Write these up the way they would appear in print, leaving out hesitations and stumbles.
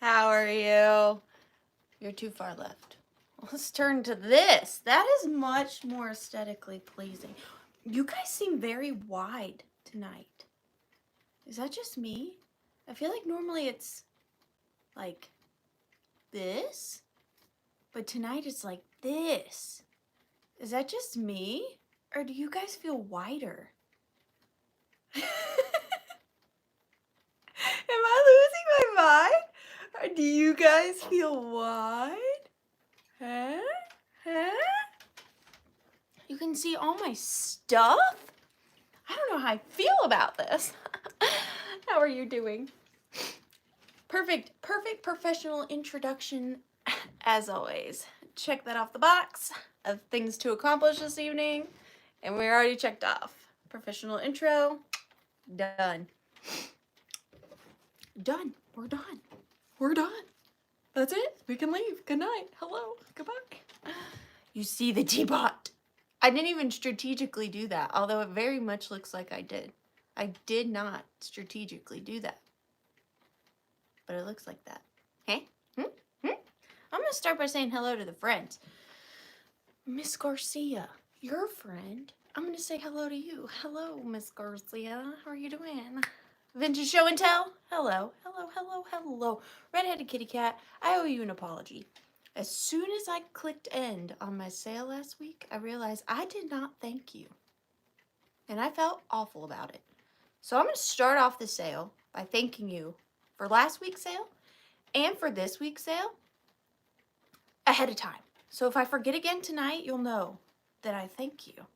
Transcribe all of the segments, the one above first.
How are you? You're too far left. Let's turn to this. That is much more aesthetically pleasing. You guys seem very wide tonight. Is that just me? I feel like normally it's like this, but tonight it's like this. Is that just me? Or do you guys feel wider? Am I losing my mind? Or do you guys feel wide? Huh? Huh? You can see all my stuff? I don't know how I feel about this. How are you doing? Perfect professional introduction as always. Check that off the box of things to accomplish this evening. And we already checked off. Professional intro, done. Done. We're done. We're done. That's it. We can leave. Good night. Hello. Goodbye. You see the teapot. I didn't even strategically do that, although it very much looks like I did. I did not strategically do that. But it looks like that. Hey? I'm going to start by saying hello to the friends. Miss Garcia, your friend. I'm going to say hello to you. Hello, Miss Garcia. How are you doing? Vintage Show and Tell. Hello. Hello, hello, hello. Redheaded Kitty Cat, I owe you an apology. As soon as I clicked end on my sale last week, I realized I did not thank you. And I felt awful about it. So I'm going to start off the sale by thanking you for last week's sale and for this week's sale ahead of time. So if I forget again tonight, you'll know that I thank you.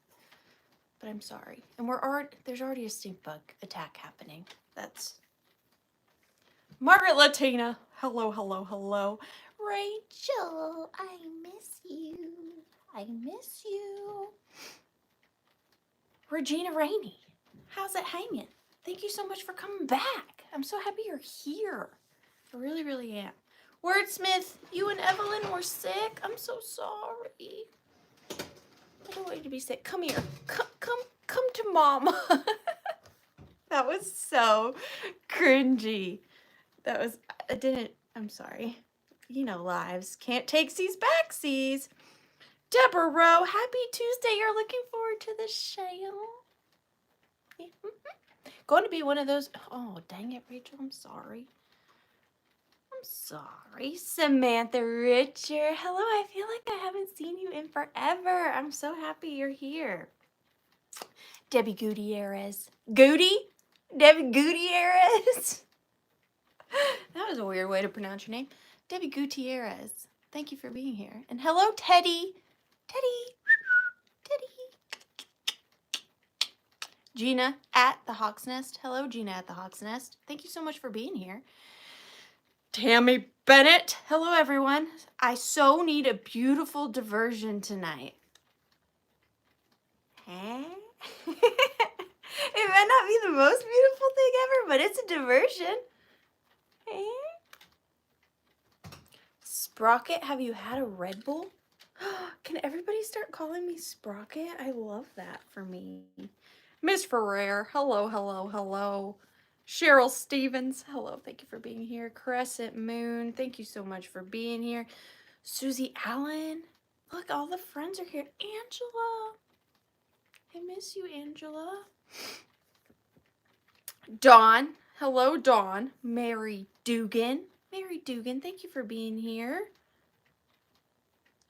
But I'm sorry. And there's already a stink bug attack happening. That's Margaret Latina. Hello, hello, hello. Rachel, I miss you. I miss you. Regina Rainey, how's it hanging? Thank you so much for coming back. I'm so happy you're here. I really, really am. Wordsmith, you and Evelyn were sick. I'm so sorry. I don't want you to be sick. Come here. Come to mom. That was so cringy. I'm sorry. You know, lives can't take these backsies. Deborah Rowe, happy Tuesday. You're looking forward to the show. Going to be one of those. Oh, dang it, Rachel. I'm sorry. I'm sorry. Samantha Richard. Hello, I feel like I haven't seen you in forever. I'm so happy you're here. Debbie Gutierrez. Debbie Gutierrez. That was a weird way to pronounce your name. Debbie Gutierrez. Thank you for being here. And hello, Teddy. Teddy. Gina at the Hawk's Nest. Hello, Gina at the Hawk's Nest. Thank you so much for being here. Tammy Bennett. Hello, everyone. I so need a beautiful diversion tonight. Huh? It might not be the most beautiful thing ever, but it's a diversion. Sprocket, have you had a Red Bull? Can everybody start calling me Sprocket? I love that for me. Miss Ferrer, hello, hello, hello. Cheryl Stevens, hello, thank you for being here. Crescent Moon, thank you so much for being here. Susie Allen, look, all the friends are here. Angela, I miss you, Angela. Dawn, hello, Dawn. Mary Dugan, thank you for being here.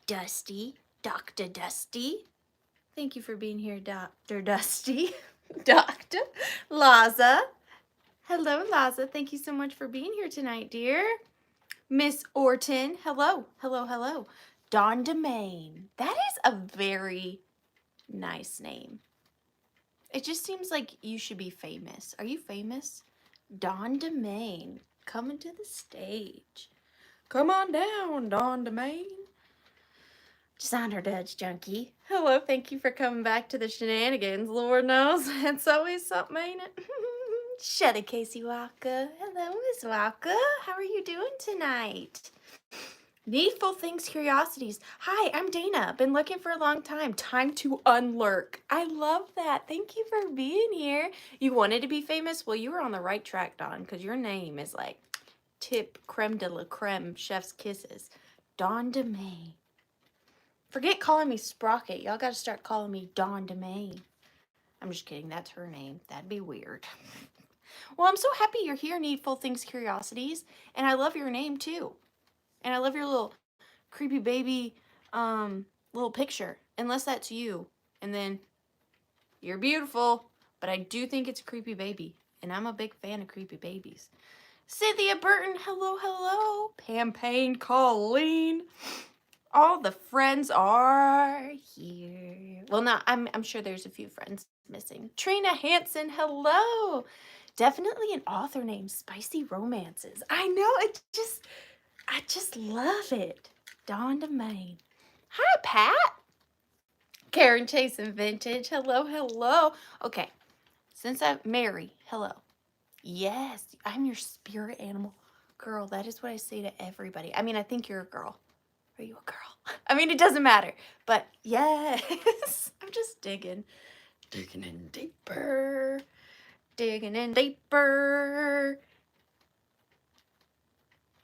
Dusty, Dr. Dusty. Thank you for being here, Dr. Dusty. Dr. Laza. Hello, Laza. Thank you so much for being here tonight, dear. Miss Orton. Hello, hello, hello. Dawn Domain. That is a very nice name. It just seems like you should be famous. Are you famous? Dawn Domain. Coming to the stage. Come on down, Dawn Domain. Designer Dutch Junkie. Hello, thank you for coming back to the shenanigans. Lord knows, it's always something, ain't it? Shelly Casey Walker. Hello, Miss Walker. How are you doing tonight? Needful Things Curiosities. Hi, I'm Dana. Been looking for a long time. Time to unlurk. I love that. Thank you for being here. You wanted to be famous? Well, you were on the right track, Dawn, because your name is like tip creme de la creme chef's kisses. Dawn de May. Forget calling me Sprocket. Y'all got to start calling me Dawn de May. I'm just kidding. That's her name. That'd be weird. Well, I'm so happy you're here, Needful Things Curiosities. And I love your name, too. And I love your little creepy baby little picture. Unless that's you. And then you're beautiful. But I do think it's a creepy baby. And I'm a big fan of creepy babies. Cynthia Burton, hello, hello. Pam Payne, Colleen. All the friends are here. Well, no, I'm sure there's a few friends missing. Trina Hansen, hello. Definitely an author named Spicy Romances. I know, I just love it. Dawn to Maine. Hi, Pat. Karen Chasing Vintage, hello, hello. Okay, since Mary, hello. Yes, I'm your spirit animal. Girl, that is what I say to everybody. I mean, I think you're a girl. Are you a girl? I mean, it doesn't matter. But yes, I'm just digging. Digging in deeper. Digging in deeper.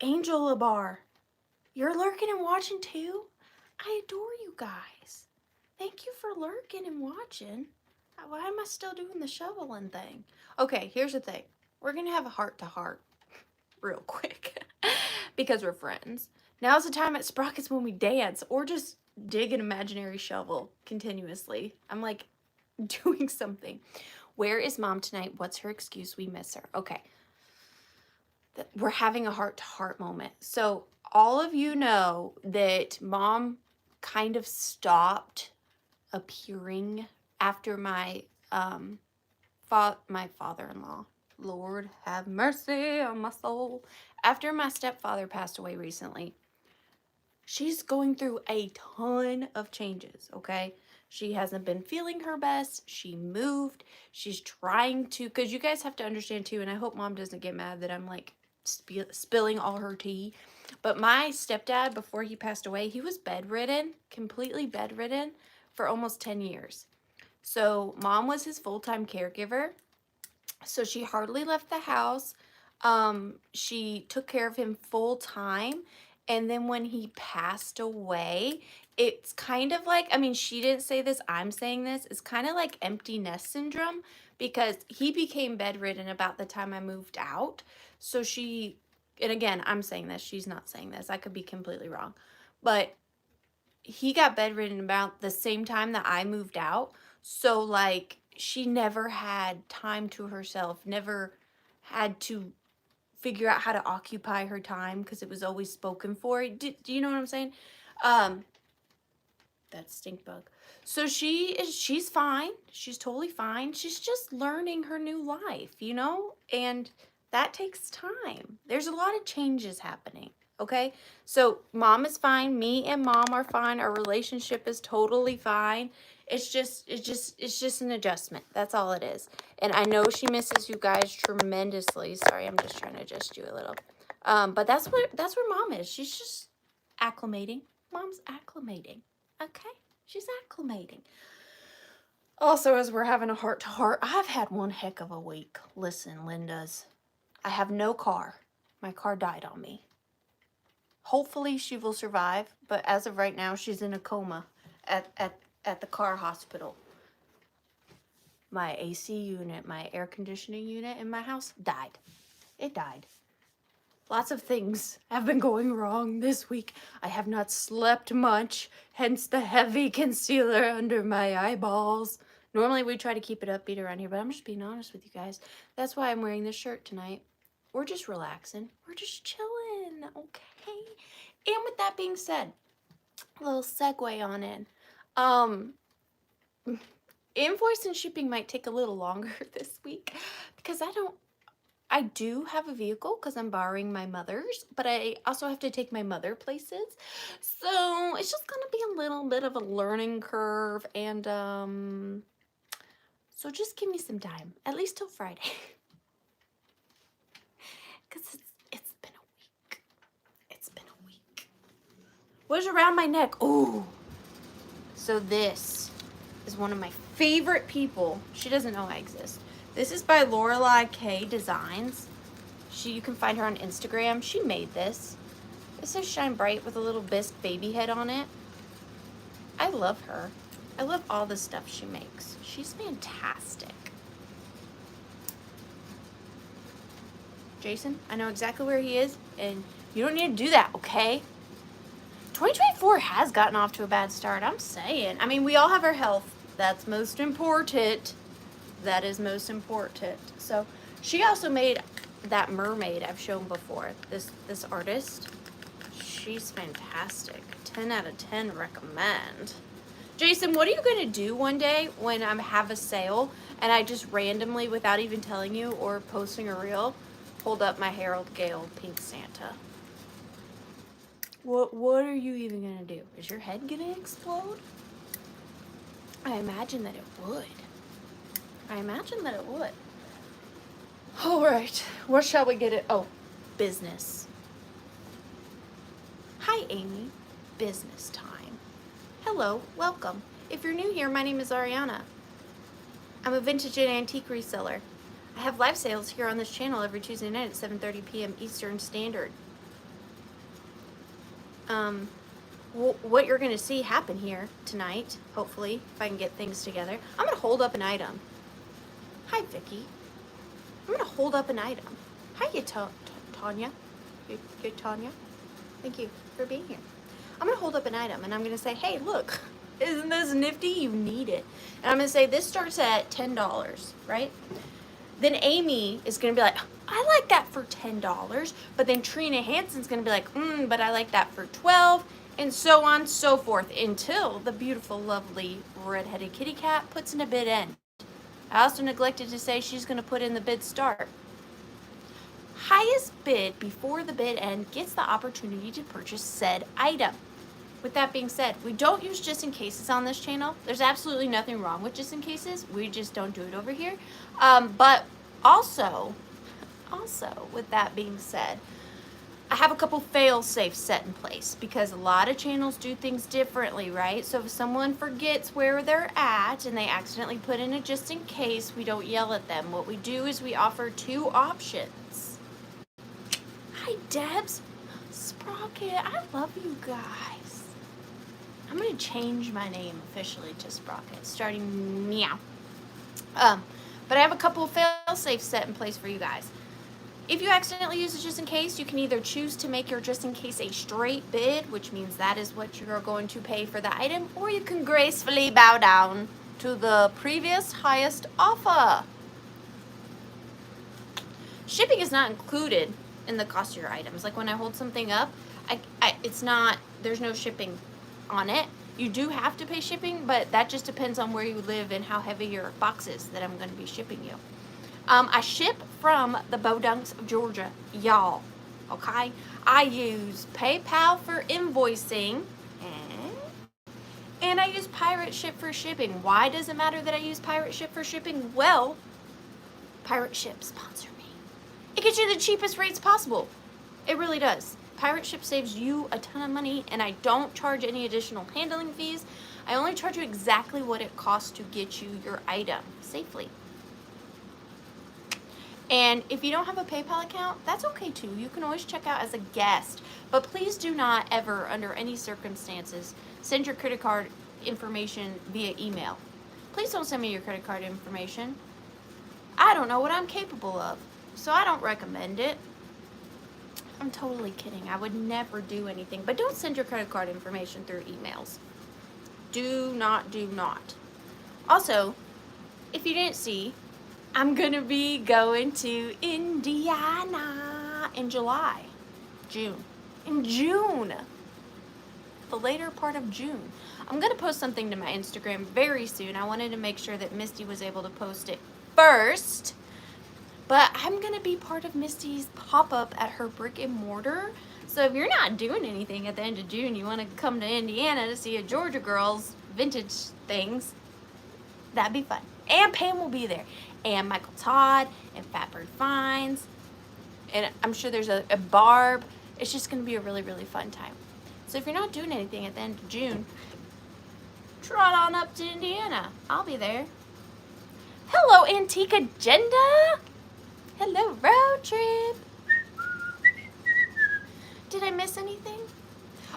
Angela Bar, you're lurking and watching too? I adore you guys. Thank you for lurking and watching. Why am I still doing the shoveling thing? Okay, here's the thing. We're going to have a heart-to-heart real quick because we're friends. Now's the time at Sprockets when we dance or just dig an imaginary shovel continuously. I'm like doing something. Where is Mom tonight? What's her excuse? We miss her. Okay. We're having a heart-to-heart moment. So all of you know that Mom kind of stopped appearing after my father-in-law. Lord have mercy on my soul. After my stepfather passed away recently, she's going through a ton of changes, okay? She hasn't been feeling her best. She moved. She's trying to, because you guys have to understand too, and I hope Mom doesn't get mad that I'm like spilling all her tea. But my stepdad, before he passed away, he was bedridden, completely bedridden for almost 10 years. So Mom was his full-time caregiver. So she hardly left the house. She took care of him full time. And then when he passed away, it's kind of like, I mean, she didn't say this, I'm saying this. It's kind of like empty nest syndrome because he became bedridden about the time I moved out. So she, and again, I'm saying this, she's not saying this. I could be completely wrong. But he got bedridden about the same time that I moved out. So like she never had time to herself, never had to figure out how to occupy her time because it was always spoken for. Do you know what I'm saying? That stink bug. So she's fine. She's totally fine. She's just learning her new life, you know? And that takes time. There's a lot of changes happening. Okay, so Mom is fine. Me and Mom are fine. Our relationship is totally fine. It's just an adjustment. That's all it is. And I know she misses you guys tremendously. Sorry, I'm just trying to adjust you a little. But that's where Mom is. She's just acclimating. Mom's acclimating. Okay, she's acclimating. Also, as we're having a heart-to-heart, I've had one heck of a week. Listen, Lindas, I have no car. My car died on me. Hopefully she will survive, but as of right now, she's in a coma at the car hospital. My AC unit, my air conditioning unit in my house died. It died. Lots of things have been going wrong this week. I have not slept much, hence the heavy concealer under my eyeballs. Normally we try to keep it upbeat around here, but I'm just being honest with you guys. That's why I'm wearing this shirt tonight. We're just relaxing. We're just chilling, okay? And with that being said, a little segue on in. Invoice and shipping might take a little longer this week because I do have a vehicle because I'm borrowing my mother's, but I also have to take my mother places. So it's just going to be a little bit of a learning curve. And so just give me some time, at least till Friday. Because it's been a week. It's been a week. What's around my neck? Ooh. So this is one of my favorite people. She doesn't know I exist. This is by Lorelei K Designs. You can find her on Instagram. She made this. It says Shine Bright with a little bisque baby head on it. I love her. I love all the stuff she makes. She's fantastic. Jason, I know exactly where he is, and you don't need to do that, okay? 2024 has gotten off to a bad start, I'm saying. I mean, we all have our health. That's most important. That is most important. So, she also made that mermaid I've shown before. This artist, she's fantastic. 10 out of 10 recommend. Jason, what are you going to do one day when I have a sale and I just randomly, without even telling you or posting a reel, hold up my Harold Gale Pink Santa? What are you even going to do? Is your head going to explode? I imagine that it would. I imagine that it would. All right, what shall we get it? Oh, business. Hi, Amy. Business time. Hello, welcome. If you're new here, my name is Ariana. I'm a vintage and antique reseller. I have live sales here on this channel every Tuesday night at 7:30 p.m. Eastern Standard. What you're going to see happen here tonight, hopefully, if I can get things together, I'm going to hold up an item. Hi, Vicky. I'm going to hold up an item. Hi, Tanya. You Tanya. Thank you for being here. I'm going to hold up an item, and I'm going to say, hey, look, isn't this nifty? You need it. And I'm going to say, this starts at $10, right? Then Amy is going to be like, I like that for $10. But then Trina Hanson's going to be like, but I like that for $12. And so on, so forth, until the beautiful, lovely, red-headed kitty cat puts in a bid end. I also neglected to say she's going to put in the bid start. Highest bid before the bid end gets the opportunity to purchase said item. With that being said, we don't use just in cases on this channel. There's absolutely nothing wrong with just in cases. We just don't do it over here. But also, with that being said, I have a couple fail-safes set in place because a lot of channels do things differently, right? So if someone forgets where they're at and they accidentally put in a just in case, we don't yell at them. What we do is we offer two options. Hi, Debs. Sprocket, I love you guys. I'm going to change my name officially to Sprocket, starting meow. But I have a couple of fail-safes set in place for you guys. If you accidentally use a just in case, you can either choose to make your just in case a straight bid, which means that is what you're going to pay for the item, or you can gracefully bow down to the previous highest offer. Shipping is not included in the cost of your items. Like when I hold something up, it's not, there's no shipping on it. You do have to pay shipping, but that just depends on where you live and how heavy your box is that I'm going to be shipping you. I ship from the Bodunks of Georgia, y'all, okay? I use PayPal for invoicing, and I use Pirate Ship for shipping. Why does it matter that I use Pirate Ship for shipping? Well, Pirate Ship, sponsor me. It gets you the cheapest rates possible. It really does. Pirate Ship saves you a ton of money, and I don't charge any additional handling fees. I only charge you exactly what it costs to get you your item safely. And if you don't have a PayPal account, that's okay too. You can always check out as a guest. But please do not ever, under any circumstances, send your credit card information via email. Please don't send me your credit card information. I don't know what I'm capable of, so I don't recommend it. I'm totally kidding. I would never do anything. But don't send your credit card information through emails. Do not. Also, if you didn't see, I'm going to be going to Indiana in June. In June. The later part of June. I'm going to post something to my Instagram very soon. I wanted to make sure that Misty was able to post it first. But I'm going to be part of Misty's pop-up at her brick and mortar. So if you're not doing anything at the end of June, you want to come to Indiana to see a Georgia Girls vintage things, that'd be fun. And Pam will be there. And Michael Todd and Fatbird Finds. And I'm sure there's a Barb. It's just going to be a really, really fun time. So if you're not doing anything at the end of June, trot on up to Indiana. I'll be there. Hello, Antique Agenda. Hello, Road Trip. Did I miss anything?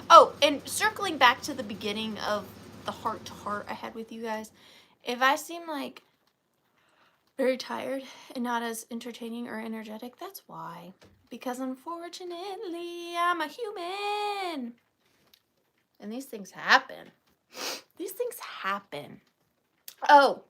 Oh, and circling back to the beginning of the heart-to-heart I had with you guys, if I seem like very tired and not as entertaining or energetic, that's why. Because unfortunately, I'm a human. And these things happen. These things happen. Oh,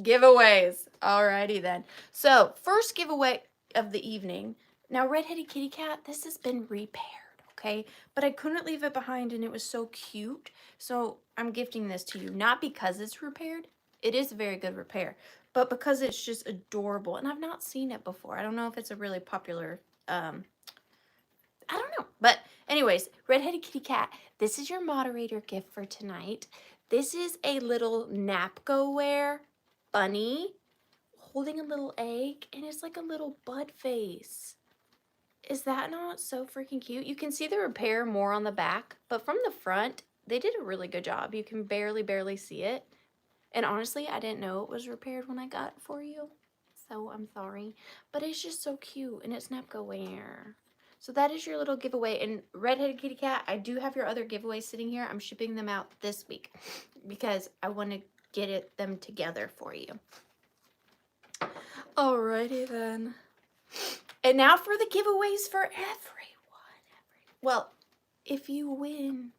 giveaways. Alrighty then. So, first giveaway of the evening. Now, Red-Headed Kitty Cat, this has been repaired, okay? But I couldn't leave it behind and it was so cute. So, I'm gifting this to you. Not because it's repaired. It is a very good repair. But because it's just adorable. And I've not seen it before. I don't know if it's a really popular, I don't know. But anyways, Red-Headed Kitty Cat, this is your moderator gift for tonight. This is a little Napco-ware bunny holding a little egg, and it's like a little bud face. Is that not so freaking cute? You can see the repair more on the back, but from the front, they did a really good job. You can barely see it. And honestly, I didn't know it was repaired when I got it for you, so I'm sorry. But it's just so cute, and it's Napco-ware. So that is your little giveaway. And Red-Headed Kitty Cat, I do have your other giveaways sitting here. I'm shipping them out this week because I want to get them together for you. Alrighty then. And now for the giveaways for everyone. Well, if you win,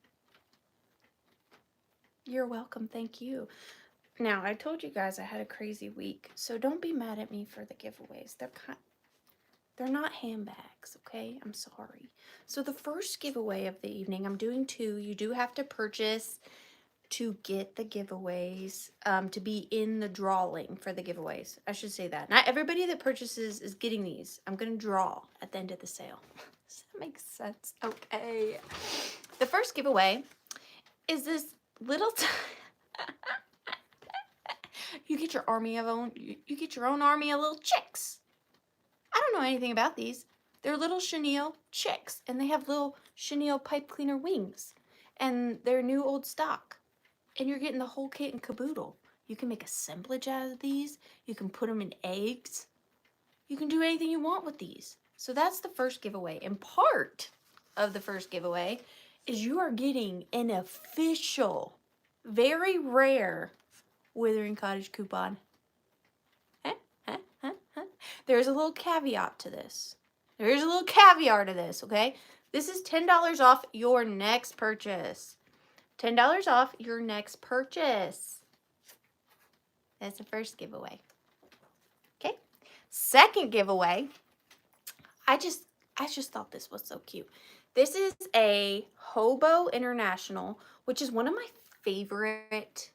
you're welcome. Thank you. Now, I told you guys I had a crazy week, so don't be mad at me for the giveaways. They're not handbags, okay? I'm sorry. So the first giveaway of the evening, I'm doing two. You do have to purchase to get the giveaways, to be in the drawing for the giveaways. I should say that. Not everybody that purchases is getting these. I'm going to draw at the end of the sale. Does that make sense? Okay. The first giveaway is this little... You get your army of own. You get your own army of little chicks. I don't know anything about these. They're little chenille chicks, and they have little chenille pipe cleaner wings, and they're new old stock. And you're getting the whole kit and caboodle. You can make assemblage out of these. You can put them in eggs. You can do anything you want with these. So that's the first giveaway. And part of the first giveaway is you are getting an official, very rare Withering Cottage coupon. There's a little caveat to this. There's a little caveat to this, okay? This is $10 off your next purchase. $10 off your next purchase. That's the first giveaway. Okay? Second giveaway. I just thought this was so cute. This is a Hobo International, which is one of my favorite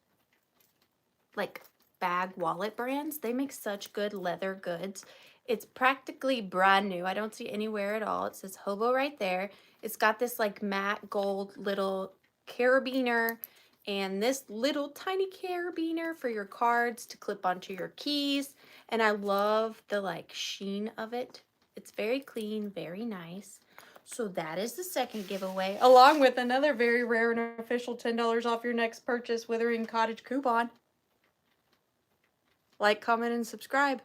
like bag wallet brands. They make such good leather goods. It's practically brand new. I don't see anywhere at all. It says Hobo right there. It's got this like matte gold little carabiner and this little tiny carabiner for your cards to clip onto your keys. And I love the like sheen of it. It's very clean, very nice. So that is the second giveaway, along with another very rare and official $10 off your next purchase Withering Cottage coupon. Like, comment, and subscribe.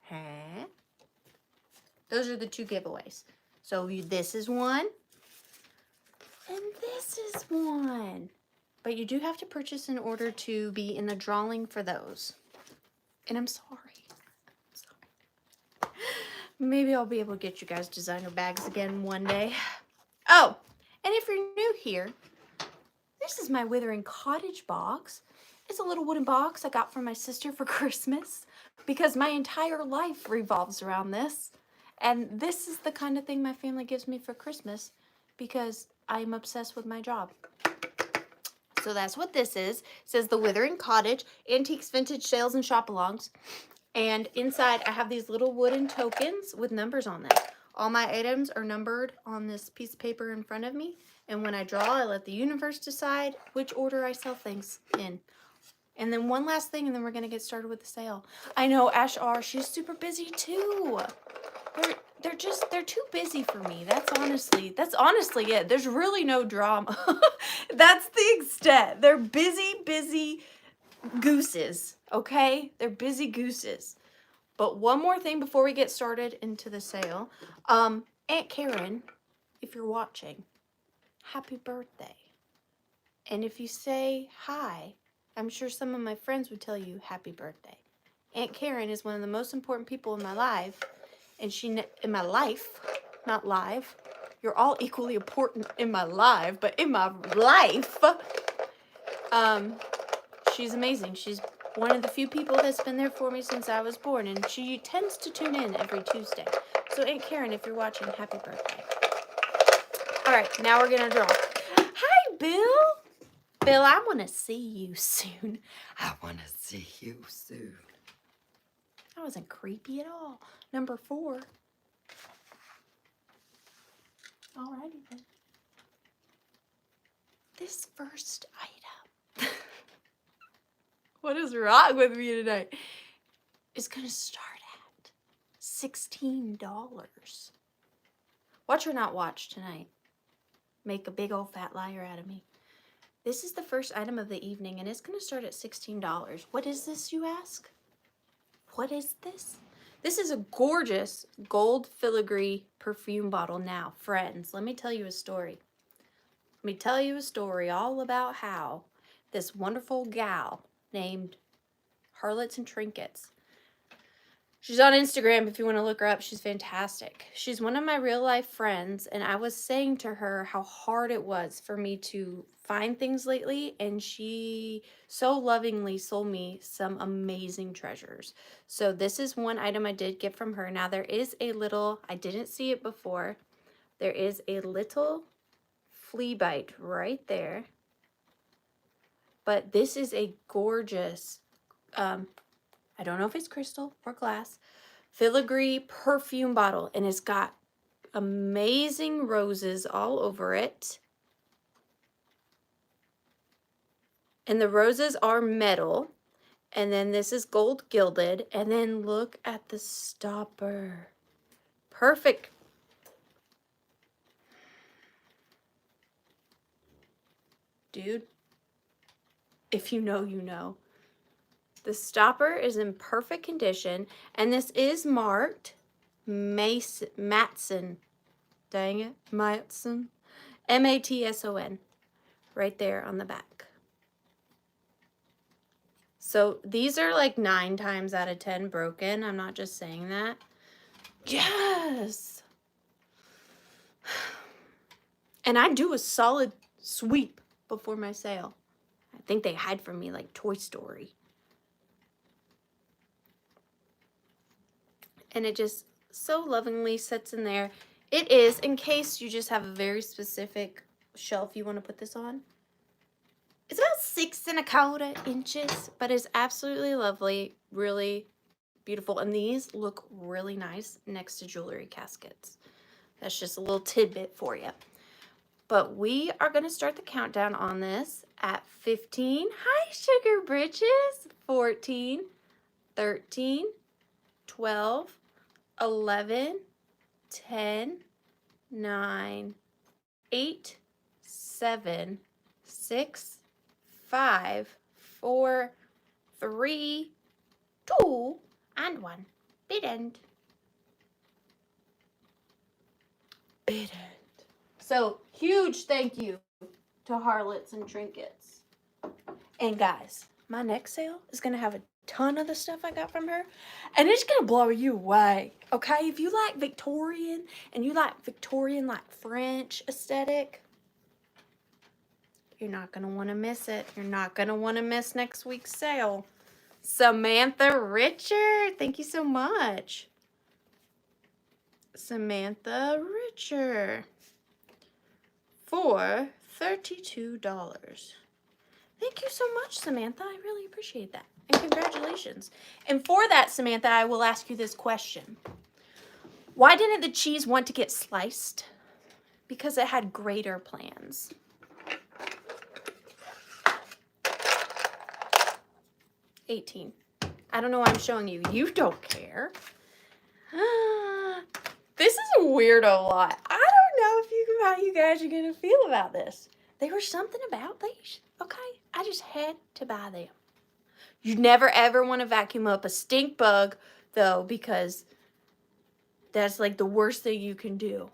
Huh? Those are the two giveaways. So this is one, and this is one. But you do have to purchase in order to be in the drawing for those. And I'm sorry. Maybe I'll be able to get you guys designer bags again one day. Oh, and if you're new here, this is my Withering Cottage box. It's a little wooden box I got from my sister for Christmas because my entire life revolves around this. And this is the kind of thing my family gives me for Christmas because I'm obsessed with my job. So that's what this is. It says The Withering Cottage, Antiques, Vintage, Sales, and Shop-alongs. And inside I have these little wooden tokens with numbers on them. All my items are numbered on this piece of paper in front of me. And when I draw, I let the universe decide which order I sell things in. And then one last thing, and then we're going to get started with the sale. I know Ash R, she's super busy too. They're too busy for me. That's honestly it. There's really no drama. That's the extent. They're busy gooses, okay? They're busy gooses. But one more thing before we get started into the sale. Aunt Karen if you're watching, happy birthday. And if you say hi, I'm sure some of my friends would tell you happy birthday. Aunt Karen is one of the most important people in my life, and in my life, not live. You're all equally important in my life, but in my life, she's amazing. She's one of the few people that's been there for me since I was born, and she tends to tune in every Tuesday. So Aunt Karen, if you're watching, happy birthday. All right, now we're gonna draw. Hi, Bill. Bill, I want to see you soon. I want to see you soon. That wasn't creepy at all. Number 4. Alrighty then. This first item. What is wrong with me tonight? Is gonna start at $16. Watch or not watch tonight. Make a big old fat liar out of me. This is the first item of the evening, and it's gonna start at $16. What is this, you ask? What is this? This is a gorgeous gold filigree perfume bottle. Now, friends, let me tell you a story. Let me tell you a story all about how this wonderful gal named Harlots and Trinkets. She's on Instagram if you want to look her up. She's fantastic. She's one of my real life friends, and I was saying to her how hard it was for me to find things lately, and she so lovingly sold me some amazing treasures. So this is one item I did get from her. Now there is a little, I didn't see it before, there is a little flea bite right there. But this is a gorgeous, I don't know if it's crystal or glass, filigree perfume bottle, and it's got amazing roses all over it. And the roses are metal, and then this is gold gilded, and then look at the stopper. Perfect. Dude, if you know, you know. The stopper is in perfect condition, and this is marked Matson. Dang it, Matson. M-A-T-S-O-N. Right there on the back. So these are like 9 times out of 10 broken. I'm not just saying that. Yes! And I do a solid sweep before my sale. I think they hide from me like Toy Story. And it just so lovingly sits in there. It is, in case you just have a very specific shelf you want to put this on, it's about 6 1/4 inches, but it's absolutely lovely, really beautiful. And these look really nice next to jewelry caskets. That's just a little tidbit for you. But we are going to start the countdown on this at 15. Hi, Sugar Britches. 14, 13, 12, 11, 10, 9, 8, 7, 6, 5, 4, 3, 2, and 1. Bid end. Bid end. So, huge thank you to Harlots and Trinkets. And guys, my next sale is going to have a ton of the stuff I got from her, and it's going to blow you away. Okay, if you like Victorian, and you like Victorian like French aesthetic, you're not going to want to miss it. You're not going to want to miss next week's sale. Samantha Richard, thank you so much. Samantha Richard for $32. Thank you so much, Samantha. I really appreciate that. And congratulations. And for that, Samantha, I will ask you this question. Why didn't the cheese want to get sliced? Because it had greater plans. $18. I don't know why I'm showing you. You don't care. This is a weirdo lot. I don't know how you guys are going to feel about this. There was something about these, okay? I just had to buy them. You never ever want to vacuum up a stink bug, though, because that's like the worst thing you can do.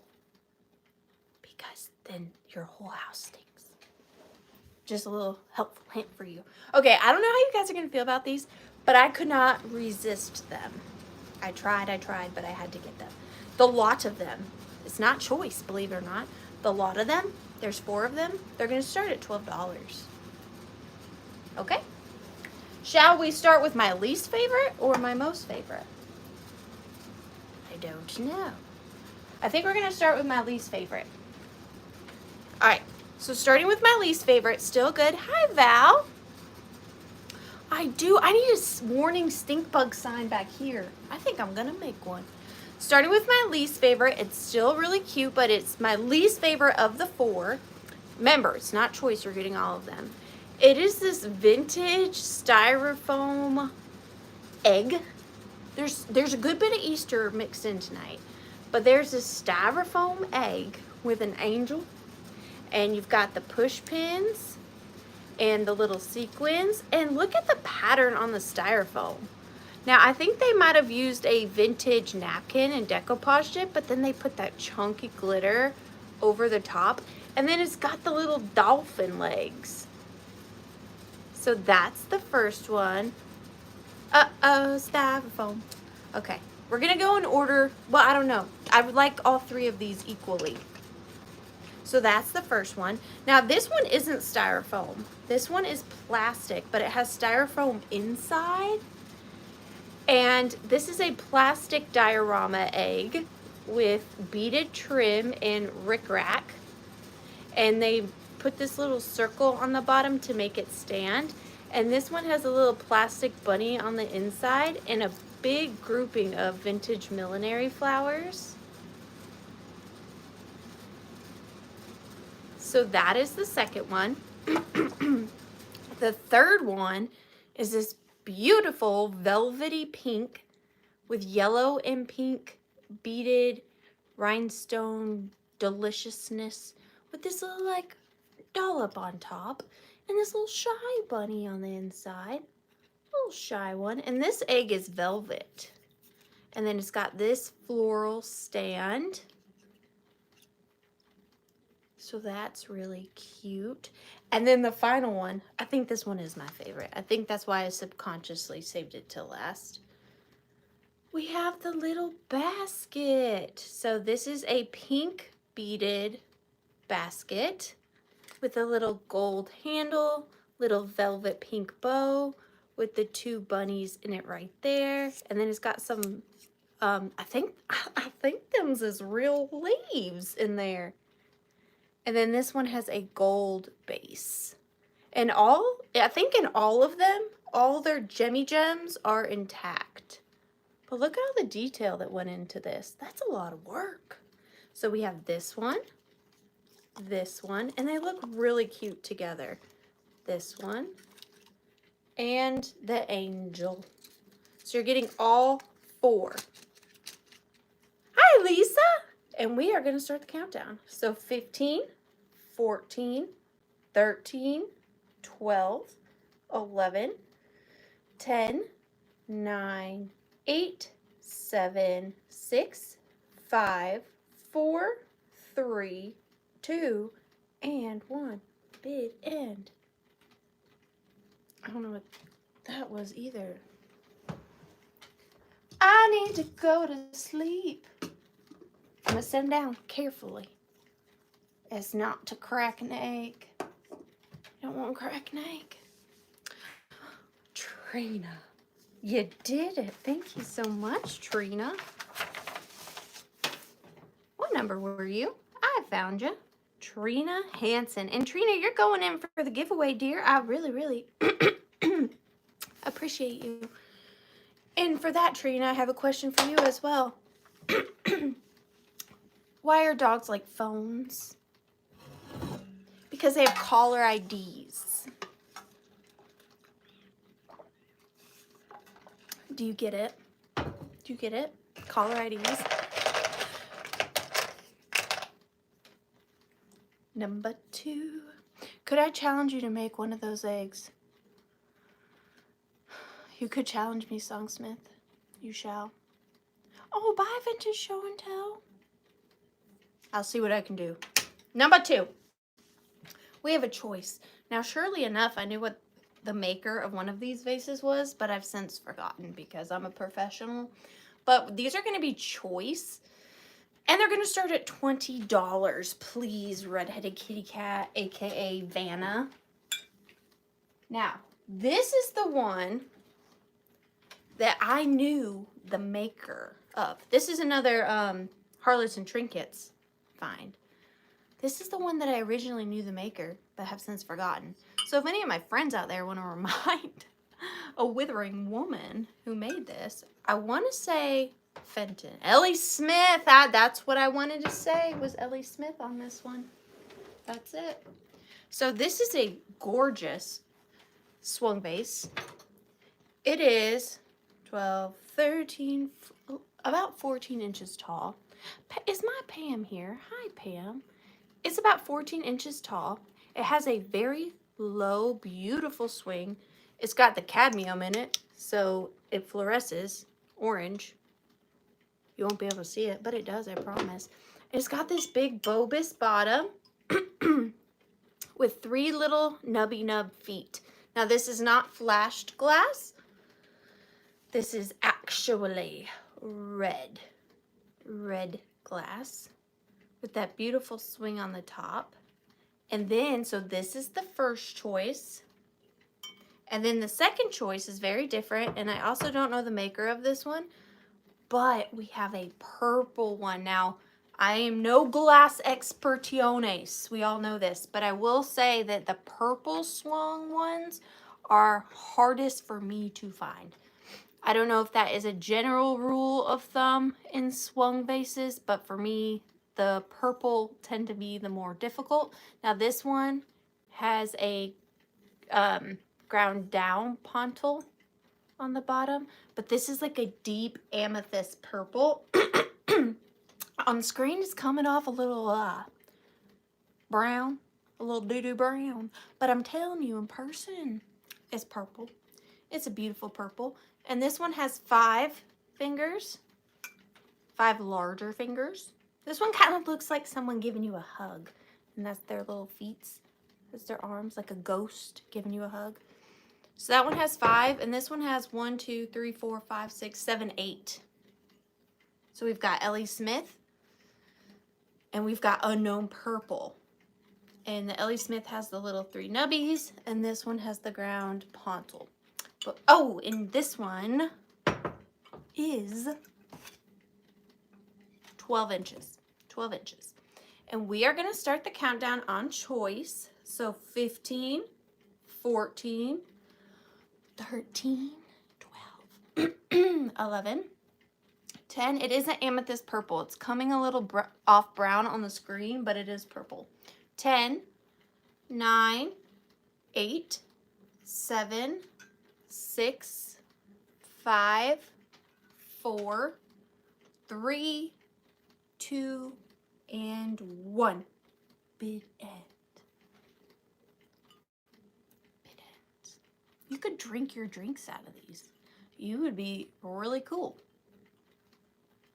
Be does, then your whole house stinks. Just a little helpful hint for you. Okay, I don't know how you guys are going to feel about these, but I could not resist them. I tried, but I had to get them. The lot of them, it's not choice, believe it or not. The lot of them, there's 4 of them. They're going to start at $12. Okay? Shall we start with my least favorite or my most favorite? I don't know. I think we're going to start with my least favorite. All right. So starting with my least favorite, still good. Hi, Val. I need a warning stink bug sign back here. I think I'm gonna make one. Starting with my least favorite, it's still really cute, but it's my least favorite of the 4. Remember, it's not choice, you're getting all of them. It is this vintage styrofoam egg. There's a good bit of Easter mixed in tonight, but there's this styrofoam egg with an angel. And you've got the push pins and the little sequins. And look at the pattern on the styrofoam. Now, I think they might have used a vintage napkin and decoupaged it, but then they put that chunky glitter over the top. And then it's got the little dolphin legs. So that's the first one. Uh-oh, styrofoam. Okay, we're going to go in order. Well, I don't know. I would like all 3 of these equally. So that's the first one. Now this one isn't styrofoam. This one is plastic, but it has styrofoam inside. And this is a plastic diorama egg with beaded trim and rickrack. And they put this little circle on the bottom to make it stand. And this one has a little plastic bunny on the inside and a big grouping of vintage millinery flowers. So that is the second one. The third one is this beautiful velvety pink with yellow and pink beaded rhinestone deliciousness with this little like dollop on top and this little shy bunny on the inside. Little shy one. And this egg is velvet. And then it's got this floral stand. So that's really cute. And then the final one, I think this one is my favorite. I think that's why I subconsciously saved it till last. We have the little basket. So this is a pink beaded basket with a little gold handle, little velvet pink bow with the 2 bunnies in it right there. And then it's got some, I think them's is real leaves in there. And then this one has a gold base. And I think in all of them, all their gemmy gems are intact. But look at all the detail that went into this. That's a lot of work. So we have this one, and they look really cute together. This one, and the angel. So you're getting all 4. Hi, Lisa! And we are going to start the countdown. So 15, 14, 13, 12, 11, 10, 9, 8, 7, 6, 5, 4, 3, 2, and 1. Bid end. I don't know what that was either. I need to go to sleep. I'm going to sit down carefully as not to crack an egg. Don't want to crack an egg. Trina, you did it. Thank you so much, Trina. What number were you? I found you. Trina Hansen. And Trina, you're going in for the giveaway, dear. I really, really appreciate you. And for that, Trina, I have a question for you as well. Why are dogs like phones? Because they have caller IDs. Do you get it? Do you get it? Caller IDs. Number 2. Could I challenge you to make one of those eggs? You could challenge me, Songsmith. You shall. Oh, bye, Vintage Show and Tell. I'll see what I can do. Number 2. We have a choice. Now, surely enough, I knew what the maker of one of these vases was, but I've since forgotten because I'm a professional. But these are going to be choice. And they're going to start at $20. Please, Redheaded Kitty Cat, aka Vanna. Now, this is the one that I knew the maker of. This is another Harlots and Trinkets find. This is the one that I originally knew the maker, but have since forgotten. So if any of my friends out there want to remind a withering woman who made this, I want to say Fenton. Ellie Smith. That's what I wanted to say, was Ellie Smith on this one. That's it. So this is a gorgeous swung vase. It is 12, 13, about 14 inches tall. Is my Pam here? Hi, Pam. It's about 14 inches tall. It has a very low, beautiful swing. It's got the cadmium in it, so it fluoresces orange. You won't be able to see it, but it does, I promise. It's got this big bulbous bottom with 3 little nubby nub feet. Now, this is not flashed glass. This is actually red glass with that beautiful swing on the top. And then, so this is the first choice. And then the second choice is very different. And I also don't know the maker of this one, but we have a purple one. Now, I am no glass expertiones. We all know this, but I will say that the purple swung ones are hardest for me to find. I don't know if that is a general rule of thumb in swung vases, but for me, the purple tend to be the more difficult. Now this one has a ground down pontil on the bottom, but this is like a deep amethyst purple. On screen, it's coming off a little brown, a little doo-doo brown, but I'm telling you, in person, it's purple. It's a beautiful purple. And this one has 5 fingers, 5 larger fingers. This one kind of looks like someone giving you a hug. And that's their little feet. That's their arms, like a ghost giving you a hug. So that one has 5. And this one has 1, 2, 3, 4, 5, 6, 7, 8. So we've got Ellie Smith. And we've got Unknown Purple. And the Ellie Smith has the little 3 nubbies. And this one has the ground pontil. But, oh, and this one is 12 inches. 12 inches. And we are going to start the countdown on choice. So 15, 14, 13, 12, 11, 10. It is an amethyst purple. It's coming a little off brown on the screen, but it is purple. 10, 9, 8, 7, 6, 5, 4, 3, 2, and 1. Bid end. Bid end. You could drink your drinks out of these. You would be really cool.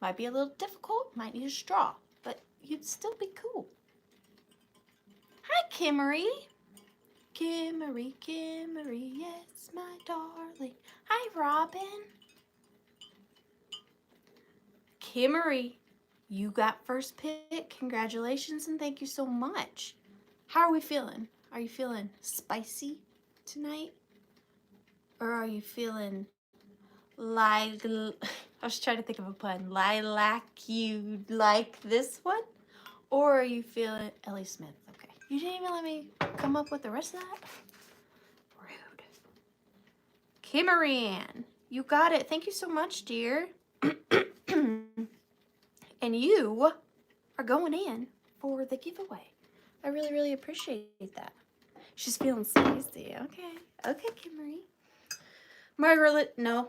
Might be a little difficult, might need a straw, but you'd still be cool. Hi, Kimmery. Kimmery, Kimmery, yes, my darling. Hi, Robin. Kimmery, you got first pick. Congratulations and thank you so much. How are we feeling? Are you feeling spicy tonight? Or are you feeling like, I was trying to think of a pun, lilac you like this one? Or are you feeling Ellie Smith? Okay. You didn't even let me come up with the rest of that? Rude. Kimmery Ann, you got it. Thank you so much, dear. And you are going in for the giveaway. I really, really appreciate that. She's feeling spicy. Okay. Okay, Kimmery. Margaret, no.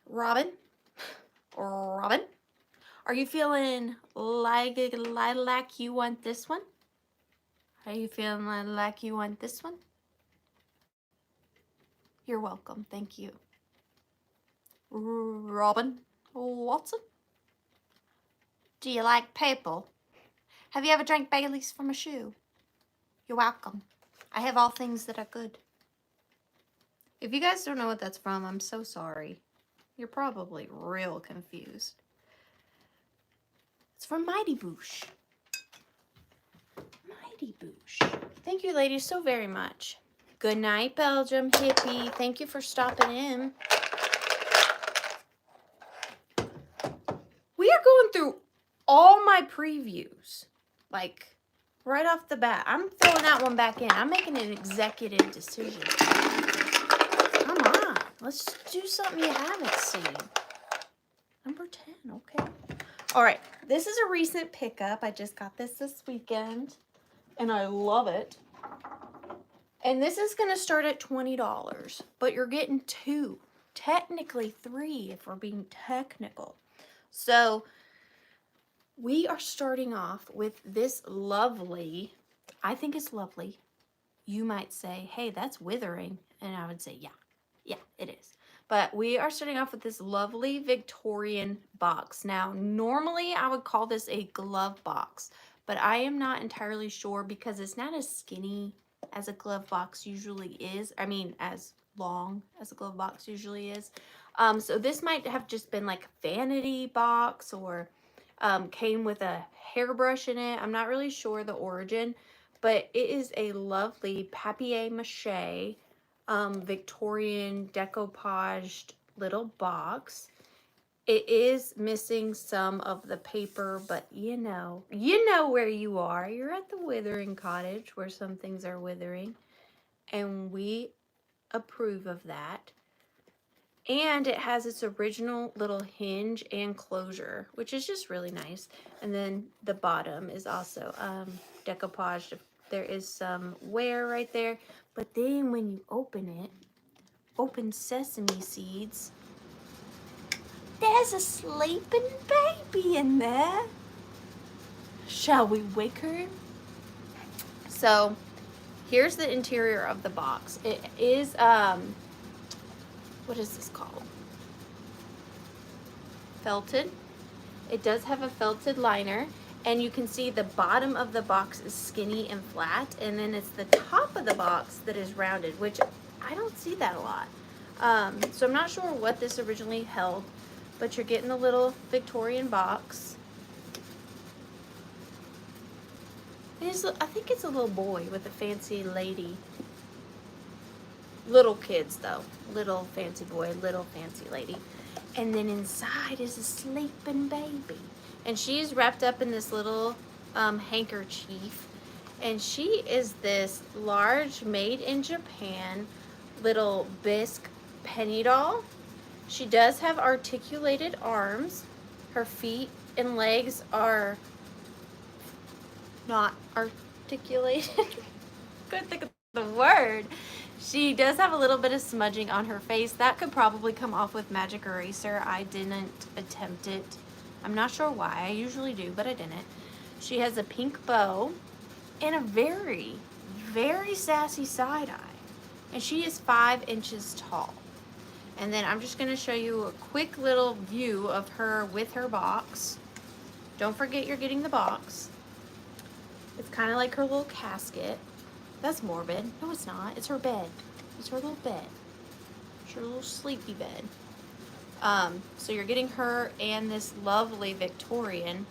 Robin. Robin. Are you feeling like you want this one? Are you feeling like you want this one? You're welcome. Thank you. Robin Watson. Do you like purple? Have you ever drank Bailey's from a shoe? You're welcome. I have all things that are good. If you guys don't know what that's from, I'm so sorry. You're probably real confused. It's from Mighty Boosh. Mighty Boosh. Thank you, ladies, so very much. Good night, Belgium hippie. Thank you for stopping in. We are going through all my previews. Like, right off the bat. I'm throwing that one back in. I'm making an executive decision. Come on. Let's do something you haven't seen. Number 10. Okay. All right. This is a recent pickup. I just got this weekend. And I love it. And this is going to start at $20. But you're getting 2. Technically 3 if we're being technical. So we are starting off with this lovely, I think it's lovely. You might say, hey, that's withering. And I would say, yeah, it is. But we are starting off with this lovely Victorian box. Now, normally I would call this a glove box, but I am not entirely sure because it's not as skinny as a glove box usually is. I mean, as long as a glove box usually is. So this might have just been like a vanity box or came with a hairbrush in it. I'm not really sure the origin, but it is a lovely papier-mâché Victorian decoupaged little box. It is missing some of the paper, but you know where you are. You're at the Withering Cottage where some things are withering, and we approve of that. And it has its original little hinge and closure, which is just really nice. And then the bottom is also decoupaged. There is some wear right there. But then when you open it, open sesame seeds, there's a sleeping baby in there. Shall we wake her? So here's the interior of the box. It is, what is this called? Felted. It does have a felted liner, and you can see the bottom of the box is skinny and flat, and then it's the top of the box that is rounded, which I don't see that a lot. So I'm not sure what this originally held, but you're getting a little Victorian box. I think it's a little boy with a fancy lady. Little kids though. Little fancy boy, little fancy lady. And then inside is a sleeping baby. And she's wrapped up in this little handkerchief. And she is this large, made in Japan, little bisque penny doll. She does have articulated arms. Her feet and legs are not articulated. Couldn't think of the word. She does have a little bit of smudging on her face. That could probably come off with magic eraser. I didn't attempt it. I'm not sure why. I usually do, but I didn't. She has a pink bow and a very, very sassy side eye. And she is 5 inches tall. And then I'm just going to show you a quick little view of her with her box. Don't forget you're getting the box. It's kind of like her little casket. That's morbid. No, it's not. It's her bed. It's her little bed. It's her little sleepy bed. So you're getting her and this lovely Victorian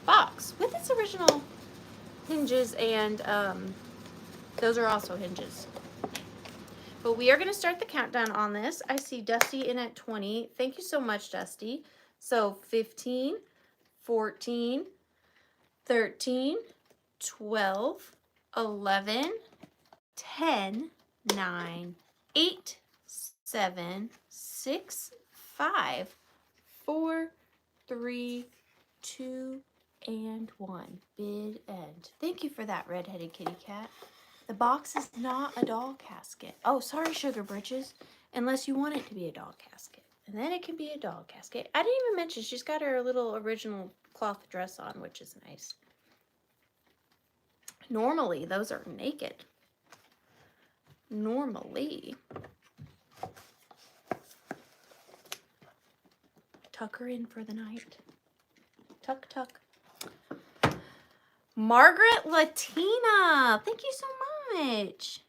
box with its original hinges, and those are also hinges. But we are going to start the countdown on this. I see Dusty in at 20. Thank you so much, Dusty. So 15, 14, 13, 12, 11, 10, 9, 8, 7, 6, 5, 4, 3, 2, and 1. Bid end. Thank you for that, red-headed kitty cat. The box is not a doll casket. Oh, sorry, Sugar Britches. Unless you want it to be a doll casket. And then it can be a doll casket. I didn't even mention she's got her little original cloth dress on, which is nice. Normally, those are naked. Normally. Tuck her in for the night. Tuck, tuck. Margaret Latina. Thank you so much.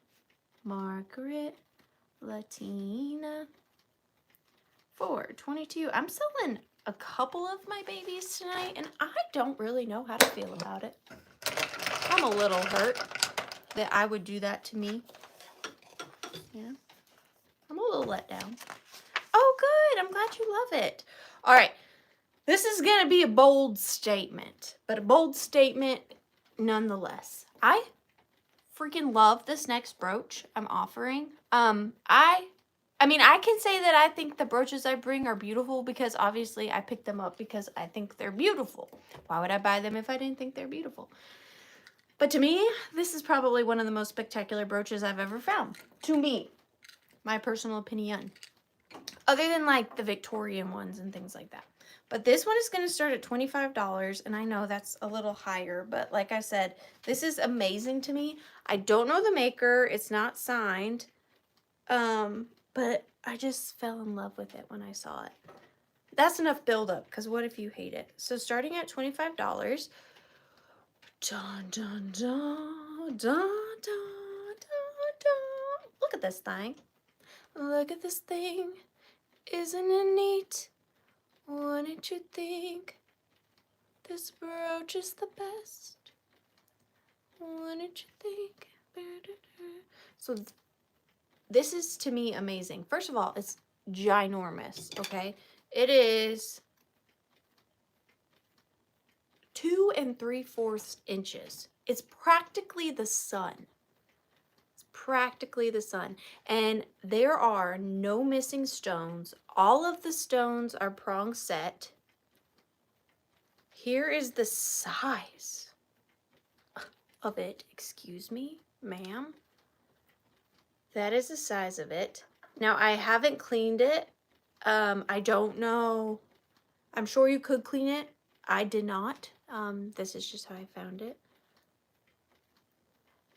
Margaret Latina. 422. I'm selling a couple of my babies tonight, and I don't really know how to feel about it. I'm a little hurt that I would do that to me. Yeah. I'm a little let down. Oh, good. I'm glad you love it. All right. This is going to be a bold statement, but a bold statement nonetheless. I freaking love this next brooch I'm offering. I mean, I can say that I think the brooches I bring are beautiful because obviously I picked them up because I think they're beautiful. Why would I buy them if I didn't think they're beautiful? But to me, this is probably one of the most spectacular brooches I've ever found. To me, my personal opinion. Other than like the Victorian ones and things like that. But this one is going to start at $25, and I know that's a little higher, but like I said, this is amazing to me. I don't know the maker. It's not signed. But I just fell in love with it when I saw it. That's enough buildup, because what if you hate it? So starting at $25. Dun, dun, dun, dun, dun, dun, dun. Look at this thing. Look at this thing. Isn't it neat? Wouldn't you think this brooch is the best? Wouldn't you think? So this is, to me, amazing. First of all, it's ginormous, okay? It is 2 3/4 inches. It's practically the sun. It's practically the sun. And there are no missing stones. All of the stones are prong set. Here is the size of it. Excuse me, ma'am. That is the size of it. Now, I haven't cleaned it. I don't know. I'm sure you could clean it. I did not. This is just how I found it.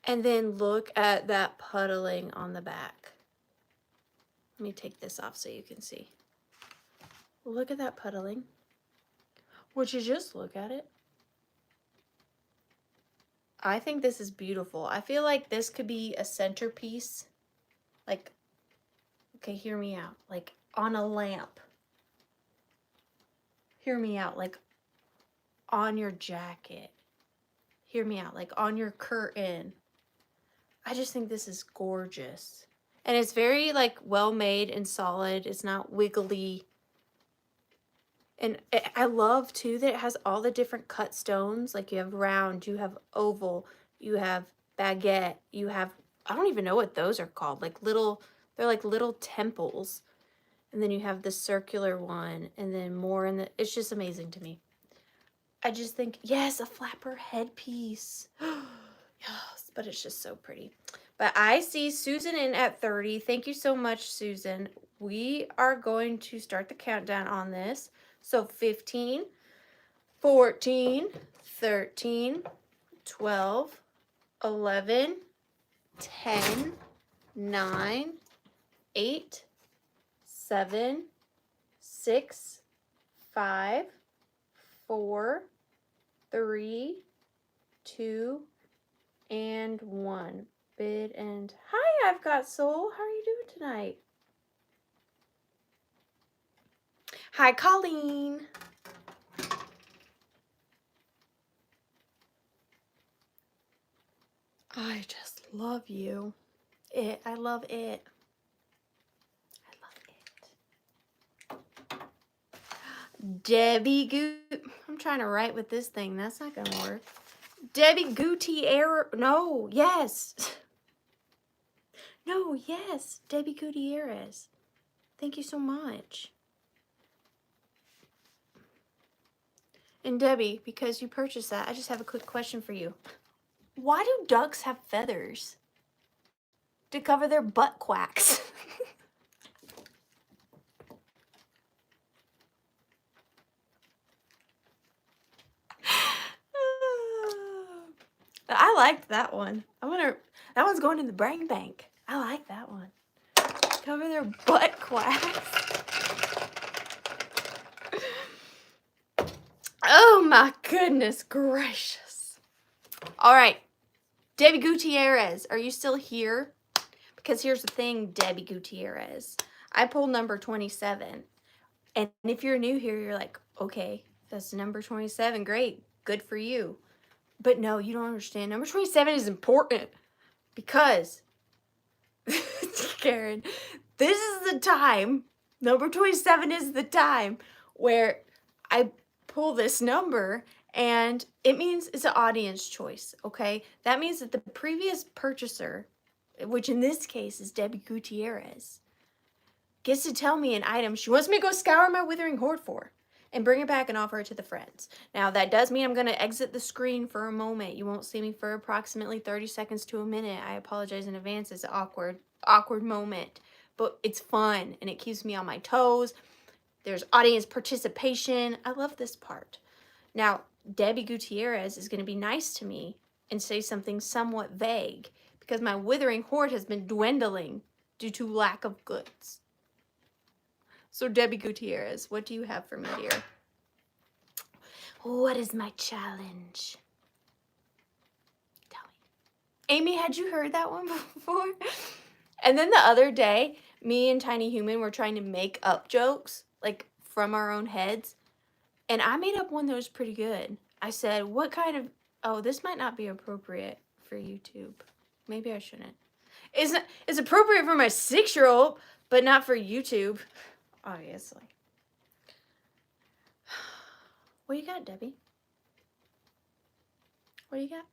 And then look at that puddling on the back. Let me take this off so you can see. Look at that puddling. Would you just look at it? I think this is beautiful. I feel like this could be a centerpiece. Like, okay, hear me out. Like on a lamp. Hear me out. Like on your jacket. Hear me out. Like on your curtain. I just think this is gorgeous. And it's very like well made and solid. It's not wiggly. And I love too that it has all the different cut stones. Like you have round, you have oval, you have baguette, you have, I don't even know what those are called. Like little, they're like little temples. And then you have the circular one and then more in the, it's just amazing to me. I just think, yes, a flapper headpiece. Yes, but it's just so pretty. But I see Susan in at 30. Thank you so much, Susan. We are going to start the countdown on this. So 15, 14, 13, 12, 11, 10, 9, 8, 7, 6, 5, 4, 3, 2, and 1. Bid and hi, I've got Soul. How are you doing tonight? Hi, Colleen. I just love you. I love it. I love it. Debbie I'm trying to write with this thing. That's not going to work. Debbie Gutierrez. No, yes. No, yes. Debbie Gutierrez. Thank you so much. And Debbie, because you purchased that, I just have a quick question for you. Why do ducks have feathers? To cover their butt quacks. I liked that one. That one's going in the brain bank. I like that one. Cover their butt quacks. Oh my goodness gracious. All right. Debbie Gutierrez, are you still here? Because here's the thing, Debbie Gutierrez. I pulled number 27. And if you're new here, you're like, okay, that's number 27. Great. Good for you. But no, you don't understand. Number 27 is important because, Karen, this is the time, number 27 is the time where I pull this number and it means it's an audience choice, okay? That means that the previous purchaser, which in this case is Debbie Gutierrez, gets to tell me an item she wants me to go scour my withering hoard for and bring it back and offer it to the friends. Now, that does mean I'm going to exit the screen for a moment. You won't see me for approximately 30 seconds to a minute. I apologize in advance. It's an awkward moment. But it's fun, and it keeps me on my toes. There's audience participation. I love this part. Now, Debbie Gutierrez is going to be nice to me and say something somewhat vague because my withering hoard has been dwindling due to lack of goods. So, Debbie Gutierrez, what do you have for me, dear? What is my challenge? Tell me. Amy, had you heard that one before? And then the other day, me and Tiny Human were trying to make up jokes, like from our own heads. And I made up one that was pretty good. I said, what kind of... Oh, this might not be appropriate for YouTube. Maybe I shouldn't. It's appropriate for my 6-year-old, but not for YouTube. Obviously. What do you got, Debbie? What do you got?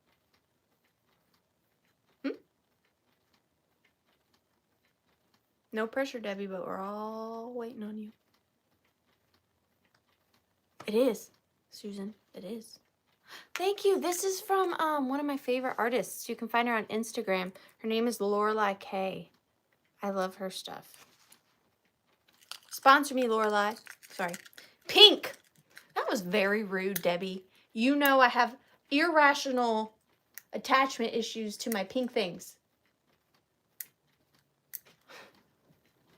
No pressure, Debbie, but we're all waiting on you. It is, Susan. It is. Thank you. This is from one of my favorite artists. You can find her on Instagram. Her name is Lorelai K. I love her stuff. Sponsor me, Lorelai. Sorry. Pink. That was very rude, Debbie. You know I have irrational attachment issues to my pink things.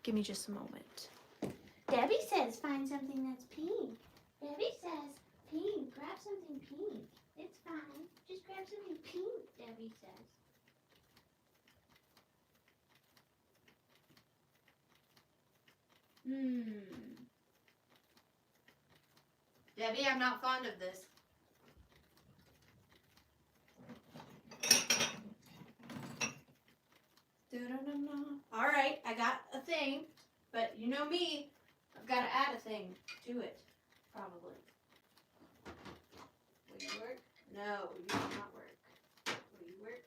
Give me just a moment. Debbie says find something that's pink. Debbie says pink. Grab something pink. It's fine. Just grab something pink, Debbie says. Debbie, I'm not fond of this. All right, I got a thing, but you know me, I've got to add a thing to it, probably. Will you work? No, you will not work. Will you work?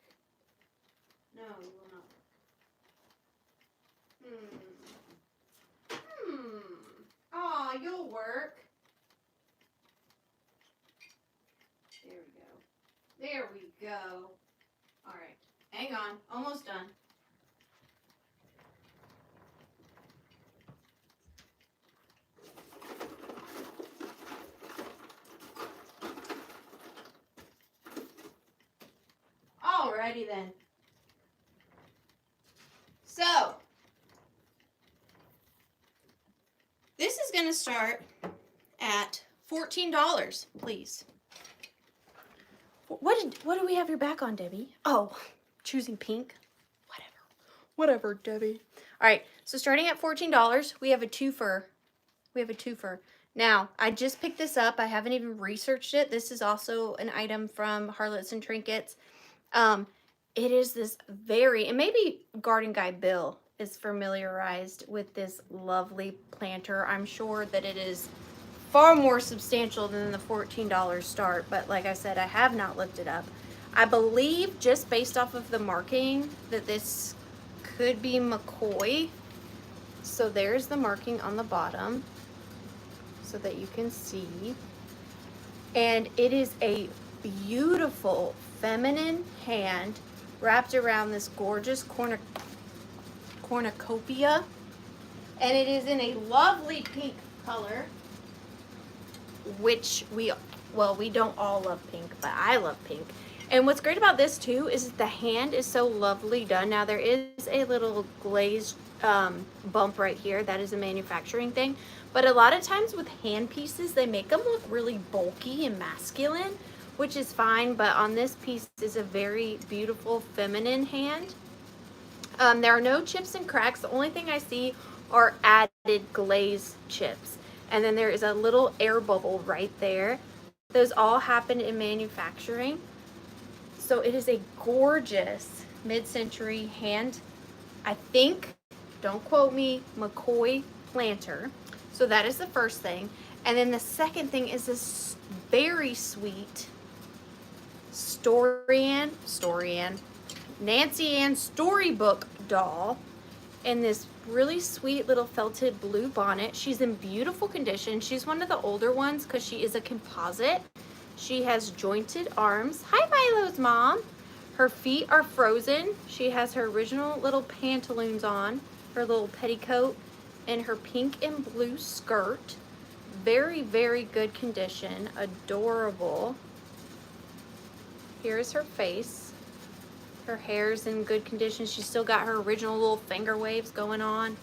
No, you will not work. Aw, you'll work. There we go. There we go. All right, hang on, almost done. Alrighty then. So, this is going to start at $14, please. What do we have your back on, Debbie? Oh, choosing pink. Whatever, Debbie. All right, so starting at $14, we have a twofer. Now, I just picked this up. I haven't even researched it. This is also an item from Harlots and Trinkets. It is this and maybe Garden Guy Bill is familiarized with this lovely planter. I'm sure that it is far more substantial than the $14 start, but like I said, I have not looked it up. I believe just based off of the marking that this could be McCoy. So there's the marking on the bottom so that you can see. And it is a beautiful feminine hand wrapped around this gorgeous cornucopia, and it is in a lovely pink color, which we don't all love pink, but I love pink. And what's great about this too is that the hand is so lovely done. Now there is a little glazed bump right here. That is a manufacturing thing, but a lot of times with hand pieces they make them look really bulky and masculine, which is fine, but on this piece is a very beautiful feminine hand. There are no chips and cracks. The only thing I see are added glaze chips. And then there is a little air bubble right there. Those all happen in manufacturing. So it is a gorgeous mid-century hand, I think, don't quote me, McCoy planter. So that is the first thing. And then the second thing is this very sweet Nancy Ann storybook doll in this really sweet little felted blue bonnet. She's in beautiful condition. She's one of the older ones because she is a composite. She has jointed arms. Hi, Milo's mom. Her feet are frozen. She has her original little pantaloons on, her little petticoat, and her pink and blue skirt. Very, very good condition. Adorable. Here's her face. Her hair's in good condition. She's still got her original little finger waves going on.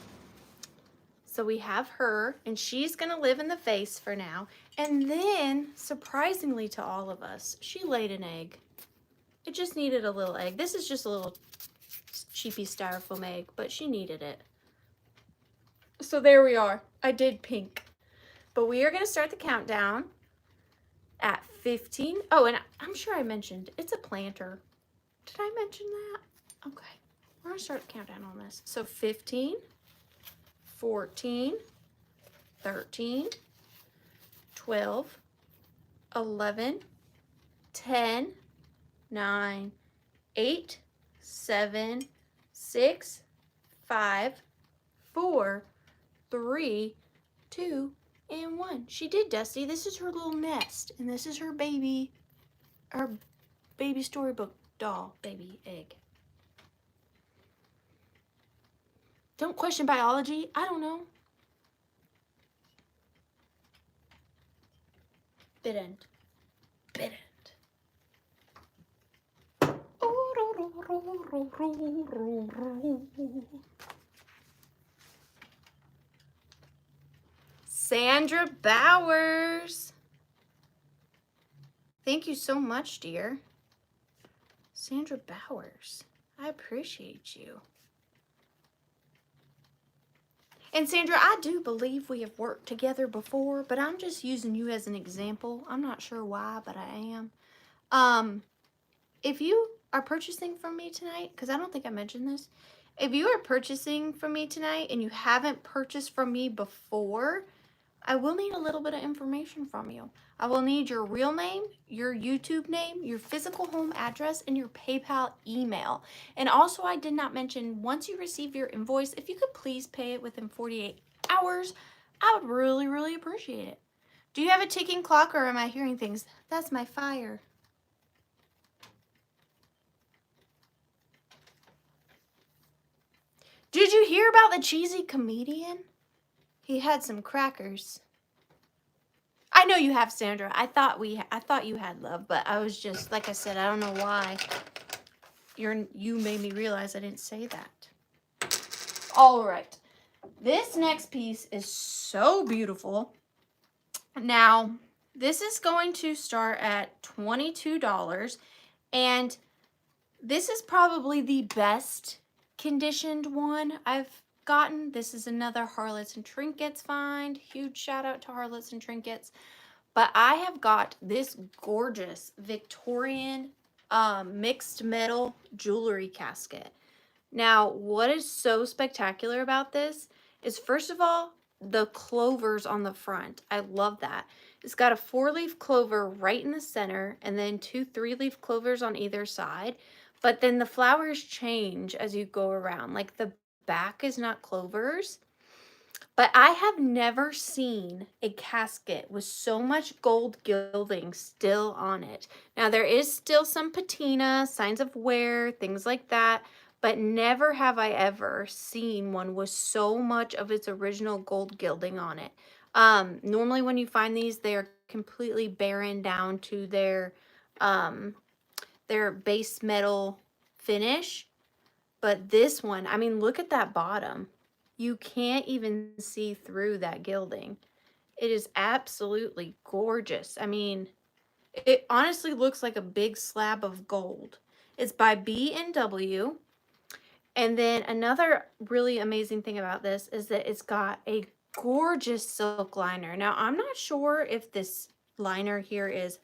So we have her, and she's gonna live in the vase for now. And then, surprisingly to all of us, she laid an egg. It just needed a little egg. This is just a little cheapy styrofoam egg, but she needed it. So there we are. I did pink. But we are gonna start the countdown at 15. Oh, and I'm sure I mentioned, it's a planter. Did I mention that? Okay, we're gonna start the countdown on this. So 15, 14, 13, 12, 11, 10, 9, 8, 7, 6, 5, 4, 3, 2, and 1. She did, Dusty. This is her little nest, and this is her baby storybook doll baby egg. Don't question biology. I don't know. Bit end. Bit end. Sandra Bowers. Thank you so much, dear. Sandra Bowers. I appreciate you. And Sandra, I do believe we have worked together before, but I'm just using you as an example. I'm not sure why, but I am. If you are purchasing from me tonight, because I don't think I mentioned this, if you are purchasing from me tonight and you haven't purchased from me before, I will need a little bit of information from you. I will need your real name, your YouTube name, your physical home address, and your PayPal email. And also, I did not mention, once you receive your invoice, if you could please pay it within 48 hours, I would really, really appreciate it. Do you have a ticking clock, or am I hearing things? That's my fire. Did you hear about the cheesy comedian? He had some crackers. I know you have, Sandra. I thought you had, love, but I was just, like I said, I don't know why. You made me realize I didn't say that. All right. This next piece is so beautiful. Now, this is going to start at $22, and this is probably the best conditioned one I've gotten. This is another Harlots and Trinkets find. Huge shout out to Harlots and Trinkets. But I have got this gorgeous Victorian mixed metal jewelry casket. Now, what is so spectacular about this is, first of all, the clovers on the front. I love that. It's got a 4-leaf clover right in the center, and then 2 3-leaf clovers on either side. But then the flowers change as you go around. Like, the back is not clovers. But I have never seen a casket with so much gold gilding still on it. Now, there is still some patina, signs of wear, things like that. But never have I ever seen one with so much of its original gold gilding on it. Normally when you find these, they are completely barren down to their base metal finish. But this one, I mean, look at that bottom. You can't even see through that gilding. It is absolutely gorgeous. I mean, It honestly looks like a big slab of gold. It's by B&W. And then another really amazing thing about this is that it's got a gorgeous silk liner. Now, I'm not sure if this liner here is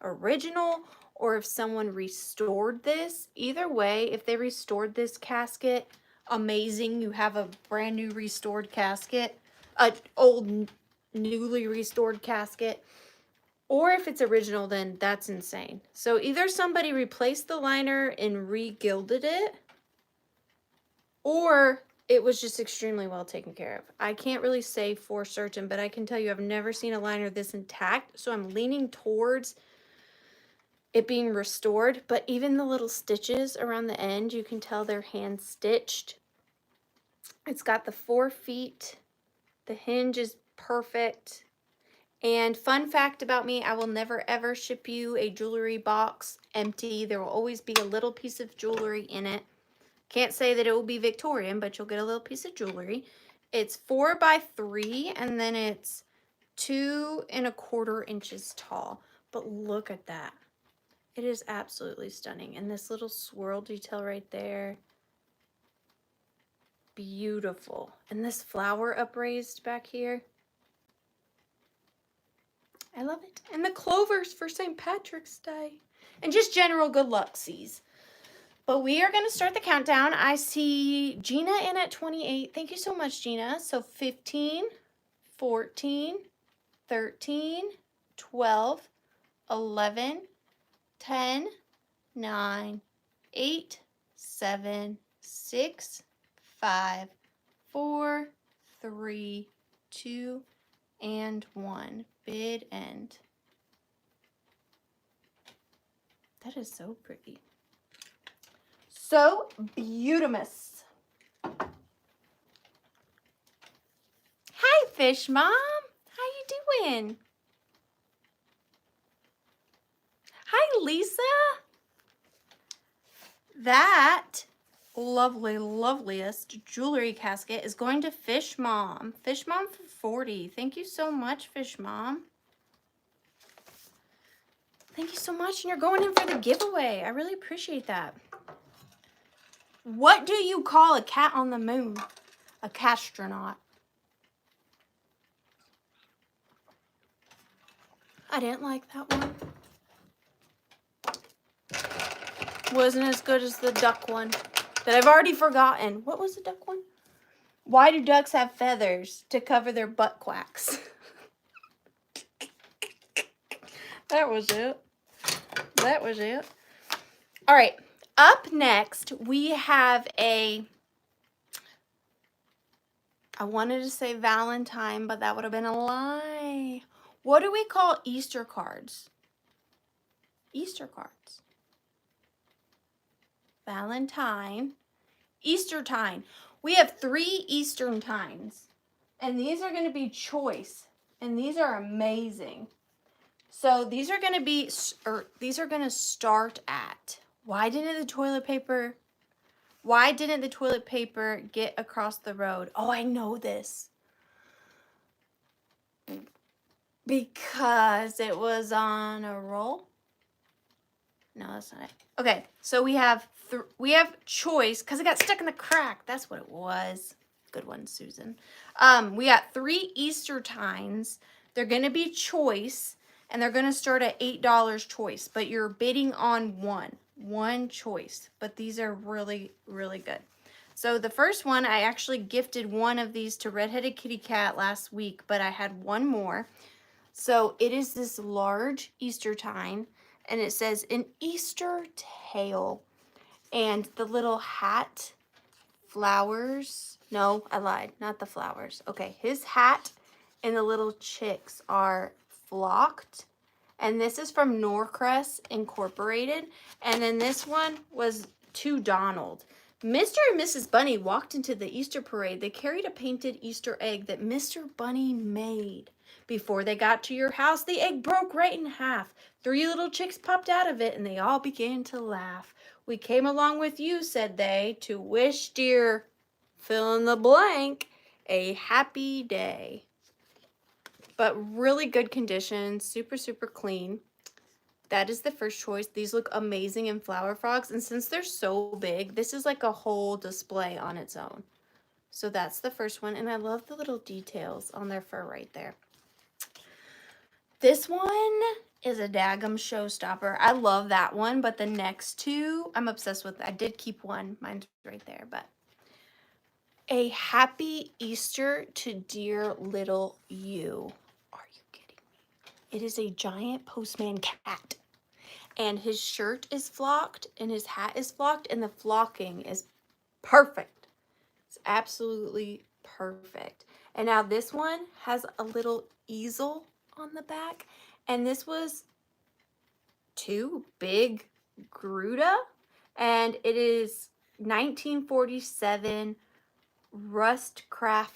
original or if someone restored this. Either way, if they restored this casket, amazing. You have a brand new restored casket, an old newly restored casket. Or if it's original, then that's insane. So either somebody replaced the liner and re-gilded it, or it was just extremely well taken care of. I can't really say for certain, but I can tell you I've never seen a liner this intact, so I'm leaning towards it being restored. But even the little stitches around the end, you can tell they're hand stitched. It's got the 4 feet. The hinge is perfect. And fun fact about me, I will never ever ship you a jewelry box empty. There will always be a little piece of jewelry in it. Can't say that it will be Victorian, but you'll get a little piece of jewelry. It's 4 by 3, and then it's 2¼ inches tall. But look at that. It is absolutely stunning. And this little swirl detail right there. Beautiful. And this flower upraised back here. I love it. And the clovers for St. Patrick's Day. And just general good luck seas. But we are going to start the countdown. I see Gina in at 28. Thank you so much, Gina. So 15, 14, 13, 12, 11, 10, 9, 8, 7, 6, 5, 4, 3, 2, and 1. Bid end. That is so pretty. So beautimous. Hi, Fish Mom. How you doing? Hi, Lisa. That loveliest jewelry casket is going to Fish Mom. Fish Mom for 40. Thank you so much, Fish Mom. Thank you so much. And you're going in for the giveaway. I really appreciate that. What do you call a cat on the moon? A castronaut. I didn't like that one. Wasn't as good as the duck one that I've already forgotten. What was the duck one? Why do ducks have feathers? To cover their butt quacks. That was it. That was it. All right. Up next, we have I wanted to say Valentine, but that would have been a lie. What do we call Easter cards? Easter cards. Valentine. Eastertine. We have 3 Eastertines. And these are going to be choice. And these are amazing. So these are going to be, these are going to start at, why didn't the toilet paper get across the road? Oh, I know this. Because it was on a roll? No, that's not it. Okay, so we have choice, because it got stuck in the crack. That's what it was. Good one, Susan. We got 3 Eastertines. They're going to be choice. And they're going to start at $8 choice, but you're bidding on one choice. But these are really, really good. So the first one, I actually gifted one of these to Redheaded Kitty Cat last week, but I had one more. So it is this large Eastertine, and it says an Easter tale. And the little hat, flowers. No, I lied, not the flowers. Okay, his hat and the little chicks are flocked, and this is from Norcrest Incorporated. And then this one was to Donald. Mr. and Mrs. Bunny walked into the Easter parade. They carried a painted Easter egg that Mr. Bunny made. Before they got to your house, the egg broke right in half. 3 little chicks popped out of it, and they all began to laugh. We came along with you, said they, to wish dear fill in the blank a happy day. But really good condition, super, super clean. that is the first choice. These look amazing in flower frogs. And since they're so big, this is like a whole display on its own. So that's the first one. And I love the little details on their fur right there. This one is a daggum showstopper. I love that one, but the next two, I'm obsessed with. I did keep one. Mine's right there, but a happy Easter to dear little you. Are you kidding me? It is a giant postman cat. And his shirt is flocked and his hat is flocked and the flocking is perfect. It's absolutely perfect. And now this one has a little easel on the back, and this was two big Gruda, and it is 1947 Rustcraft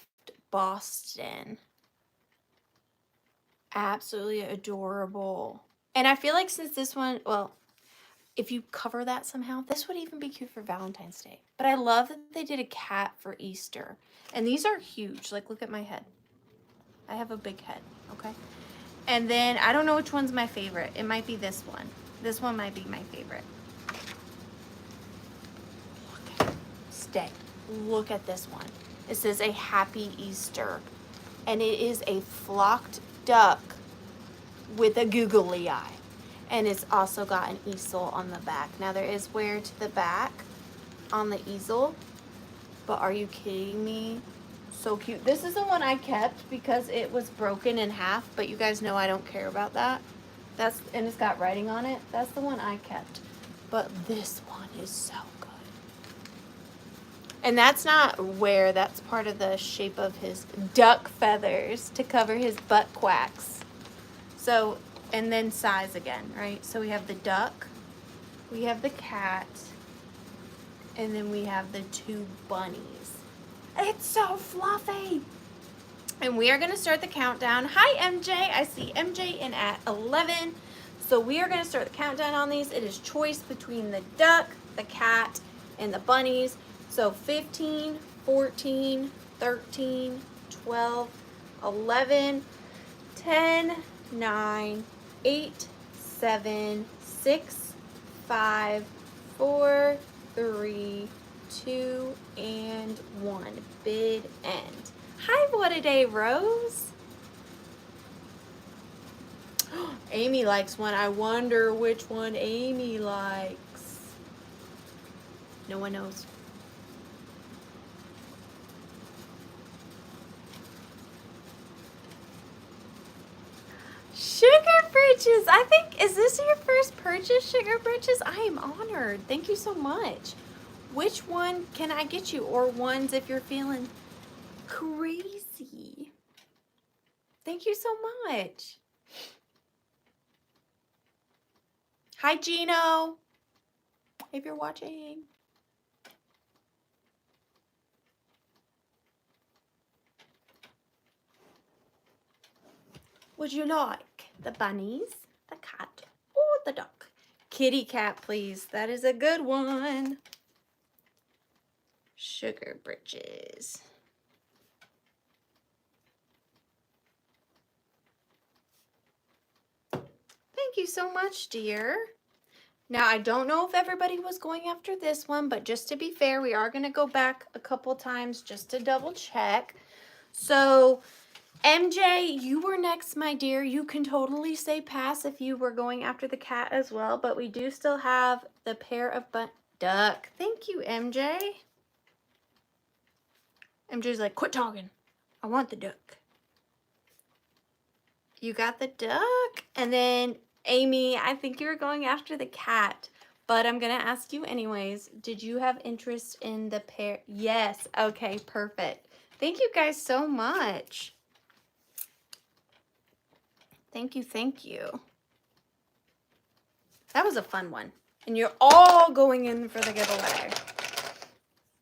Boston. Absolutely adorable. And I feel like since this one, well, if you cover that somehow, this would even be cute for Valentine's Day. But I love that they did a cat for Easter. And these are huge. Like, look at my head. I have a big head, okay? And then, I don't know which one's my favorite. It might be this one. This one might be my favorite. Look at it. Stay. Look at this one. It says a happy Easter. And it is a flocked duck with a googly eye. And it's also got an easel on the back. Now there is wear to the back on the easel. But are you kidding me? So cute. This is the one I kept because it was broken in half. But you guys know I don't care about that. And it's got writing on it. That's the one I kept. But this one is so good. And that's not wear. That's part of the shape of his duck feathers to cover his butt quacks. So, and then size again, right? So we have the duck, we have the cat, and then we have the two bunnies. It's so fluffy. And we are going to start the countdown. Hi, MJ. I see MJ in at 11. So we are going to start the countdown on these. It is choice between the duck, the cat, and the bunnies. So 15, 14, 13, 12, 11, 10, 9, 8, 7, 6, 5, 4, 3, 2, and 1. Bid end. Hi, what a day, Rose. Amy likes one. I wonder which one Amy likes. No one knows. Sugar Britches. I think, is this your first purchase, Sugar Britches? I am honored. Thank you so much. Which one can I get you? Or ones if you're feeling crazy. Thank you so much. Hi, Gino. If you're watching. Would you like the bunnies, the cat, or the duck? Kitty cat, please. That is a good one. Sugar Britches. Thank you so much, dear. Now, I don't know if everybody was going after this one, but just to be fair, we are going to go back a couple times just to double check. So, MJ, you were next, my dear. You can totally say pass if you were going after the cat as well, but we do still have the pair of duck. Thank you, MJ. MJ's like, quit talking. I want the duck. You got the duck. And then, Amy, I think you were going after the cat, but I'm going to ask you anyways. Did you have interest in the pair? Yes. Okay, perfect. Thank you guys so much. Thank you, thank you. That was a fun one. And you're all going in for the giveaway.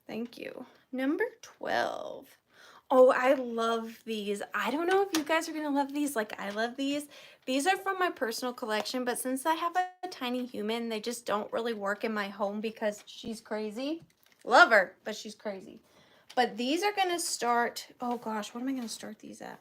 Thank you. Number 12. Oh, I love these. I don't know if you guys are going to love these like I love these. These are from my personal collection, but since I have a tiny human, they just don't really work in my home because she's crazy. Love her, but she's crazy. But these are going to start, oh gosh, what am I going to start these at?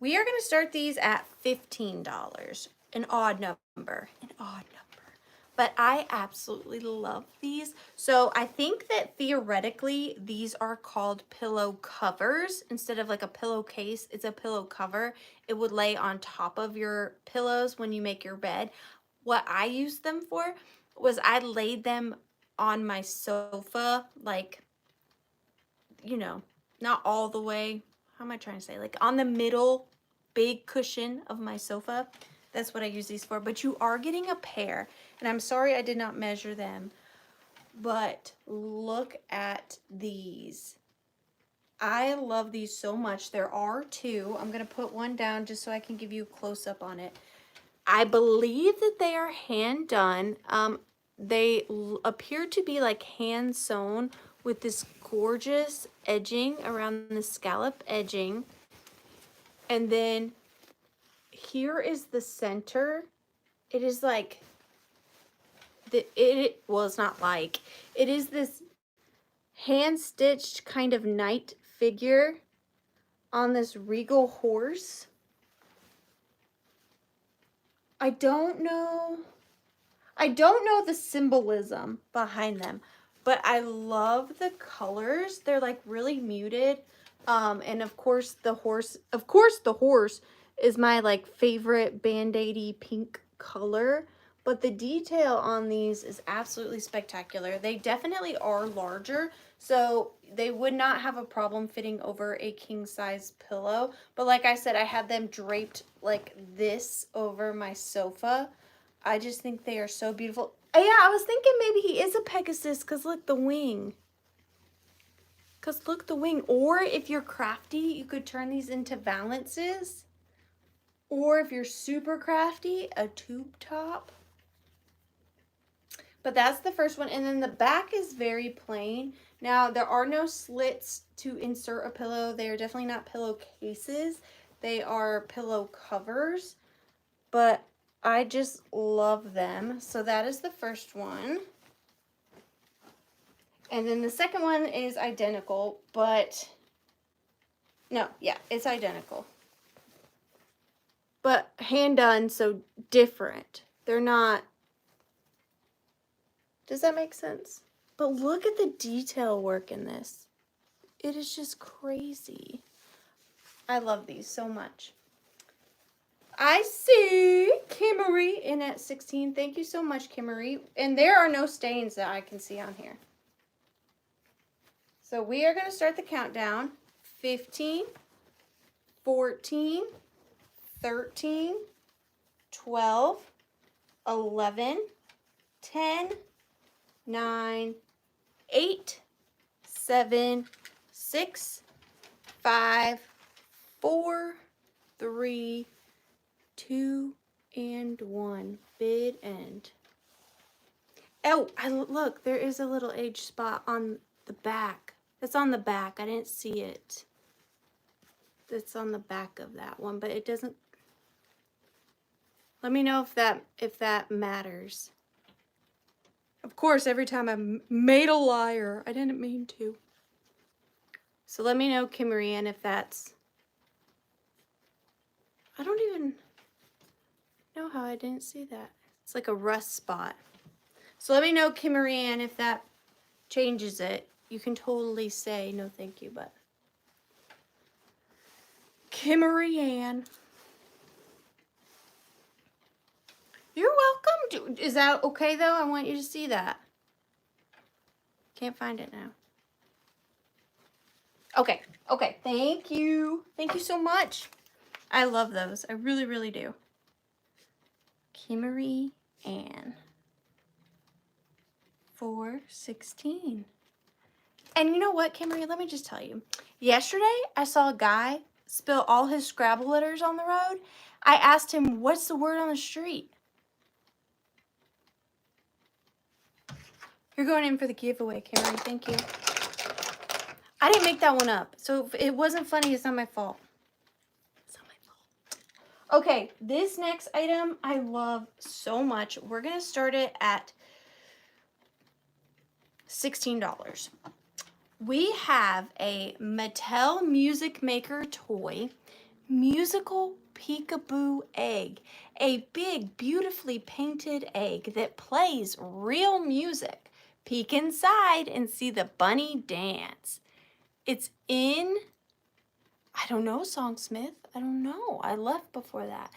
We are going to start these at $15. An odd number. An odd number. But I absolutely love these. So I think that theoretically these are called pillow covers. Instead of like a pillowcase, it's a pillow cover. It would lay on top of your pillows when you make your bed. What I used them for was I laid them on my sofa, like, you know, not all the way. How am I trying to say? Like on the middle big cushion of my sofa. That's what I use these for. But you are getting a pair. And I'm sorry I did not measure them. But look at these. I love these so much. There are two. I'm going to put one down just so I can give you a close-up on it. I believe that they are hand done. They appear to be like hand sewn with this gorgeous edging around the scallop edging. And then here is the center. It is like well, it's not like, it is this hand stitched kind of knight figure on this regal horse. I don't know the symbolism behind them, but I love the colors. They're like really muted. And of course the horse is my like favorite band-aidy pink color, but the detail on these is absolutely spectacular. They definitely are larger, so they would not have a problem fitting over a king size pillow. But like I said, I had them draped like this over my sofa. I just think they are so beautiful. Yeah, I was thinking maybe he is a Pegasus because look, the wing. Because look, the wing. Or if you're crafty, you could turn these into valances. Or if you're super crafty, a tube top. But that's the first one. And then the back is very plain. Now, there are no slits to insert a pillow. They are definitely not pillowcases. They are pillow covers. But I just love them. So that is the first one. And then the second one is identical, but no, yeah, it's identical. But hand done, so different. They're not, does that make sense? But look at the detail work in this. It is just crazy. I love these so much. I see Kimmery in at 16. Thank you so much, Kimmery. And there are no stains that I can see on here. So we are going to start the countdown. 15, 14, 13, 12, 11, 10, 9, 8, 7, 6, 5, 4, 3, 2, and 1. Bid end. Oh, look, there is a little age spot on the back. It's on the back. I didn't see it. It's on the back of that one, but it doesn't. Let me know if that matters. Of course, every time I'm made a liar. I didn't mean to. So let me know, Kimmery, and if that's. I don't even know how I didn't see that. It's like a rust spot. So let me know, Kimmery, and if that changes it. You can totally say no thank you, but Kimmery Ann. You're welcome. Is that okay though? I want you to see that. Can't find it now. Okay. Okay. Thank you. Thank you so much. I love those. I really, really do. Kimmery Ann. 416. And you know what, Kimmery? Let me just tell you. Yesterday, I saw a guy spill all his Scrabble letters on the road. I asked him, what's the word on the street? You're going in for the giveaway, Kimmery. Thank you. I didn't make that one up. So if it wasn't funny, it's not my fault. It's not my fault. Okay, this next item I love so much. We're going to start it at $16. We have a Mattel Music Maker toy musical peekaboo egg. A big, beautifully painted egg that plays real music. Peek inside and see the bunny dance. It's in, I don't know, Songsmith. I don't know. I left before that.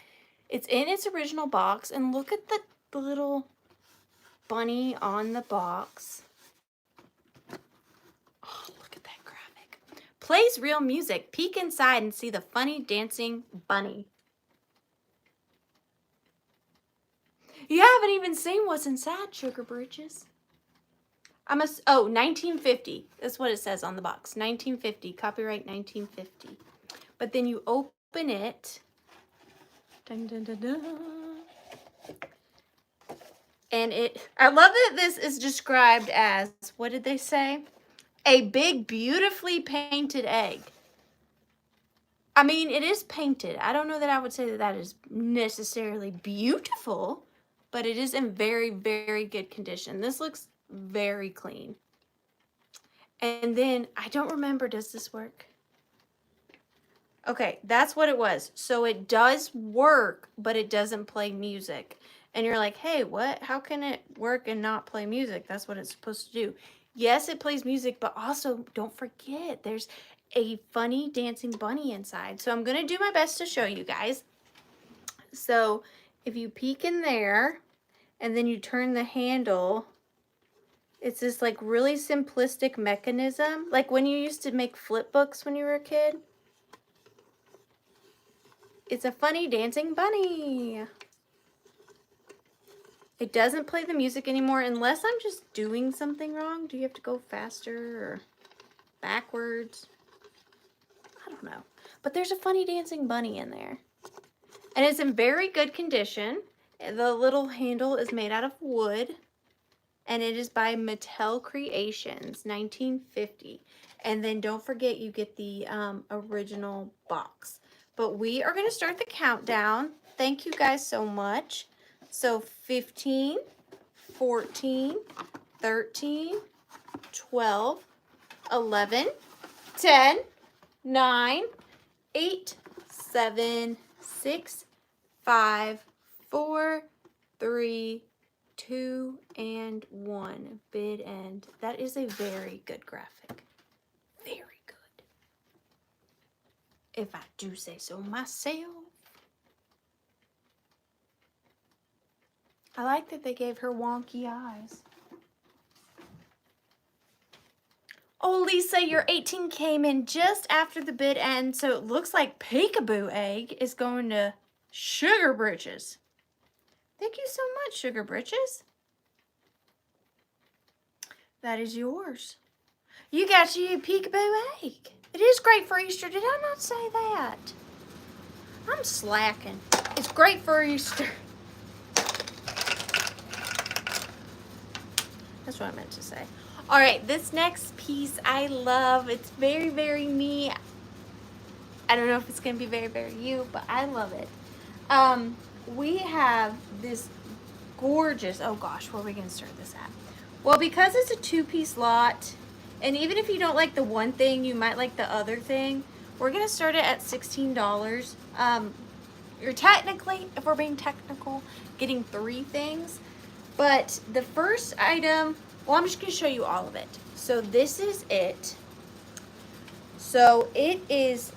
It's in its original box, and look at the little bunny on the box. Oh, look at that graphic. Plays real music. Peek inside and see the funny dancing bunny. You haven't even seen what's inside, Sugar Britches. Oh, 1950. That's what it says on the box. 1950. Copyright 1950. But then you open it. Dun, dun, dun, dun. And I love that this is described as, what did they say? A big, beautifully painted egg. I mean, it is painted. I don't know that I would say that that is necessarily beautiful, but it is in very, very good condition. This looks very clean. And then, I don't remember, does this work? Okay, that's what it was. So it does work, but it doesn't play music. And you're like, hey, what? How can it work and not play music? That's what it's supposed to do. Yes, it plays music, but also don't forget there's a funny dancing bunny inside. So I'm going to do my best to show you guys. So if you peek in there and then you turn the handle, it's this like really simplistic mechanism. Like when you used to make flip books when you were a kid. It's a funny dancing bunny. It doesn't play the music anymore unless I'm just doing something wrong. Do you have to go faster or backwards? I don't know. But there's a funny dancing bunny in there. And it's in very good condition. The little handle is made out of wood. And it is by Mattel Creations, 1950. And then don't forget you get the original box. But we are going to start the countdown. Thank you guys so much. So 15, 14, 13, 12, 11, 10, 9, 8, 7, 6, 5, 4, 3, 2, and 1. Bid end. That is a very good graphic. Very good. If I do say so myself. I like that they gave her wonky eyes. Oh, Lisa, your 18 came in just after the bid end, so it looks like Peekaboo Egg is going to Sugar Britches. Thank you so much, Sugar Britches. That is yours. You got you a Peekaboo Egg. It is great for Easter. Did I not say that? I'm slacking. It's great for Easter. That's what I meant to say. All right, this next piece I love. It's very, very me. I don't know if it's going to be very, very you, but I love it. We have this gorgeous, oh gosh, where are we going to start this at? Well, because it's a two-piece lot, and even if you don't like the one thing, you might like the other thing, we're going to start it at $16. You're technically, if we're being technical, getting 3 things. But the first item, well, I'm just going to show you all of it. So this is it. So it is,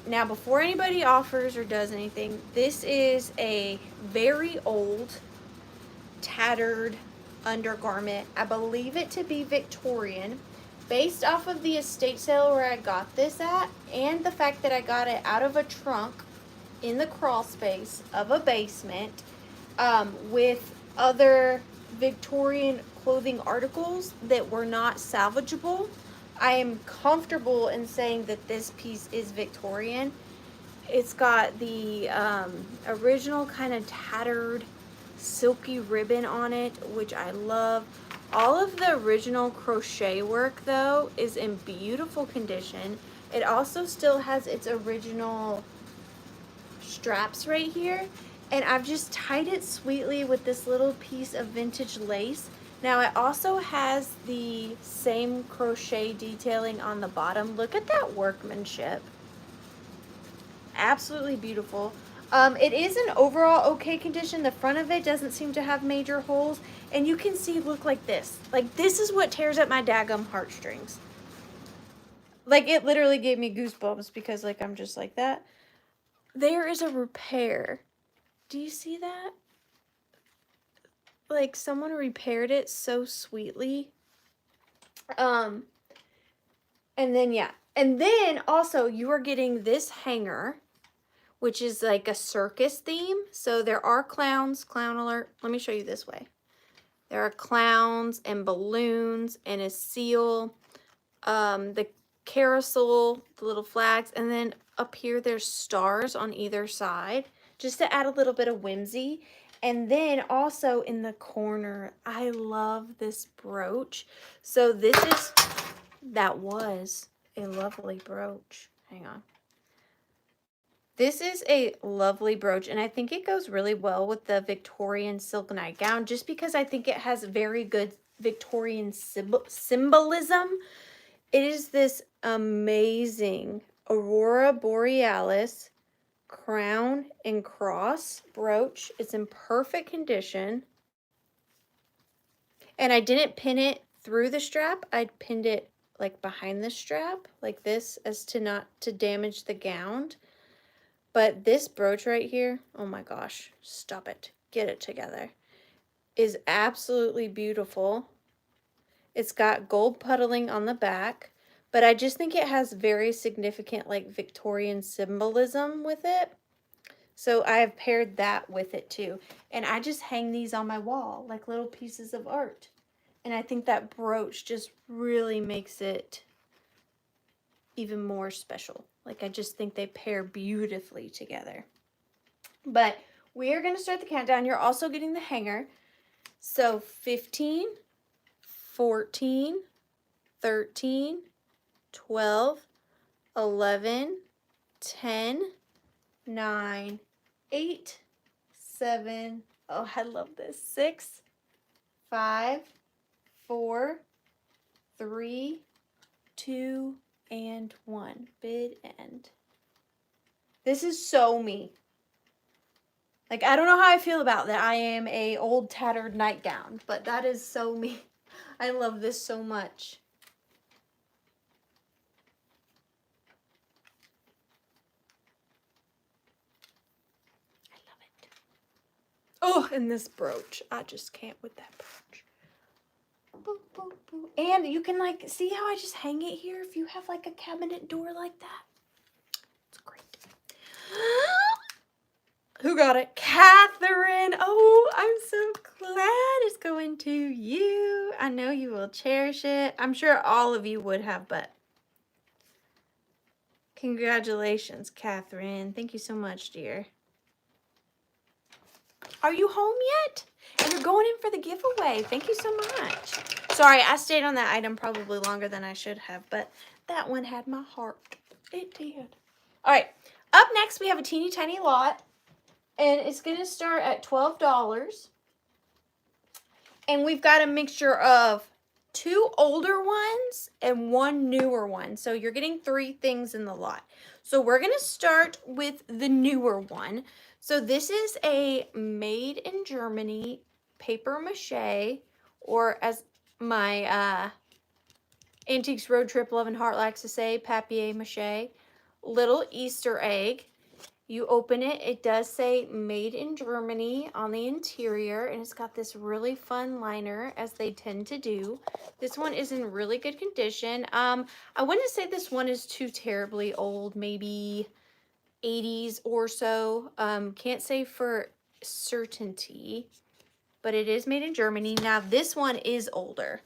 now before anybody offers or does anything, this is a very old, tattered undergarment. I believe it to be Victorian, based off of the estate sale where I got this at, and the fact that I got it out of a trunk in the crawl space of a basement with other Victorian clothing articles that were not salvageable. I am comfortable in saying that this piece is Victorian. It's got the original kind of tattered silky ribbon on it, which I love. All of the original crochet work though is in beautiful condition. It also still has its original straps right here. And I've just tied it sweetly with this little piece of vintage lace. Now it also has the same crochet detailing on the bottom. Look at that workmanship. Absolutely beautiful. It is an overall okay condition. The front of it doesn't seem to have major holes. And you can see, look like this. Like, this is what tears at my daggum heartstrings. Like, it literally gave me goosebumps because, like, I'm just like that. There is a repair. Do you see that? Like, someone repaired it so sweetly. And then, yeah. And then, also, you are getting this hanger, which is like a circus theme. So there are clowns, clown alert. Let me show you this way. There are clowns and balloons and a seal, the carousel, the little flags, and then up here there's stars on either side just to add a little bit of whimsy. And then also in the corner, I love this brooch. So that was a lovely brooch. Hang on. This is a lovely brooch, and I think it goes really well with the Victorian silk nightgown, just because I think it has very good Victorian symbolism. It is this amazing Aurora Borealis crown and cross brooch. It's in perfect condition. And I didn't pin it through the strap. I pinned it like behind the strap, like this, as to not to damage the gown. But this brooch right here, oh my gosh, stop it. Get it together. Is absolutely beautiful. It's got gold puddling on the back, but I just think it has very significant like Victorian symbolism with it. So I have paired that with it too. And I just hang these on my wall like little pieces of art. And I think that brooch just really makes it even more special. Like, I just think they pair beautifully together. But we are going to start the countdown. You're also getting the hanger. So 15, 14, 13, 12, 11, 10, 9, 8, 7, oh, I love this, 6, 5, 4, 3, 2, and 1. Bid end. This is so me. Like, I don't know how I feel about that. I am a old tattered nightgown, but that is so me. I love this so much. I love it. Oh, and this brooch. I just can't with that brooch. Boo, boo, boo. And you can, like, see how I just hang it here if you have, like, a cabinet door like that? It's great. Who got it? Catherine. Oh, I'm so glad it's going to you. I know you will cherish it. I'm sure all of you would have, but congratulations, Catherine. Thank you so much, dear. Are you home yet? And you're going in for the giveaway. Thank you so much. Sorry, I stayed on that item probably longer than I should have, but that one had my heart. It did. All right. Up next, we have a teeny tiny lot. And it's going to start at $12. And we've got a mixture of 2 older ones and 1 newer one. So you're getting 3 things in the lot. So we're going to start with the newer one. So this is a made in Germany paper mache, or as my Antiques Road Trip Love and Heart likes to say, papier mache, little Easter egg. You open it, it does say made in Germany on the interior, and it's got this really fun liner, as they tend to do. This one is in really good condition. I wouldn't say this one is too terribly old, maybe 80s or so. Can't say for certainty, but it is made in Germany. Now this one is older.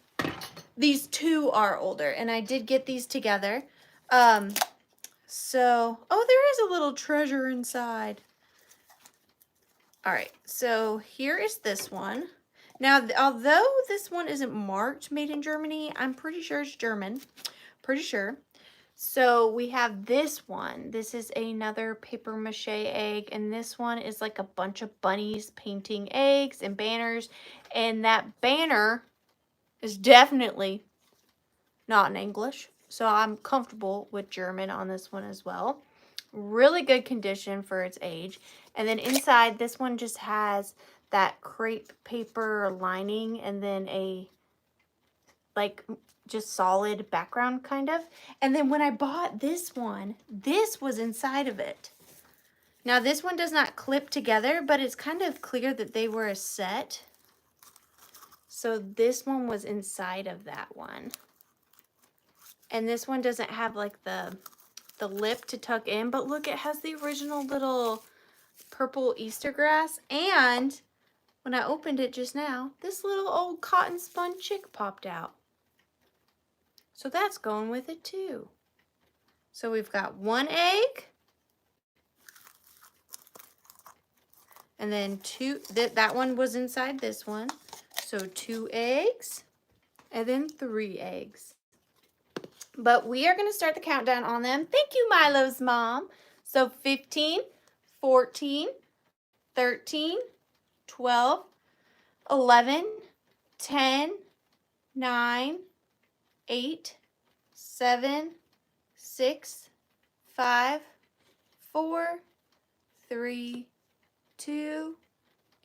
These 2 are older, and I did get these together. So, oh, there is a little treasure inside. All right, so here is this one. Now, although this one isn't marked made in Germany, I'm pretty sure it's German. Pretty sure. So we have this one. This is another paper mache egg, and this one is like a bunch of bunnies painting eggs and banners. And that banner is definitely not in English. So I'm comfortable with German on this one as well. Really good condition for its age. And then inside, this one just has that crepe paper lining and then a like just solid background kind of. And then when I bought this one, this was inside of it. Now this one does not clip together, but it's kind of clear that they were a set. So this one was inside of that one. And this one doesn't have like the lip to tuck in, but look, it has the original little purple Easter grass. And when I opened it just now, this little old cotton spun chick popped out. So that's going with it too. So we've got one egg. And then two, that one was inside this one. So 2 eggs and then 3 eggs. But we are going to start the countdown on them. Thank you, Milo's mom. So 15, 14, 13, 12, 11, 10, 9, 8, 7, 6, 5, 4, 3, 2,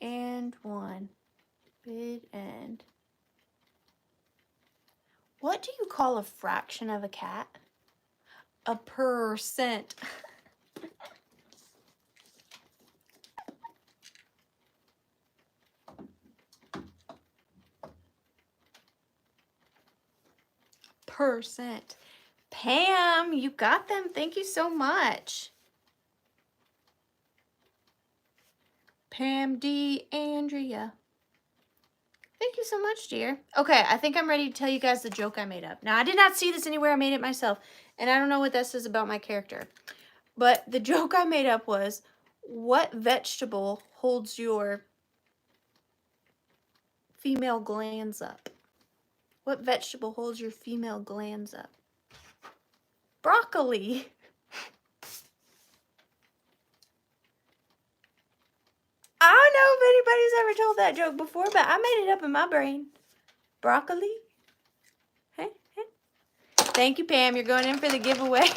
and 1. Bid end. What do you call a fraction of a cat? A percent. Percent. Pam, you got them. Thank you so much. Pam D. Andrea. Thank you so much, dear. Okay, I think I'm ready to tell you guys the joke I made up. Now, I did not see this anywhere. I made it myself. And I don't know what that says about my character. But the joke I made up was, what vegetable holds your female glands up? What vegetable holds your female glands up? Broccoli. I don't know if anybody's ever told that joke before, but I made it up in my brain. Broccoli. Hey, hey. Thank you, Pam. You're going in for the giveaway.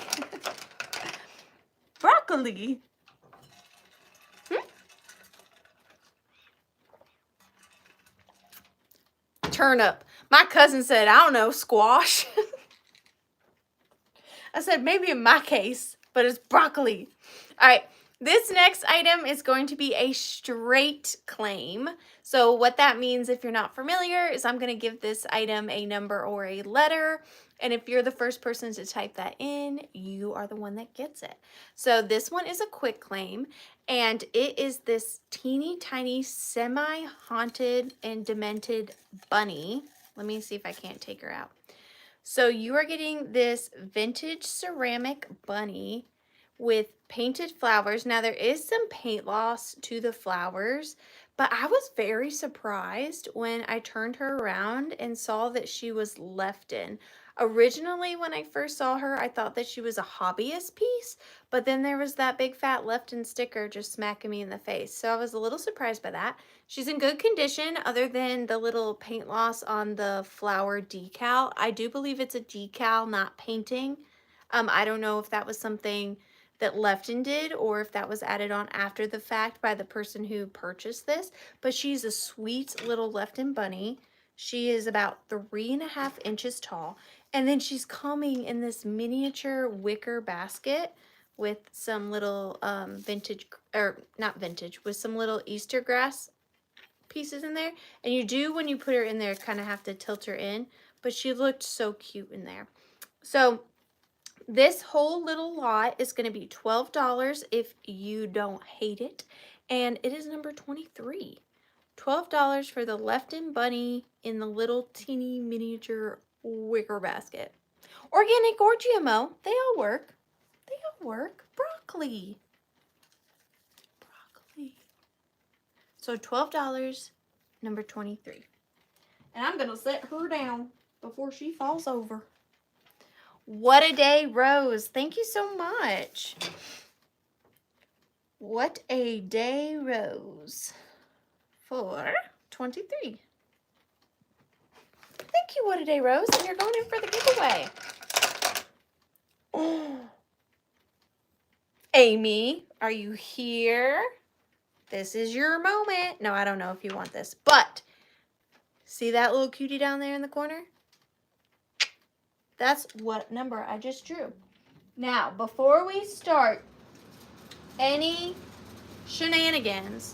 Broccoli. Turnip. My cousin said, I don't know, squash. I said, maybe in my case, but it's broccoli. All right. This next item is going to be a straight claim. So what that means, if you're not familiar, is I'm going to give this item a number or a letter. And if you're the first person to type that in, you are the one that gets it. So this one is a quick claim, and it is this teeny tiny semi-haunted and demented bunny. Let me see if I can't take her out. So you are getting this vintage ceramic bunny with painted flowers. Now there is some paint loss to the flowers, but I was very surprised when I turned her around and saw that she was left in. Originally, when I first saw her, I thought that she was a hobbyist piece, but then there was that big fat left in sticker just smacking me in the face. So I was a little surprised by that. She's in good condition other than the little paint loss on the flower decal. I do believe it's a decal, not painting. I don't know if that was something that Lefton did or if that was added on after the fact by the person who purchased this, but she's a sweet little Lefton bunny. She is about 3.5 inches tall, and then she's coming in this miniature wicker basket with some little vintage, or not vintage, with some little Easter grass pieces in there. And you do, when you put her in there, kind of have to tilt her in, but she looked so cute in there. So this whole little lot is going to be $12 if you don't hate it. And it is number 23. $12 for the Lefton bunny in the little teeny miniature wicker basket. Organic or GMO, they all work. They all work. Broccoli. Broccoli. So $12, number 23. And I'm going to set her down before she falls over. What a day, Rose. Thank you so much. What a day, Rose. For 23. Thank you, What a Day, Rose. And you're going in for the giveaway. Oh. Amy, are you here? This is your moment. No, I don't know if you want this, but see that little cutie down there in the corner? That's what number I just drew. Now, before we start any shenanigans,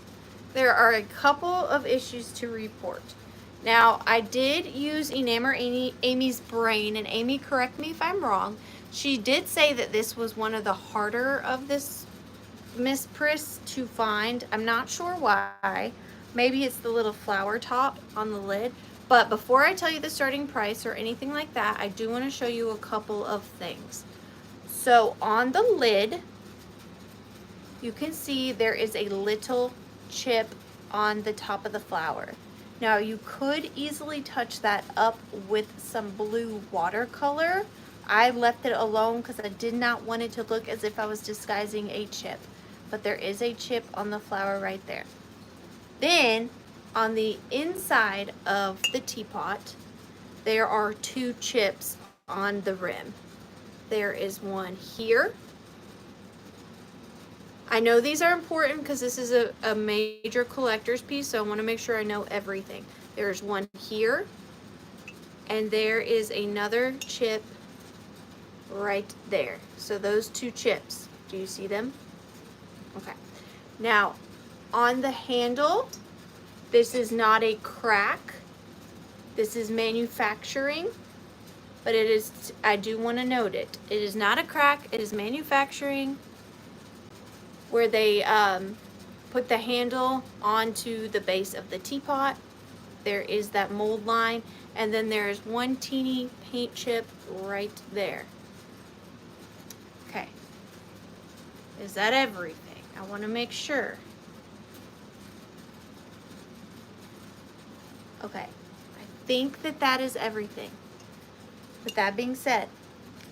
there are a couple of issues to report. Now, I did use Enamor Amy's brain, and Amy, correct me if I'm wrong. She did say that this was one of the harder of this Miss Priss to find. I'm not sure why. Maybe it's the little flower top on the lid. But before I tell you the starting price or anything like that, I do want to show you a couple of things. So on the lid, you can see there is a little chip on the top of the flower. Now you could easily touch that up with some blue watercolor. I left it alone because I did not want it to look as if I was disguising a chip. But there is a chip on the flower right there. Then on the inside of the teapot, there are two chips on the rim. There is one here. I know these are important because this is a major collector's piece, so I want to make sure I know everything. There's one here, and there is another chip right there. So those two chips, do you see them? Okay. Now, on the handle, this is not a crack. This is manufacturing, but it is, I do want to note it. It is not a crack, it is manufacturing, where they put the handle onto the base of the teapot. There is that mold line, and then there is one teeny paint chip right there. Okay. Is that everything? I want to make sure. Okay. I think that that is everything. With that being said,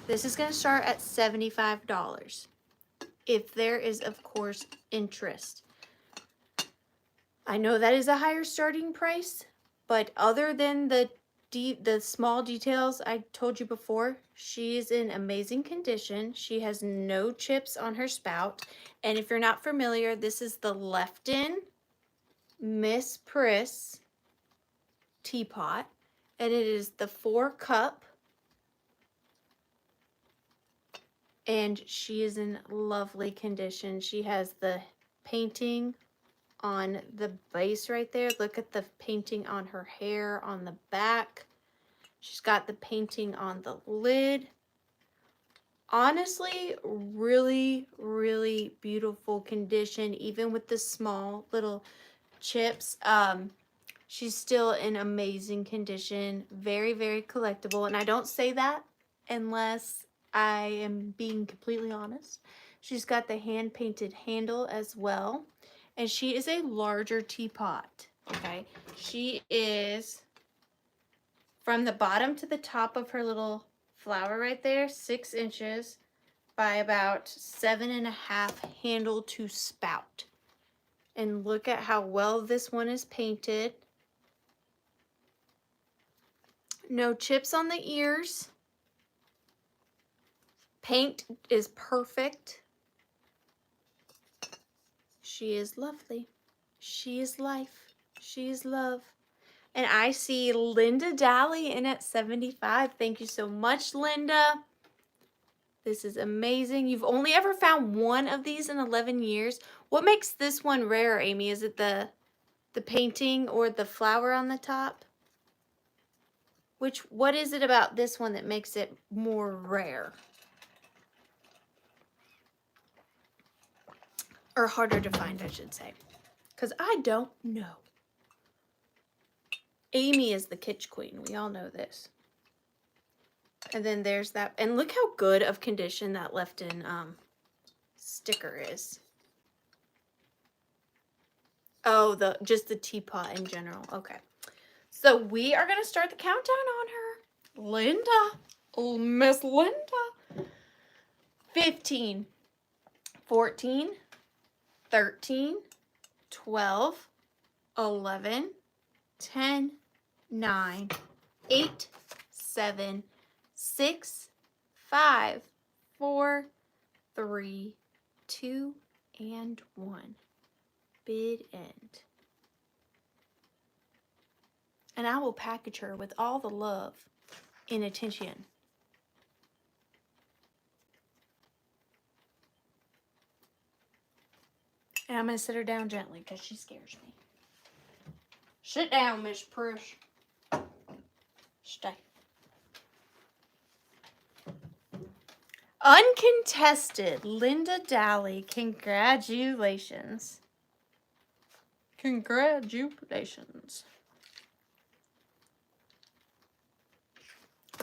this is going to start at $75. If there is, of course, interest. I know that is a higher starting price, but other than the small details I told you before, she is in amazing condition. She has no chips on her spout. And if you're not familiar, this is the Lefton Miss Priss teapot. And it is the 4-cup. And she is in lovely condition. She has the painting on the base right there. Look at the painting on her hair on the back. She's got the painting on the lid. Honestly, really, really beautiful condition, even with the small little chips. She's still in amazing condition. Very, very collectible. And I don't say that unless I am being completely honest. She's got the hand-painted handle as well. And she is a larger teapot, okay? She is, from the bottom to the top of her little flower right there, 6 inches by about 7.5 handle to spout. And look at how well this one is painted. No chips on the ears. Paint is perfect. She is lovely. She is life. She is love. And I see Linda Dally in at 75. Thank you so much, Linda. This is amazing. You've only ever found one of these in 11 years. What makes this one rare, Amy? Is it the painting or the flower on the top? What is it about this one that makes it more rare? Or harder to find, I should say. Because I don't know. Amy is the kitsch queen. We all know this. And then there's that. And look how good of condition that Lefton sticker is. Oh, just the teapot in general. Okay. So we are going to start the countdown on her. Linda. Oh, Miss Linda. 15. 14. 13. 12. 11. 10. 9. 8. 7. 6. 5. 4. 3. 2 and 1. Bid end. And I will package her with all the love and attention. And I'm going to sit her down gently because she scares me. Sit down, Miss Prush. Stay. Uncontested, Linda Dally. Congratulations. Congratulations.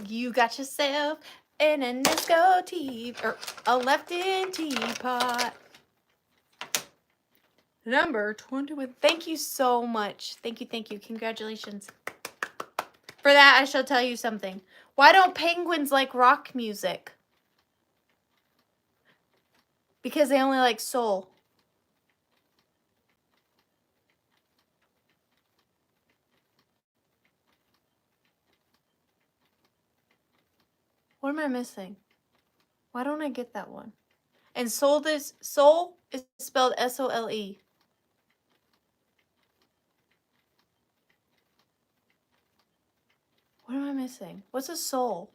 You got yourself an Nesco tea, or a left-in teapot. Number 21. Thank you so much. Thank you, thank you. Congratulations. For that, I shall tell you something. Why don't penguins like rock music? Because they only like soul. What am I missing? Why don't I get that one? And soul is spelled S-O-L-E. What am I missing? What's a soul?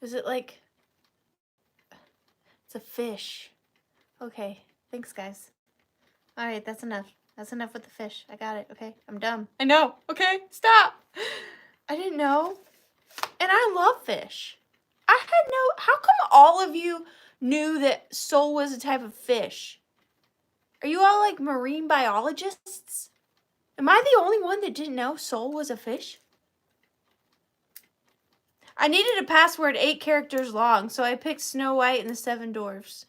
Is it like... It's a fish. Okay. Thanks, guys. Alright, that's enough. That's enough with the fish. I got it. Okay, I'm done. I know. Okay, stop. I didn't know. And I love fish. I had no... How come all of you knew that sole was a type of fish? Are you all like marine biologists? Am I the only one that didn't know sole was a fish? I needed a password 8 characters long, so I picked Snow White and the 7 Dwarfs.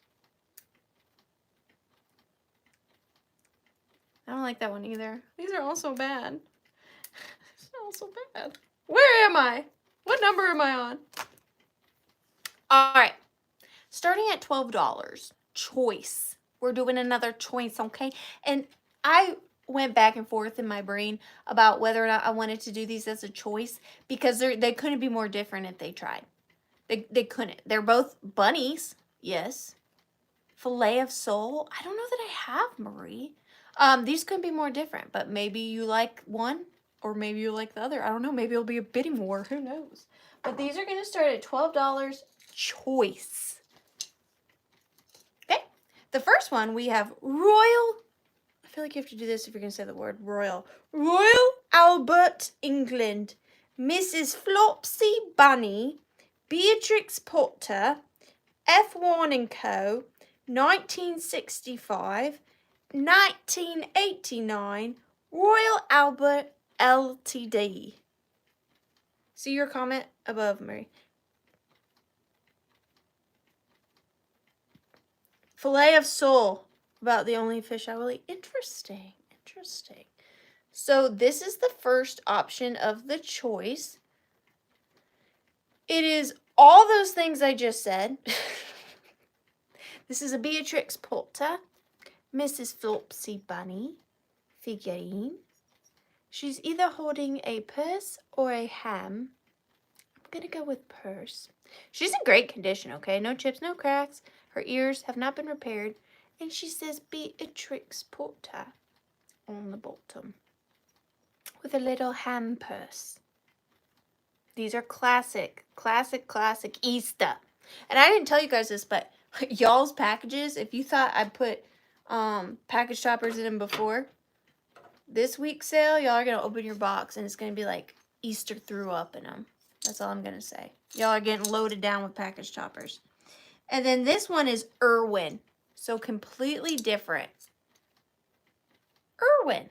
I don't like that one either. These are all so bad. They're all so bad. Where am I? What number am I on? Alright. Starting at $12. Choice. We're doing another choice, okay? And I went back and forth in my brain about whether or not I wanted to do these as a choice because they couldn't be more different if they tried. They couldn't. They're both bunnies, yes. Filet of sole. I don't know that I have, Marie. These couldn't be more different, but maybe you like one or maybe you like the other. I don't know. Maybe it'll be a bidding war. Who knows? But these are going to start at $12 choice. Okay. The first one we have Royal. I feel like you have to do this if you're going to say the word Royal. Royal Albert, England. Mrs. Flopsy Bunny. Beatrix Potter. F1 & Co. 1965. 1989. Royal Albert Ltd. See your comment above, Mary. Filet of sole. About the only fish I will eat. Interesting. Interesting. So this is the first option of the choice. It is all those things I just said. This is a Beatrix Potter. Mrs. Flopsy Bunny figurine. She's either holding a purse or a ham. I'm going to go with purse. She's in great condition, okay? No chips, no cracks. Her ears have not been repaired. And she says Beatrix Potter on the bottom. With a little ham purse. These are classic Easter. And I didn't tell you guys this, but y'all's packages, if you thought I put package toppers in them before, this week's sale, y'all are going to open your box and it's going to be like Easter threw up in them. That's all I'm going to say. Y'all are getting loaded down with package toppers. And then this one is Irwin. So completely different. Irwin.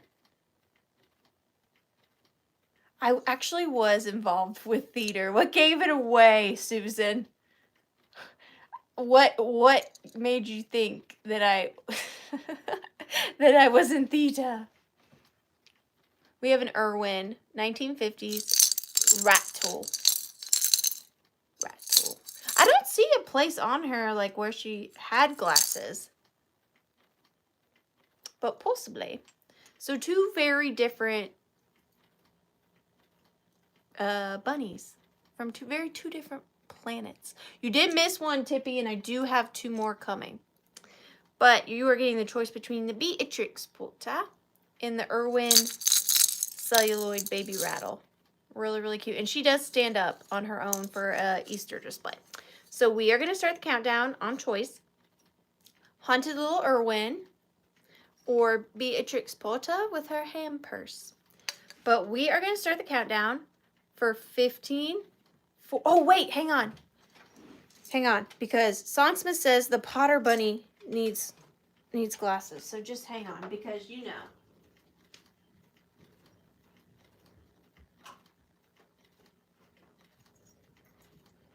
I actually was involved with theater. What gave it away, Susan? What made you think that I that I was in theater? We have an Irwin, 1950s rattle. Rattle. I don't see a place on her like where she had glasses. But possibly. So 2 very different bunnies from 2 different planets. You did miss one, Tippy, and I do have 2 more coming. But you are getting the choice between the Beatrix Potter and the Irwin Celluloid Baby Rattle. Really, really cute. And she does stand up on her own for a Easter display. So we are going to start the countdown on choice. Haunted Little Irwin or Beatrix Potter with her hand purse. But we are going to start the countdown for 15. Oh, wait, hang on. Hang on, because Sonsmith says the Potter Bunny needs glasses. So just hang on, because you know.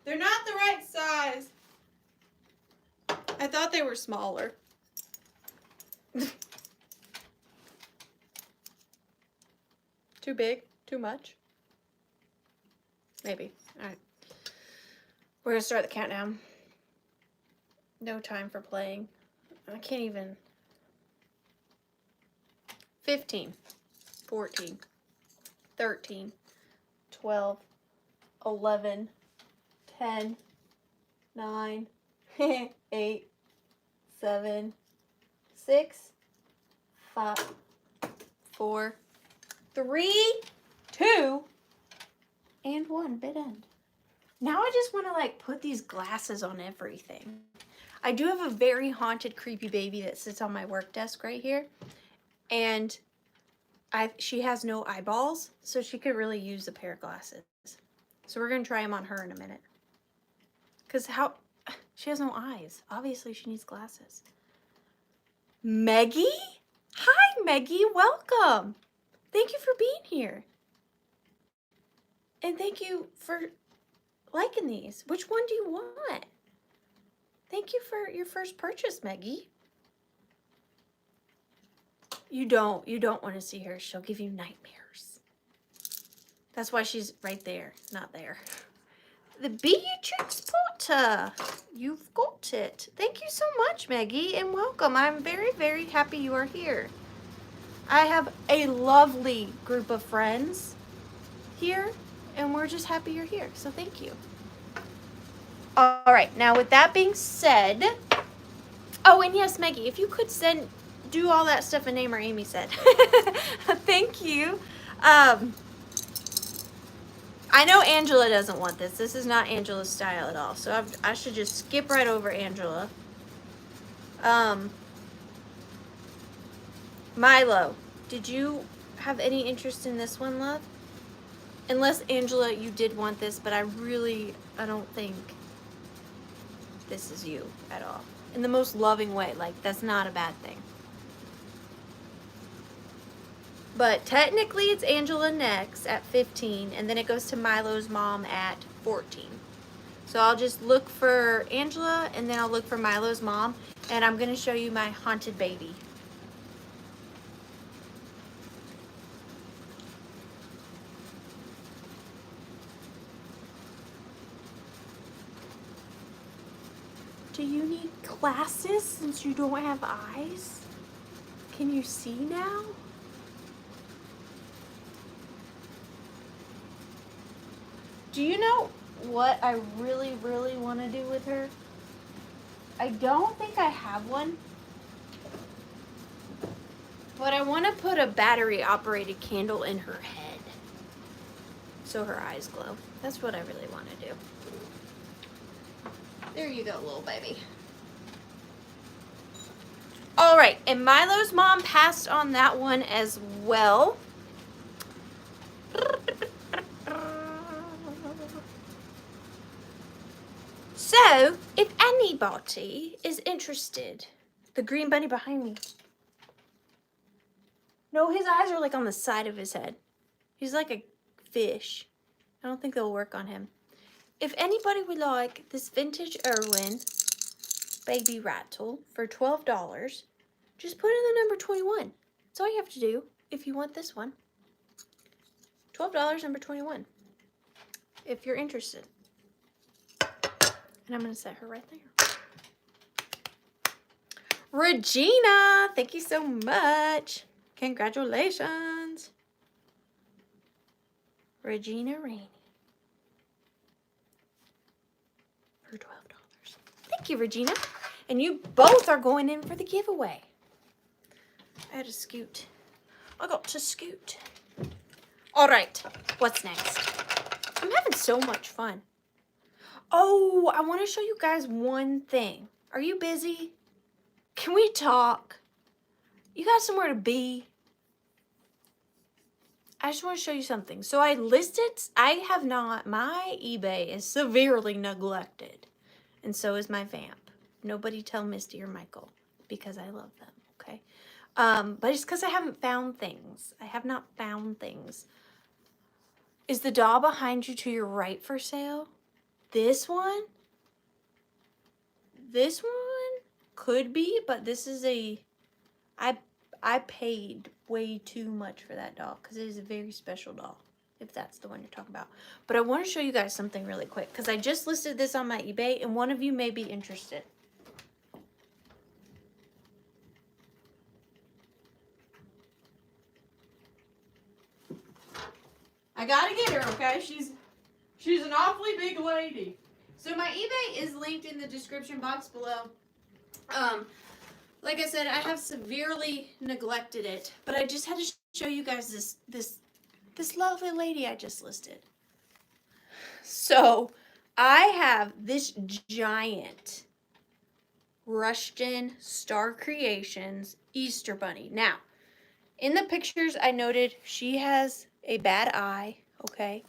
They're not the right size. I thought they were smaller. Too big? Too much? Maybe. All right. We're going to start the countdown. No time for playing. I can't even. 15, 14, 13, 12, 11, 10, 9, 8, 7, 6, 5, 4, 3, 2, and 1. Bit end. Now I just want to like put these glasses on everything. I do have a very haunted, creepy baby that sits on my work desk right here. And she has no eyeballs, so she could really use a pair of glasses. So we're going to try them on her in a minute. Because she has no eyes. Obviously, she needs glasses. Meggie? Hi, Meggie. Welcome. Thank you for being here. And thank you for liking these. Which one do you want? Thank you for your first purchase, Meggie. You don't want to see her. She'll give you nightmares. That's why she's right there, not there. The Beatrix Potter. You've got it. Thank you so much, Maggie, and welcome. I'm very, very happy you are here. I have a lovely group of friends here, and we're just happy you're here, so thank you. All right, now with that being said, oh, and yes, Maggie, if you could do all that stuff in name or Amy said. Thank you. I know Angela doesn't want this. This is not Angela's style at all. So I should just skip right over Angela. Milo, did you have any interest in this one, love? Unless, Angela, you did want this, but I don't think this is you at all. In the most loving way. Like, that's not a bad thing. But technically it's Angela next at 15, and then it goes to Milo's mom at 14. So I'll just look for Angela, and then I'll look for Milo's mom, and I'm going to show you my haunted baby. Do you need glasses since you don't have eyes? Can you see now? Do you know what I really, really want to do with her? I don't think I have one. But I want to put a battery-operated candle in her head so her eyes glow. That's what I really want to do. There you go, little baby. All right, and Milo's mom passed on that one as well. So, if anybody is interested, the green bunny behind me. No, his eyes are like on the side of his head. He's like a fish. I don't think they'll work on him. If anybody would like this vintage Irwin baby rattle for $12, just put in the number 21. That's all you have to do if you want this one. $12, number 21. If you're interested. And I'm going to set her right there. Regina, thank you so much. Congratulations. Regina Rainey. For $12. Thank you, Regina. And you both are going in for the giveaway. I had to scoot. I got to scoot. All right, what's next? I'm having so much fun. Oh, I want to show you guys one thing. Are you busy? Can we talk? You got somewhere to be? I just want to show you something. So I have not, my eBay is severely neglected. And so is my vamp. Nobody tell Misty or Michael because I love them, okay? But it's because I haven't found things. I have not found things. Is the doll behind you to your right for sale? This one? This one could be, but this is I paid way too much for that doll because it is a very special doll, if that's the one you're talking about. But I want to show you guys something really quick because I just listed this on my eBay and one of you may be interested. I gotta get her, okay? She's an awfully big lady. So my eBay is linked in the description box below. Like I said, I have severely neglected it, but I just had to show you guys this lovely lady I just listed. So I have this giant Rushton Star Creations Easter Bunny. Now, in the pictures I noted she has a bad eye, okay?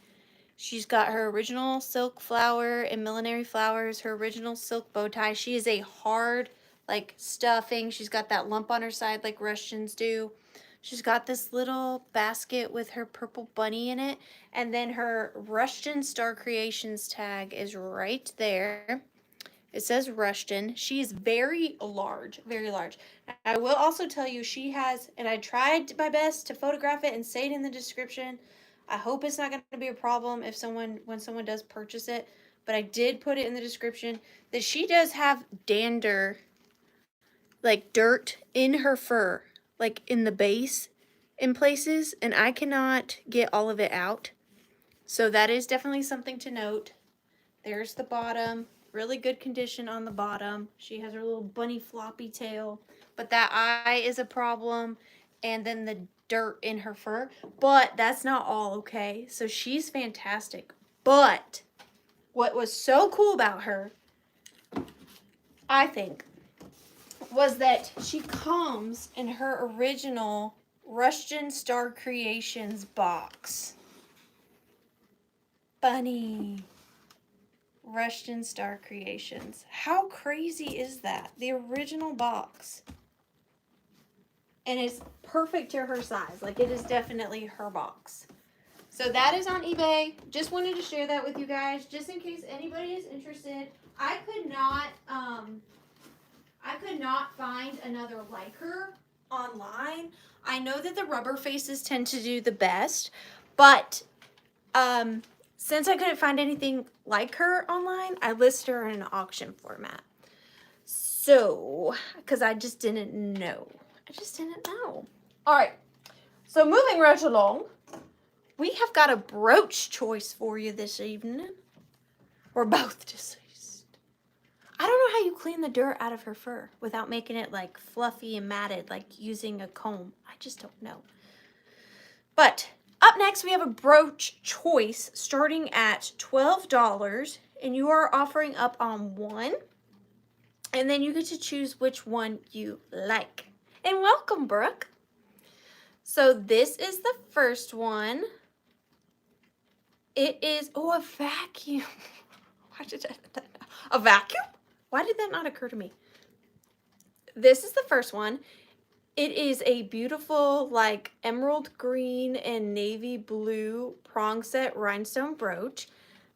She's got her original silk flower and millinery flowers, her original silk bow tie. She is a hard, like, stuffing. She's got that lump on her side like Russians do. She's got this little basket with her purple bunny in it. And then her Rushton Star Creations tag is right there. It says Rushton. She is very large, very large. I will also tell you she has, and I tried my best to photograph it and say it in the description. I hope it's not going to be a problem when someone does purchase it, but I did put it in the description that she does have dander, like dirt in her fur, like in the base in places, and I cannot get all of it out. So that is definitely something to note. There's the bottom. Really good condition on the bottom. She has her little bunny floppy tail, but that eye is a problem, and then the dirt in her fur. But that's not all, okay? So she's fantastic. But what was so cool about her, I think, was that she comes in her original Rushton Star Creations box. Bunny. Rushton Star Creations. How crazy is that? The original box. And it's perfect to her size. Like, it is definitely her box. So that is on eBay. Just wanted to share that with you guys, just in case anybody is interested. I could not find another like her online. I know that the rubber faces tend to do the best, but since I couldn't find anything like her online, I listed her in an auction format. So, because I just didn't know. All right. So moving right along, we have got a brooch choice for you this evening. We're both deceased. I don't know how you clean the dirt out of her fur without making it like fluffy and matted, like using a comb. I just don't know. But up next, we have a brooch choice starting at $12, and you are offering up on one, and then you get to choose which one you like. And welcome, Brooke. So this is the first one. It is, oh, a vacuum. A vacuum? Why did that not occur to me? This is the first one. It is a beautiful, like, emerald green and navy blue prong set rhinestone brooch.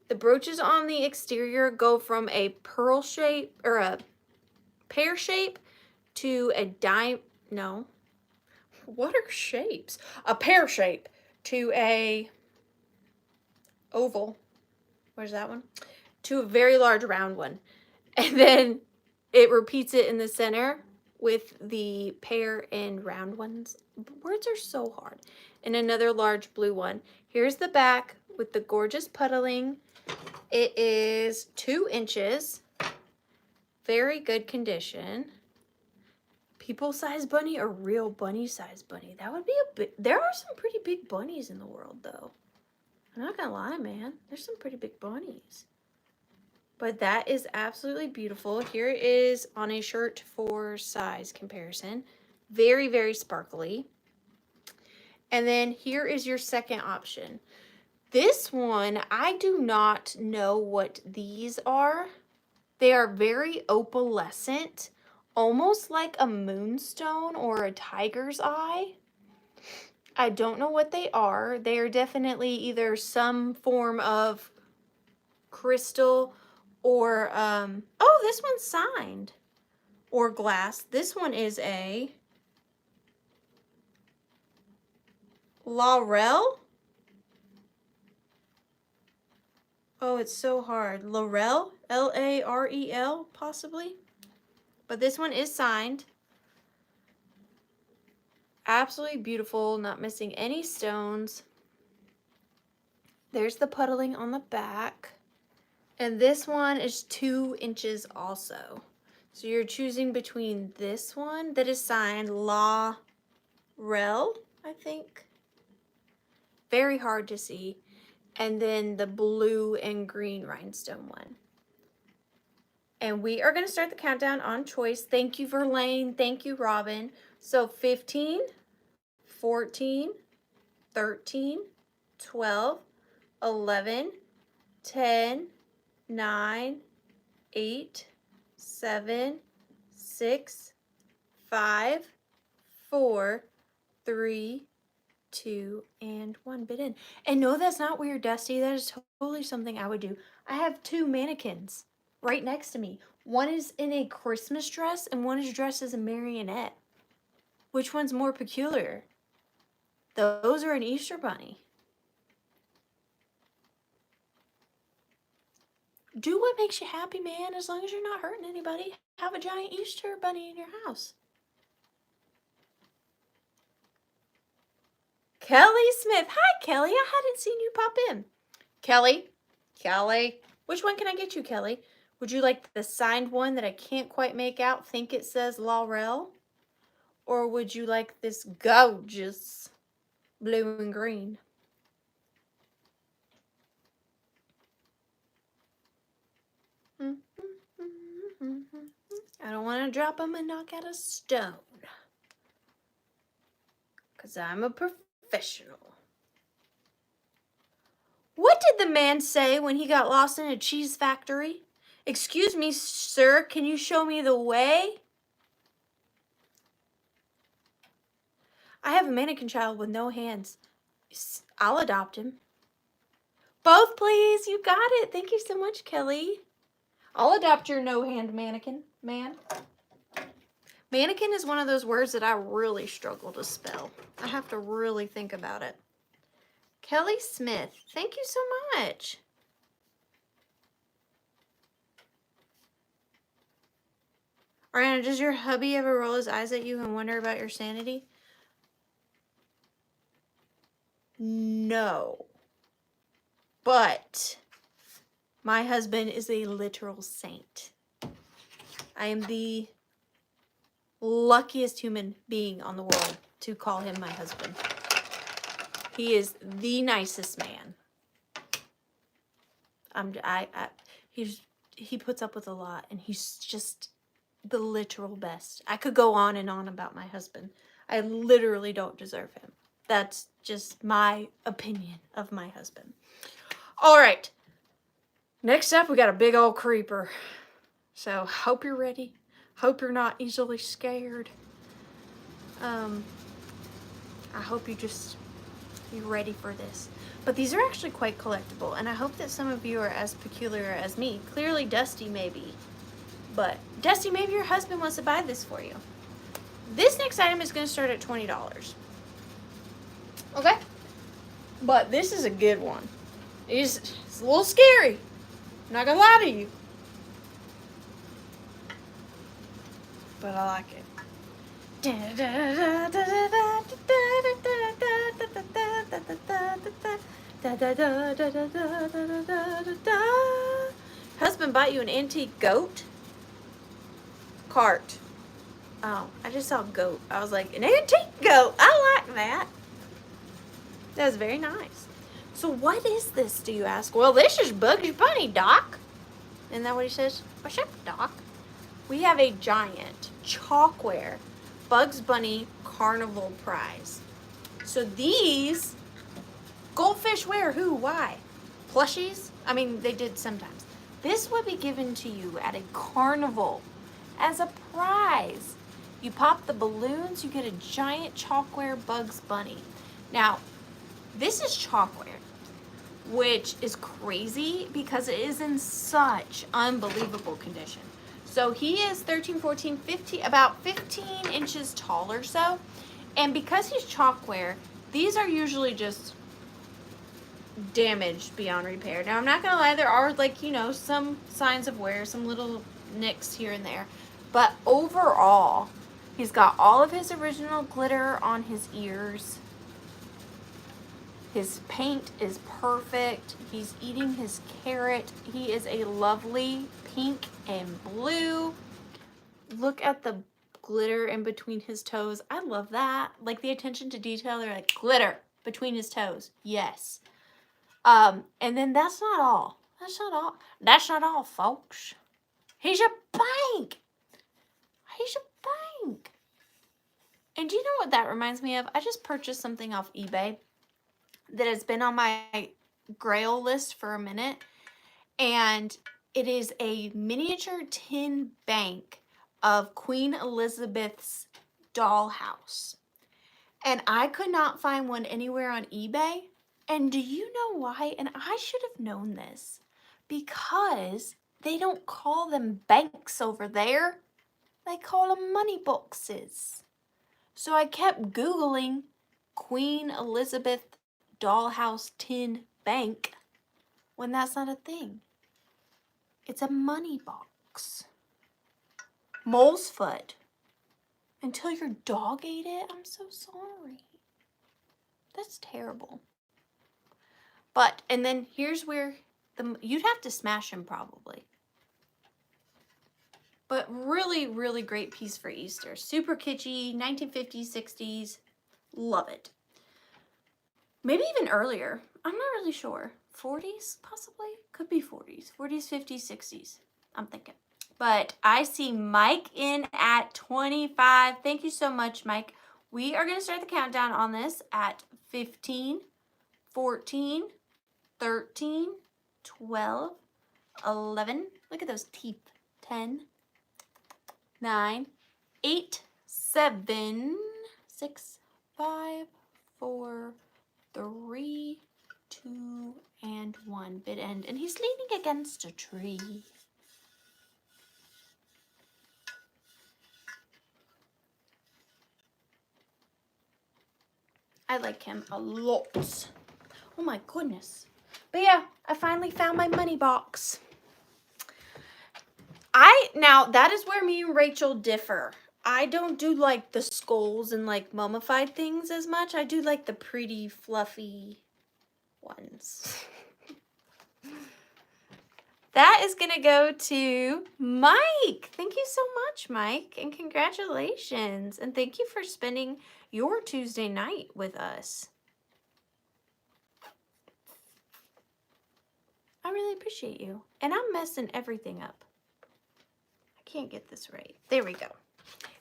The brooches on the exterior go from a pearl shape, or a pear shape, to a what are shapes? A pear shape to a oval. Where's that one? To a very large round one. And then it repeats it in the center with the pear and round ones. Words are so hard. And another large blue one. Here's the back with the gorgeous puddling. It is 2 inches. Very good condition. People-sized bunny or real bunny-sized bunny? That would be a bit. There are some pretty big bunnies in the world, though. I'm not gonna lie, man. There's some pretty big bunnies. But that is absolutely beautiful. Here it is on a shirt for size comparison. Very, very sparkly. And then here is your second option. This one, I do not know what these are. They are very opalescent, almost like a moonstone or a tiger's eye. I don't know what they are. They are definitely either some form of crystal or, oh, this one's signed. Or glass. This one is a Laurel. Oh, it's so hard. Laurel? L-A-R-E-L, possibly. But this one is signed. Absolutely beautiful, not missing any stones. There's the puddling on the back. And this one is 2 inches also. So you're choosing between this one that is signed Laurel, I think. Very hard to see. And then the blue and green rhinestone one. And we are going to start the countdown on choice. Thank you, Verlaine. Thank you, Robin. So 15, 14, 13, 12, 11, 10, 9, 8, 7, 6, 5, 4, 3, 2, and 1 bit in. And no, that's not weird, Dusty. That is totally something I would do. I have 2 mannequins right next to me. One is in a Christmas dress and one is dressed as a marionette. Which one's more peculiar? Those are an Easter bunny. Do what makes you happy, man, as long as you're not hurting anybody. Have a giant Easter bunny in your house. Kelly Smith. Hi, Kelly. I hadn't seen you pop in. Kelly. Which one can I get you, Kelly? Would you like the signed one that I can't quite make out? Think it says Laurel? Or would you like this gorgeous blue and green? I don't want to drop them and knock out a stone. Because I'm a professional. What did the man say when he got lost in a cheese factory? Excuse me, sir, can you show me the way? I have a mannequin child with no hands. I'll adopt him. Both, please. You got it. Thank you so much, Kelly. I'll adopt your no-hand mannequin, man. Mannequin is one of those words that I really struggle to spell. I have to really think about it. Kelly Smith, thank you so much. Ariana, does your hubby ever roll his eyes at you and wonder about your sanity? No. But my husband is a literal saint. I am the luckiest human being on the world to call him my husband. He is the nicest man. He puts up with a lot, and he's just the literal best. I could go on and on about my husband. I literally don't deserve him. That's just my opinion of my husband. All right. Next up, we got a big old creeper. So, hope you're ready. Hope you're not easily scared. I hope you're ready for this. But these are actually quite collectible, and I hope that some of you are as peculiar as me. Clearly, Dusty maybe. But, Dusty, maybe your husband wants to buy this for you. This next item is going to start at $20. Okay? But this is a good one. It's a little scary. I'm not going to lie to you. But I like it. Husband bought you an antique goat? cart. Oh, I just saw a goat. I was like, an antique goat. I like that. That was very nice. So what is this, do you ask? Well, this is Bugs Bunny, Doc. Isn't that what he says? What's up, Doc? We have a giant chalkware Bugs Bunny Carnival prize. So these goldfish wear who? Why? Plushies? I mean, they did sometimes. This would be given to you at a carnival as a prize. You pop the balloons, you get a giant chalkware Bugs Bunny. Now, this is chalkware, which is crazy because it is in such unbelievable condition. So he is 13, 14, 15, about 15 inches tall or so. And because he's chalkware, these are usually just damaged beyond repair. Now, I'm not gonna lie, there are, like, you know, some signs of wear, some little nicks here and there. But overall, he's got all of his original glitter on his ears. His paint is perfect. He's eating his carrot. He is a lovely pink and blue. Look at the glitter in between his toes. I love that. Like the attention to detail. They're like, glitter between his toes. Yes. And then that's not all. That's not all. That's not all, folks. He's a bank. He's a bank. And do you know what that reminds me of? I just purchased something off eBay that has been on my grail list for a minute, and it is a miniature tin bank of Queen Elizabeth's dollhouse, and I could not find one anywhere on eBay. And do you know why? And I should have known this, because they don't call them banks over there, they call them money boxes. So I kept Googling Queen Elizabeth dollhouse tin bank when that's not a thing. It's a money box. Mole's foot. Until your dog ate it? I'm so sorry. That's terrible. But, and then here's where you'd have to smash him probably. But really, really great piece for Easter. Super kitschy, 1950s, 60s. Love it. Maybe even earlier. I'm not really sure. 40s, possibly? Could be 40s. 40s, 50s, 60s. I'm thinking. But I see Mike in at 25. Thank you so much, Mike. We are going to start the countdown on this at 15, 14, 13, 12, 11. Look at those teeth. 10, 9, 8, 7, 6, 5, 4, 3, 2, and 1. Bid end. And he's leaning against a tree. I like him a lot. Oh my goodness. But yeah, I finally found my money box. Now that is where me and Rachel differ. I don't do like the skulls and like mummified things as much. I do like the pretty fluffy ones. That is gonna go to Mike. Thank you so much, Mike, and congratulations. And thank you for spending your Tuesday night with us. I really appreciate you. And I'm messing everything up. I can't get this right. There we go.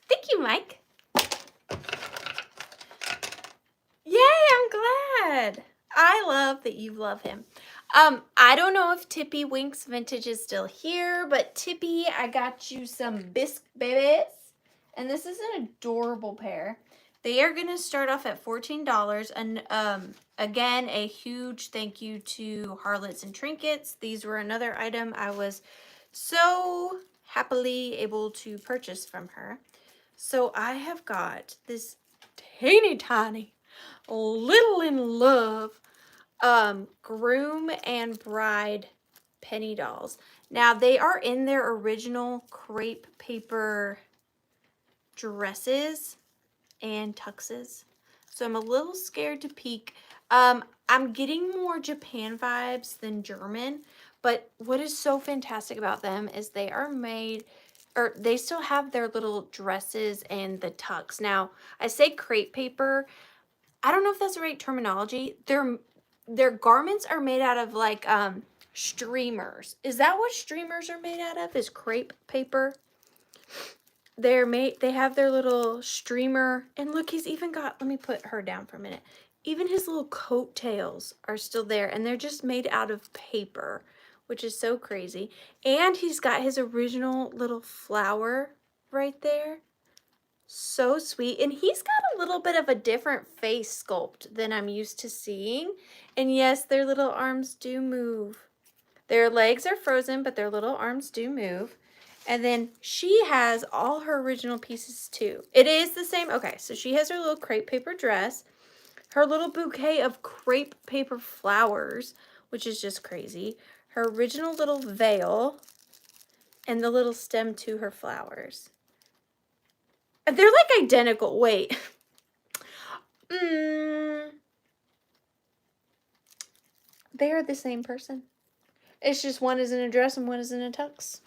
Thank you, Mike. Yay, I'm glad. I love that you love him. I don't know if Tippy Winks Vintage is still here, but Tippy, I got you some bisque babies. And this is an adorable pair. They are going to start off at $14. And again, a huge thank you to Harlots and Trinkets. These were another item I was so happily able to purchase from her. So I have got this teeny tiny, little in love groom and bride penny dolls. Now they are in their original crepe paper dresses and tuxes, so I'm a little scared to peek. I'm getting more Japan vibes than German, but what is so fantastic about them is they are made or they still have their little dresses and the tucks. Now, I say crepe paper. I don't know if that's the right terminology. Their garments are made out of like streamers. Is that what streamers are made out of? Is crepe paper? They have their little streamer, and look, he's even got, let me put her down for a minute. Even his little coattails are still there, and they're just made out of paper, which is so crazy. And he's got his original little flower right there. So sweet. And he's got a little bit of a different face sculpt than I'm used to seeing. And yes, their little arms do move. Their legs are frozen, but their little arms do move. And then she has all her original pieces too. It is the same. Okay, so she has her little crepe paper dress, her little bouquet of crepe paper flowers, which is just crazy, her original little veil, and the little stem to her flowers. And they're like identical. Wait. They are the same person. It's just one is in a dress and one is in a tux.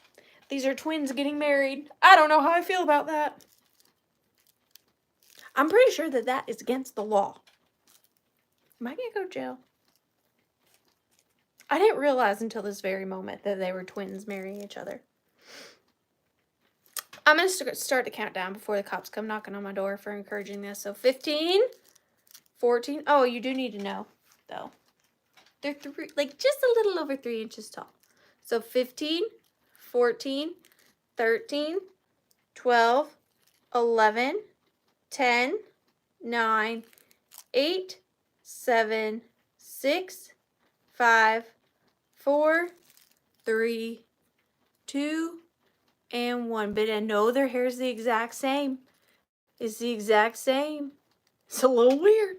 These are twins getting married. I don't know how I feel about that. I'm pretty sure that that is against the law. Am I going to go to jail? I didn't realize until this very moment that they were twins marrying each other. I'm going to start the countdown before the cops come knocking on my door for encouraging this. So 15, 14. Oh, you do need to know, though. They're just a little over 3 inches tall. So 15, 14, 13, 12, 11, 10, 9, 8, 7, 6, 5, 4, 3, 2, and 1. But I know their hair is the exact same. It's the exact same. It's a little weird.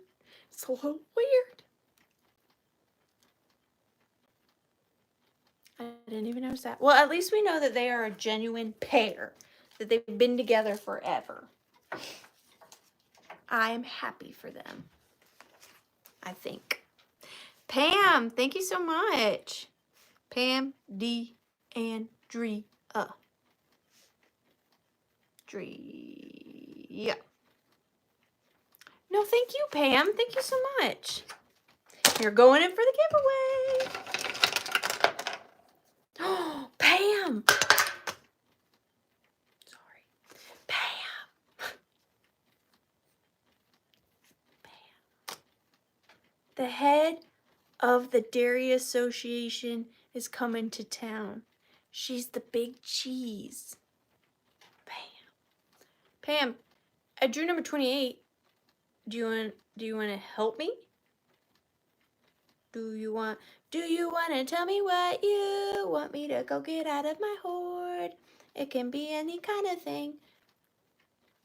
It's a little weird. I didn't even notice that. Well, at least we know that they are a genuine pair. That they've been together forever. I am happy for them. I think. Pam, thank you so much. Pam D. Andrea. Yeah. No, thank you, Pam. Thank you so much. You're going in for the giveaway. Oh, Pam. Sorry. Pam. Pam. The head of the Dairy Association is coming to town. She's the big cheese. Pam, I drew number 28. Do you want to help me? Do you want to tell me what you want me to go get out of my hoard? It can be any kind of thing.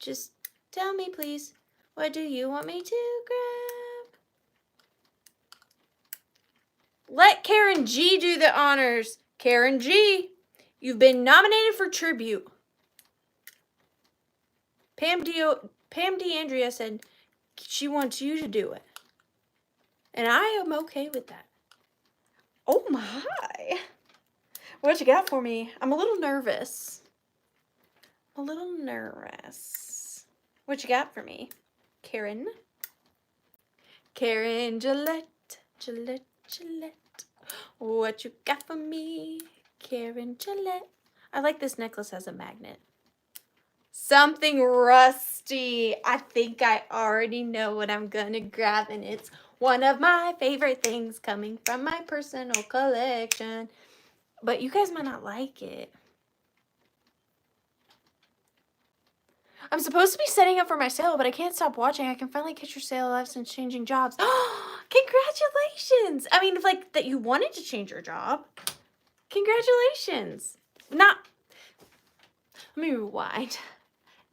Just tell me, please. What do you want me to grab? Let Karen G do the honors. Karen G, you've been nominated for tribute. Pam D. Andrea said she wants you to do it. And I am okay with that. Oh my. What you got for me? I'm a little nervous. What you got for me? Karen? Karen Gillette. What you got for me? Karen Gillette. I like this necklace as a magnet. Something rusty. I think I already know what I'm gonna grab, and it's one of my favorite things coming from my personal collection. But you guys might not like it. I'm supposed to be setting up for my sale, but I can't stop watching. I can finally catch your sale live since changing jobs. Congratulations! I mean, like, that you wanted to change your job. Congratulations. Let me rewind.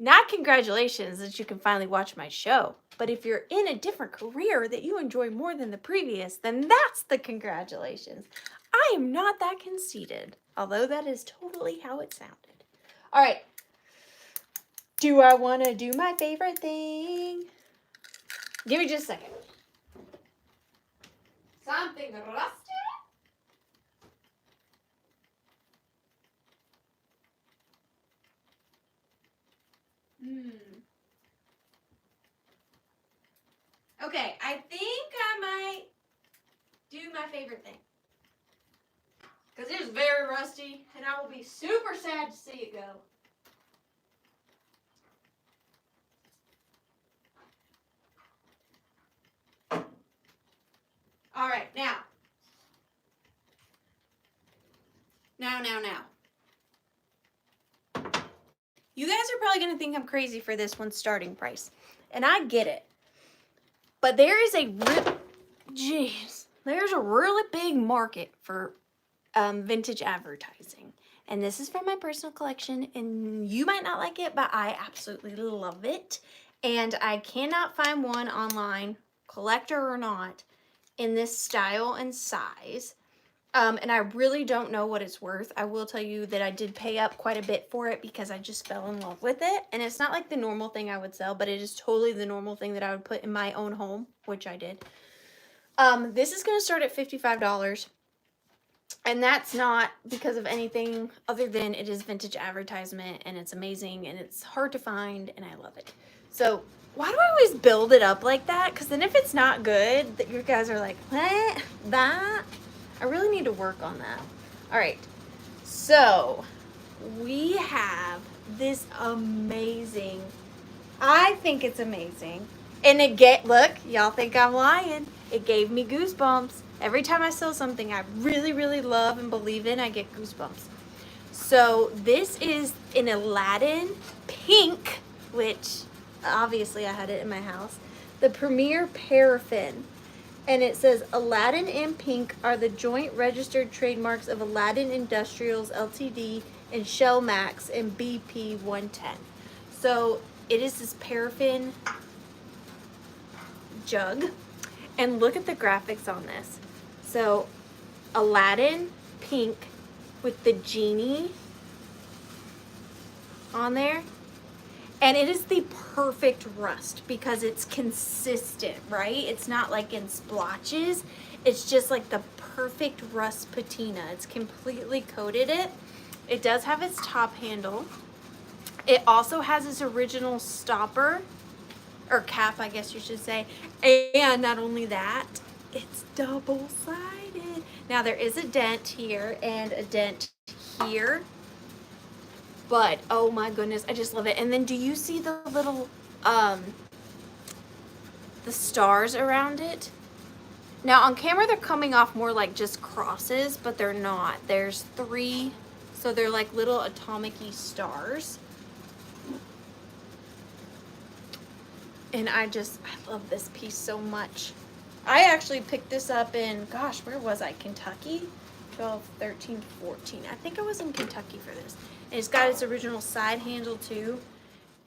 Not congratulations that you can finally watch my show, but if you're in a different career that you enjoy more than the previous, then that's the congratulations. I am not that conceited, although that is totally how it sounded. All right. Do I want to do my favorite thing? Give me just a second. Something rusty? I think I might do my favorite thing. Because it is very rusty, and I will be super sad to see it go. All right, now. You guys are probably going to think I'm crazy for this one's starting price. And I get it. But there is there's a really big market for vintage advertising. And this is from my personal collection. And you might not like it, but I absolutely love it. And I cannot find one online, collector or not, in this style and size. And I really don't know what it's worth. I will tell you that I did pay up quite a bit for it because I just fell in love with it. And it's not like the normal thing I would sell, but it is totally the normal thing that I would put in my own home, which I did. This is going to start at $55. And that's not because of anything other than it is vintage advertisement and it's amazing and it's hard to find and I love it. So why do I always build it up like that? Because then if it's not good, that you guys are like, what? That? I really need to work on that. All right, so we have this amazing, I think it's amazing. And look, y'all think I'm lying. It gave me goosebumps. Every time I sell something I really, really love and believe in, I get goosebumps. So this is an Aladdin pink, which obviously I had it in my house. The Premier Paraffin. And it says Aladdin and pink are the joint registered trademarks of Aladdin Industrials Ltd and Shell Max and BP 110. So it is this paraffin jug. And look at the graphics on this. So Aladdin pink with the genie on there. And it is the perfect rust because it's consistent, right? It's not like in splotches. It's just like the perfect rust patina. It's completely coated it. It does have its top handle. It also has its original stopper, or cap, I guess you should say. And not only that, it's double-sided. Now there is a dent here and a dent here. But, oh my goodness, I just love it. And then do you see the little, the stars around it? Now on camera, they're coming off more like just crosses, but they're not. There's 3, so they're like little atomic-y stars. And I love this piece so much. I actually picked this up in, gosh, where was I? Kentucky? 12, 13, 14. I think I was in Kentucky for this. And it's got its original side handle too.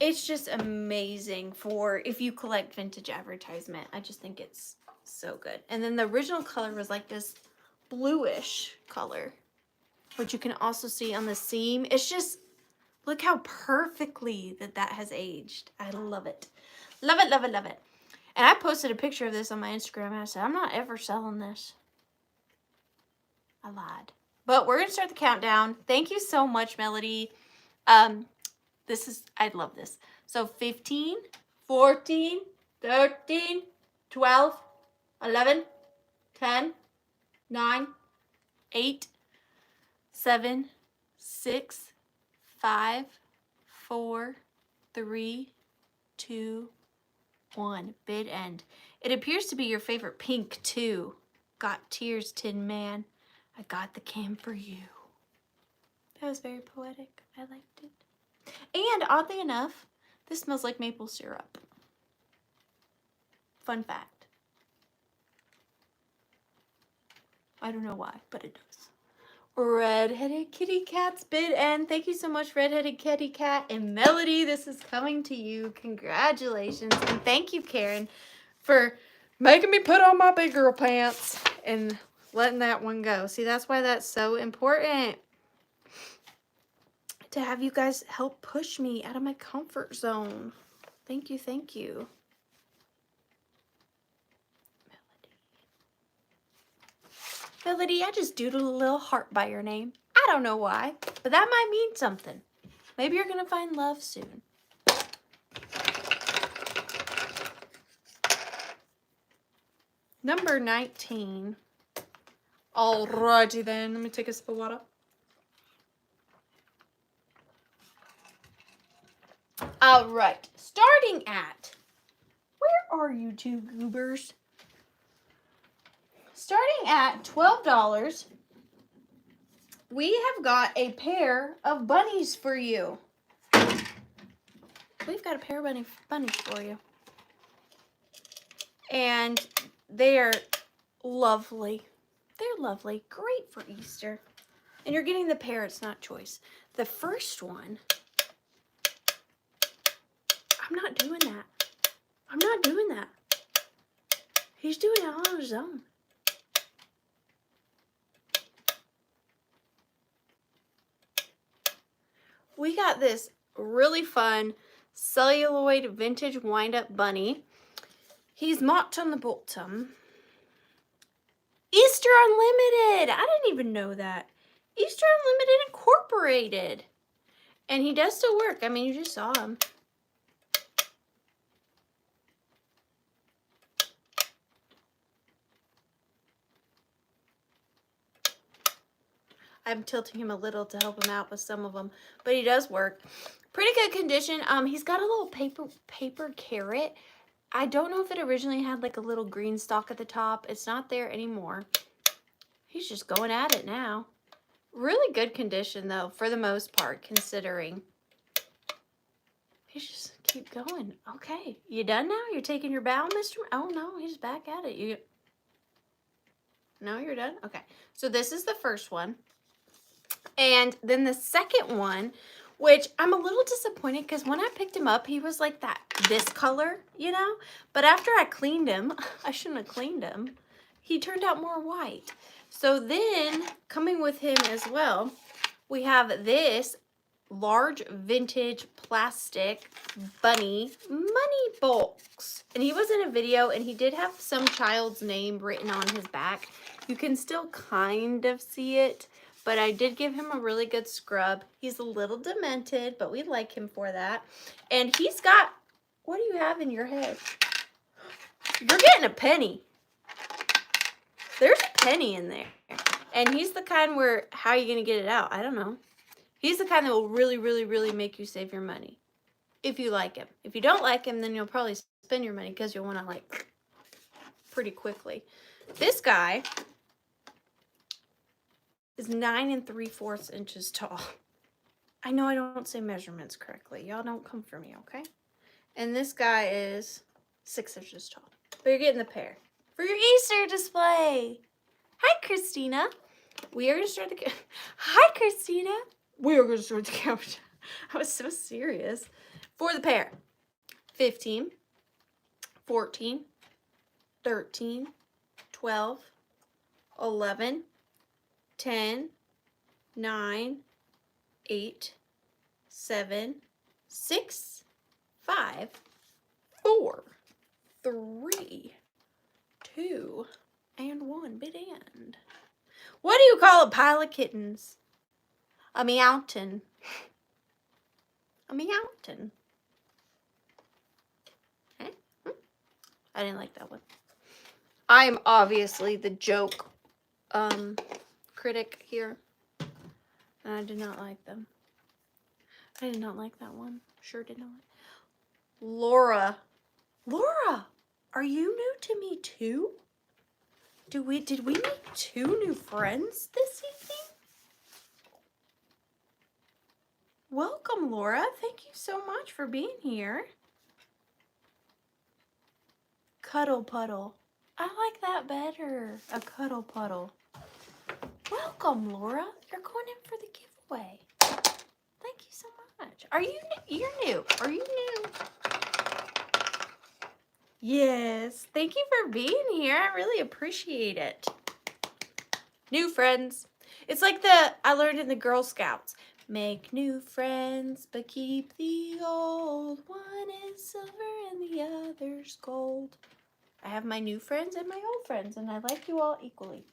It's just amazing for if you collect vintage advertisement. I just think it's so good. And then the original color was like this bluish color, which you can also see on the seam. It's just, look how perfectly that has aged. I love it. Love it, love it, love it. And I posted a picture of this on my Instagram and I said, I'm not ever selling this. I lied. But we're going to start the countdown. Thank you so much, Melody. I love this. So 15, 14, 13, 12, 11, 10, 9, 8, 7, 6, 5, 4, 3, 2, 1. Bid end. It appears to be your favorite pink too. Got tears, Tin Man. I got the cam for you. That was very poetic. I liked it. And oddly enough, this smells like maple syrup. Fun fact. I don't know why, but it does. Redheaded Kitty Cat's bid end. Thank you so much, Redheaded Kitty Cat and Melody. This is coming to you. Congratulations. And thank you, Karen, for making me put on my big girl pants and letting that one go. See, that's why that's so important. To have you guys help push me out of my comfort zone. Thank you, thank you. Melody, I just doodled a little heart by your name. I don't know why, but that might mean something. Maybe you're gonna find love soon. Number 19. Alrighty then. Let me take a sip of water. Alright. Starting at... Where are you two goobers? Starting at $12, we have got a pair of bunnies for you. We've got a pair of bunnies for you. And they are lovely. They're lovely. Great for Easter. And you're getting the pair. It's not choice. The first one, I'm not doing that. I'm not doing that. He's doing it all on his own. We got this really fun celluloid vintage wind-up bunny. He's mocked on the bottom. Easter Unlimited! I didn't even know that. Easter Unlimited Incorporated. And he does still work. I mean, you just saw him. I'm tilting him a little to help him out with some of them, but he does work. Pretty good condition. He's got a little paper carrot. I don't know if it originally had like a little green stalk at the top. It's not there anymore. He's just going at it now. Really good condition though, for the most part, considering. He's just keep going. Okay, you done now? You're taking your bow, Mr. Oh no, he's back at it. No, you're done? Okay, so this is the first one. And then the second one, which I'm a little disappointed because when I picked him up, he was like this color, you know? But after I cleaned him, I shouldn't have cleaned him, he turned out more white. So then, coming with him as well, we have this large vintage plastic bunny money box. And he was in a video and he did have some child's name written on his back. You can still kind of see it. But I did give him a really good scrub. He's a little demented, but we like him for that. And he's got, what do you have in your head? You're getting a penny. There's a penny in there. And he's the kind where, how are you going to get it out? I don't know. He's the kind that will really, really, really make you save your money. If you like him. If you don't like him, then you'll probably spend your money because you'll want to like pretty quickly. This guy is 9 3/4 inches tall. I know I don't say measurements correctly. Y'all don't come for me, okay? And this guy is 6 inches tall. But you're getting the pair for your Easter display. Hi, Christina. We are going to start the countdown. Hi, Christina. We are going to start the countdown. I was so serious. For the pair. 15, 14, 13, 12, 11, 10, 9, 8, 7, 6, 5, 4, 3, 2, and 1. Bit end. What do you call a pile of kittens? A meowton. A meowton. Okay. I didn't like that one. I am obviously the joke critic here. And I did not like them. I did not like that one. Sure did not. Laura. Laura, are you new to me too? Did we make 2 new friends this evening? Welcome, Laura. Thank you so much for being here. Cuddle puddle. I like that better. A cuddle puddle. Welcome, Laura. You're going in for the giveaway. Thank you so much. Are you new? You're new. Are you new? Yes. Thank you for being here. I really appreciate it. New friends. It's like I learned in the Girl Scouts. Make new friends, but keep the old. One is silver and the other's gold. I have my new friends and my old friends, and I like you all equally.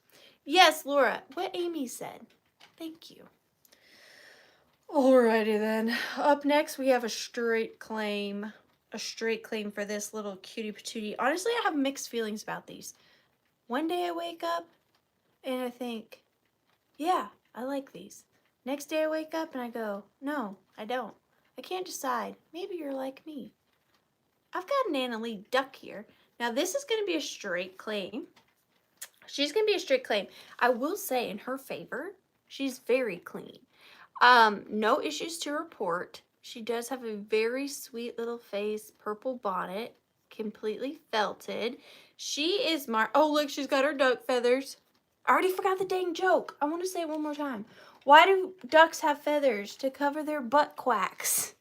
Yes, Laura, what Amy said. Thank you. Alrighty then. Up next, we have a straight claim. A straight claim for this little cutie patootie. Honestly, I have mixed feelings about these. One day I wake up and I think, yeah, I like these. Next day I wake up and I go, no, I don't. I can't decide. Maybe you're like me. I've got an Anna Lee duck here. Now this is going to be a straight claim. She's going to be a straight claim. I will say in her favor, she's very clean. No issues to report. She does have a very sweet little face, purple bonnet, completely felted. She is oh look, she's got her duck feathers. I already forgot the dang joke. I want to say it one more time. Why do ducks have feathers? To cover their butt quacks.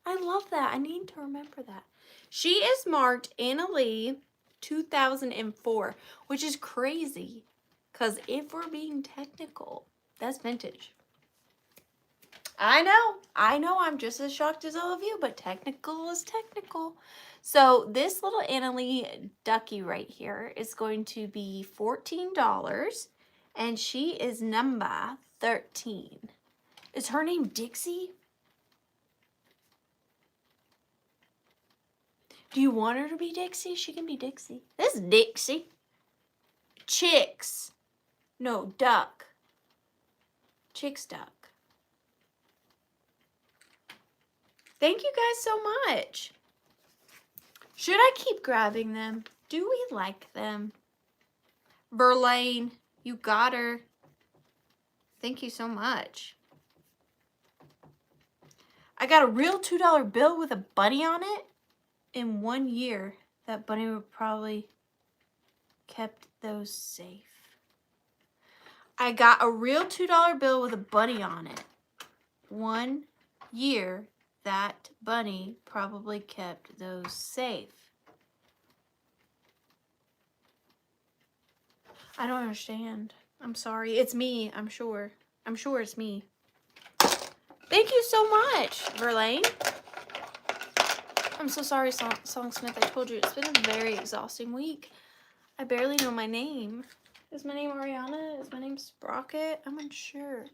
I love that. I need to remember that. She is marked Anna Lee 2004, which is crazy. Because if we're being technical, that's vintage. I know, I'm just as shocked as all of you, but technical is technical. So this little Anna Lee ducky right here is going to be $14, and she is number 13. Is her name Dixie? Do you want her to be Dixie? She can be Dixie. This is Dixie. Chicks. No, duck. Chicks duck. Thank you guys so much. Should I keep grabbing them? Do we like them? Verlaine, you got her. Thank you so much. I got a real $2 bill with a bunny on it. In 1 year, that bunny would probably kept those safe. I got a real $2 bill with a bunny on it. 1 year, that bunny probably kept those safe. I don't understand. I'm sorry. It's me, I'm sure. I'm sure it's me. Thank you so much, Verlaine. I'm so sorry, Songsmith. I told you it's been a very exhausting week. I barely know my name. Is my name Ariana? Is my name Sprocket? I'm unsure.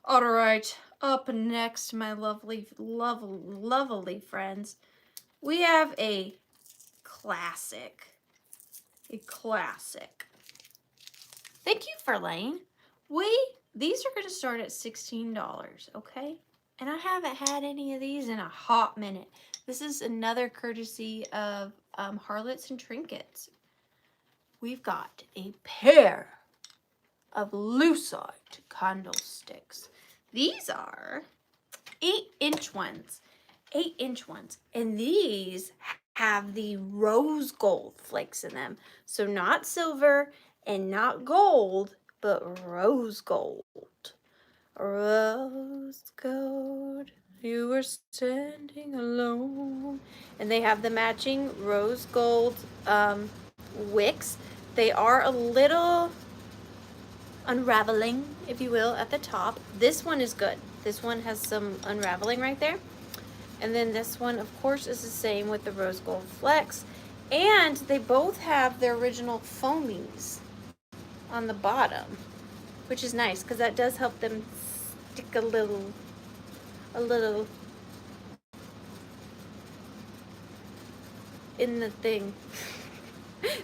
All right. Up next, my lovely friends, we have a classic. Thank you, Verlaine. These are going to start at $16, okay? And I haven't had any of these in a hot minute. This is another courtesy of Harlots and Trinkets. We've got a pair of lucite candlesticks. These are 8-inch ones. 8-inch ones. And these have the rose gold flakes in them. So not silver and not gold, but rose gold. Rose gold, you were standing alone. And they have the matching rose gold wicks. They are a little unraveling, if you will, at the top. This one is good. This one has some unraveling right there. And then this one, of course, is the same with the rose gold flecks. And they both have their original foamies on the bottom, which is nice because that does help them stick a little in the thing.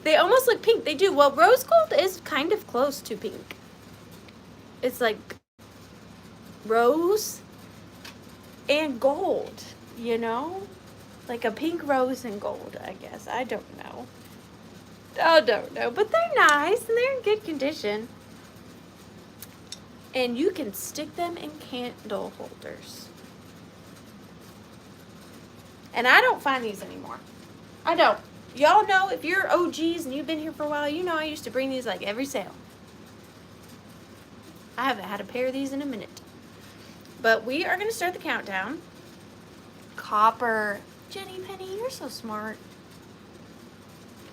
They almost look pink. They do. Well, rose gold is kind of close to pink. It's like rose and gold, you know? Like a pink rose and gold, I guess. I don't know. But they're nice and they're in good condition. And you can stick them in candle holders. And I don't find these anymore. I don't. Y'all know, if you're OGs and you've been here for a while, you know I used to bring these like every sale. I haven't had a pair of these in a minute. But we are going to start the countdown. Copper. Jenny Penny, you're so smart.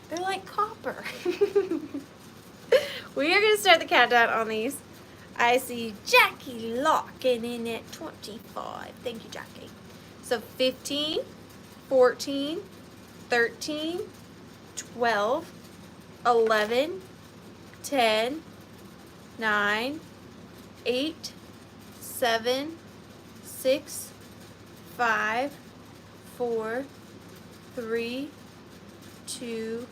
They're like copper. We are going to start the countdown on these. I see Jackie locking in at 25. Thank you, Jackie. So 15, 14, 13, 12, 11, 10, 9, 8, 7, 6, 5, 4, 3, 2,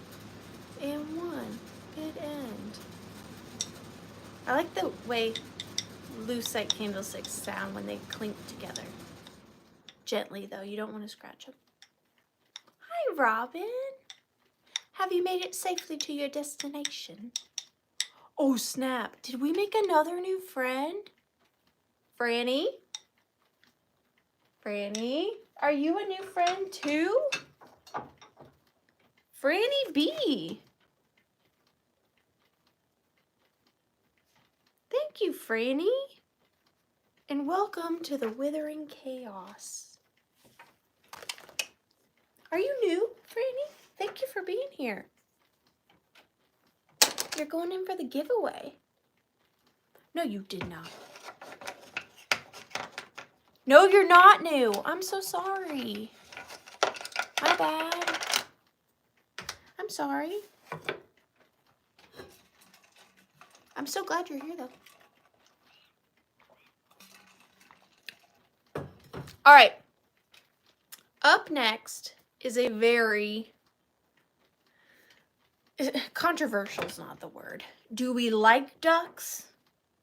and 1. Bid end. I like the way lucite candlesticks sound when they clink together. Gently though, you don't want to scratch them. Hi Robin. Have you made it safely to your destination? Oh snap, did we make another new friend? Franny? Franny, are you a new friend too? Franny B. Thank you, Franny. And welcome to the Withering Chaos. Are you new, Franny? Thank you for being here. You're going in for the giveaway. No, you did not. No, you're not new. I'm so sorry. My bad. I'm sorry. I'm so glad you're here, though. All right. Up next is a very... controversial is not the word. Do we like ducks?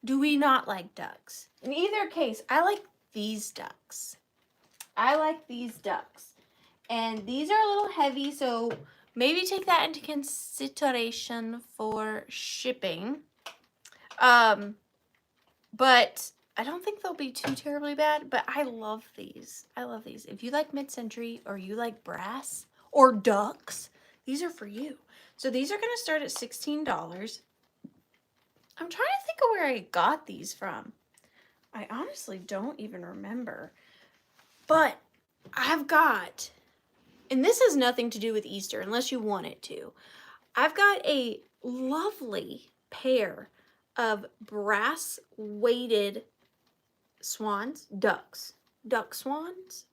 Do we not like ducks? In either case, I like these ducks. I like these ducks. And these are a little heavy, so maybe take that into consideration for shipping. But I don't think they'll be too terribly bad, but I love these. I love these. If you like mid-century or you like brass or ducks, these are for you. So these are going to start at $16. I'm trying to think of where I got these from. I honestly don't even remember. But I've got, and this has nothing to do with Easter unless you want it to. I've got a lovely pair of brass weighted swans, duck swans,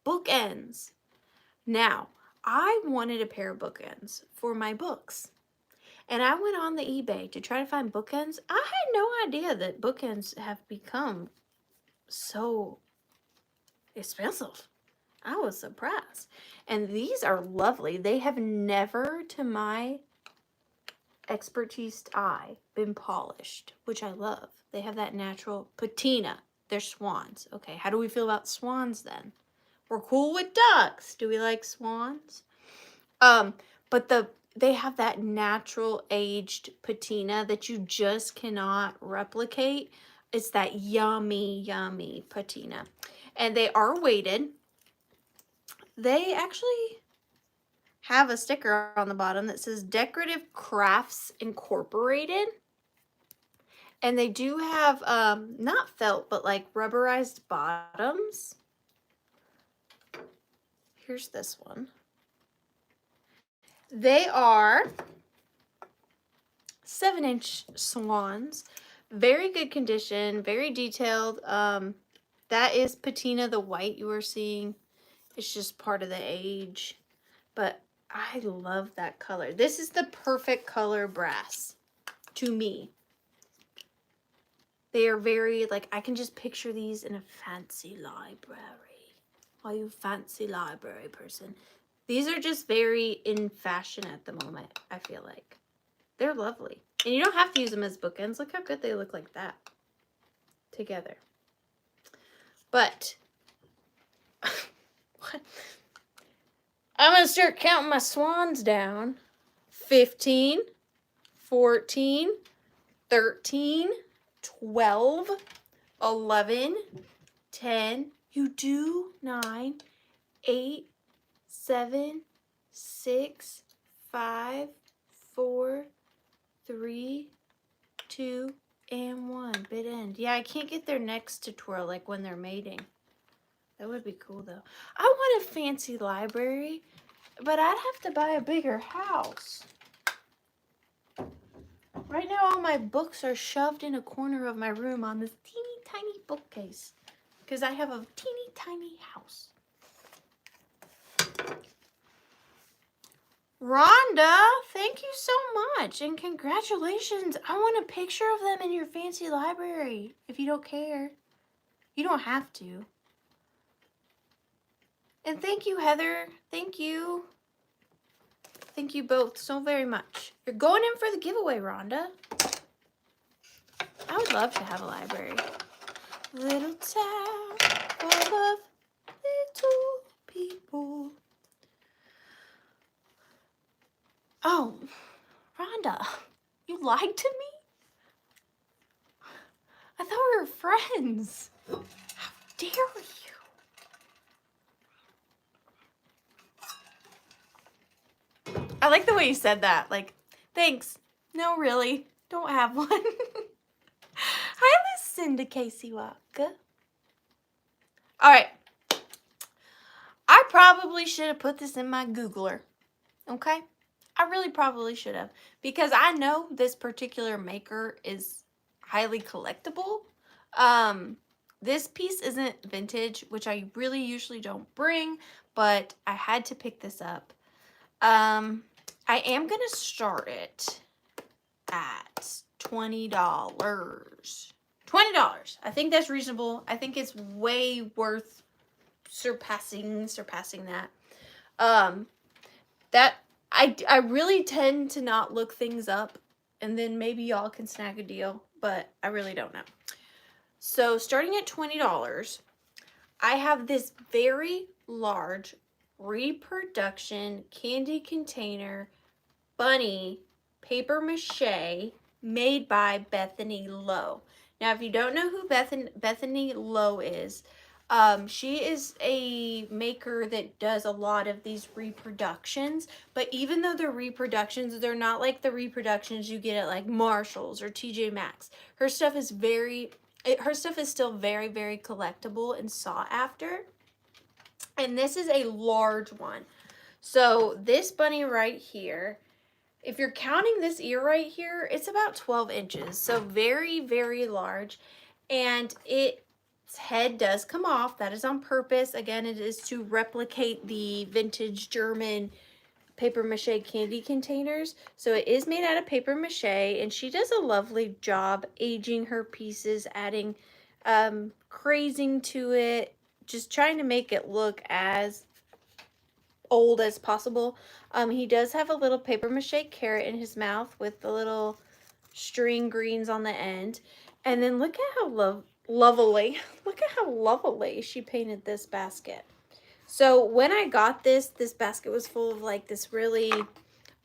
bookends. Now, I wanted a pair of bookends for my books. And I went on the eBay to try to find bookends. I had no idea that bookends have become so expensive. I was surprised. And these are lovely. They have never, to my expertise eye, been polished, which I love. They have that natural patina. They're swans. Okay, how do we feel about swans then? We're cool with ducks. Do we like swans? But they have that natural aged patina that you just cannot replicate. It's that yummy, yummy patina. And they are weighted. They actually have a sticker on the bottom that says Decorative Crafts Incorporated. And they do have, not felt, but like rubberized bottoms. Here's this one. They are 7-inch swans. Very good condition, very detailed. That is patina, the white you are seeing. It's just part of the age. But I love that color. This is the perfect color brass to me. They are very, like, I can just picture these in a fancy library. Are you a fancy library person? These are just very in fashion at the moment, I feel like. They're lovely. And you don't have to use them as bookends. Look how good they look like that together. But what? I'm going to start counting my swans down. 15, 14, 13, 12, 11, 10. You do 9, 8, 7, 6, 5, 4, 3, 2, and 1. Bid end. Yeah, I can't get their necks to twirl like when they're mating. That would be cool though. I want a fancy library, but I'd have to buy a bigger house. Right now all my books are shoved in a corner of my room on this teeny tiny bookcase because I have a teeny tiny house. Rhonda, thank you so much and congratulations. I want a picture of them in your fancy library if you don't care. You don't have to. And thank you, Heather. Thank you. Thank you both so very much. You're going in for the giveaway, Rhonda. I would love to have a library. Little town full of little people. Oh, Rhonda, you lied to me? I thought we were friends. How dare you? I like the way you said that. Like, thanks. No, really. Don't have one. Hi, Lucinda Casey Walker. All right. I probably should have put this in my Googler. Okay? I really probably should have. Because I know this particular maker is highly collectible. This piece isn't vintage, which I really usually don't bring, but I had to pick this up. I am going to start it at $20. $20. I think that's reasonable. I think it's way worth surpassing that. That I really tend to not look things up, and then maybe y'all can snag a deal, but I really don't know. So starting at $20, I have this very large reproduction candy container bunny paper mache made by Bethany Lowe. Now, if you don't know who Bethany Lowe is, she is a maker that does a lot of these reproductions, but even though they're reproductions, they're not like the reproductions you get at like Marshall's or TJ Maxx. Her stuff is still very, very collectible and sought after. And this is a large one. So this bunny right here, if you're counting this ear right here, it's about 12 inches. So very, very large. And its head does come off. That is on purpose. Again, it is to replicate the vintage German paper mache candy containers. So it is made out of paper mache, and she does a lovely job aging her pieces, adding crazing to it, just trying to make it look as old as possible. He does have a little paper mache carrot in his mouth with the little string greens on the end. And then look at how lovely she painted this basket. So when I got this basket was full of like this really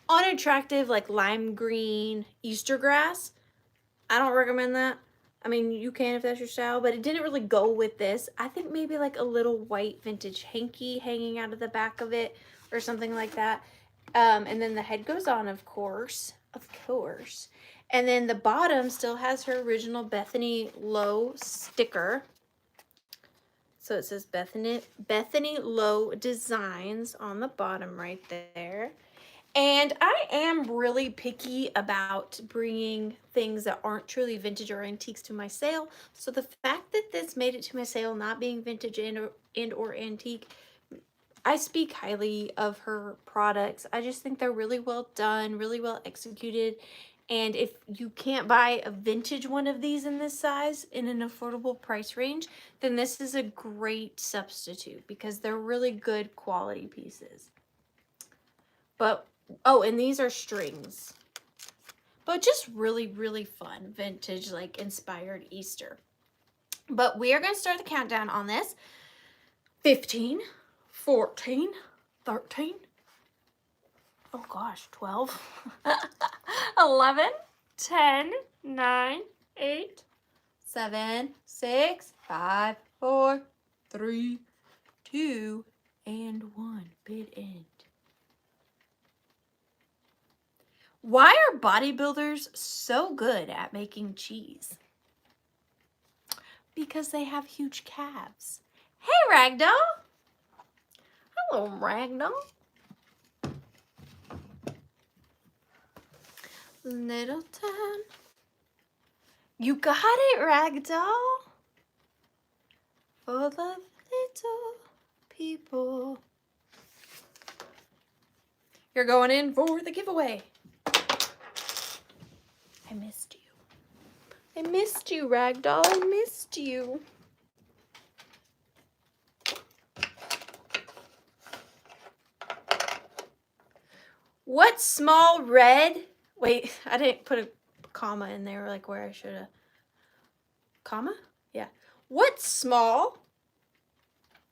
unattractive like lime green Easter grass. I don't recommend that. I mean, you can if that's your style, but it didn't really go with this. I think maybe like a little white vintage hanky hanging out of the back of it or something like that. And then the head goes on, of course. And then the bottom still has her original Bethany Lowe sticker. So it says Bethany Lowe Designs on the bottom right there. And I am really picky about bringing things that aren't truly vintage or antiques to my sale. So the fact that this made it to my sale not being vintage and or antique, I speak highly of her products. I just think they're really well done, really well executed. And if you can't buy a vintage one of these in this size in an affordable price range, then this is a great substitute because they're really good quality pieces. But oh, and these are strings. But just really, really fun, vintage, like inspired Easter. But we are going to start the countdown on this. 15, 14, 13. Oh gosh, 12, 11, 10, 9, 8, 7, 6, 5, 4, 3, 2, and 1. Bid end. Why are bodybuilders so good at making cheese? Because they have huge calves. Hey, Ragdoll. Hello, Ragdoll. Little town. You got it, Ragdoll. Full of little people. You're going in for the giveaway. I missed you. I missed you, Ragdoll. I missed you. What small red, wait, I didn't put a comma in there like where I should have. Comma? Yeah. What small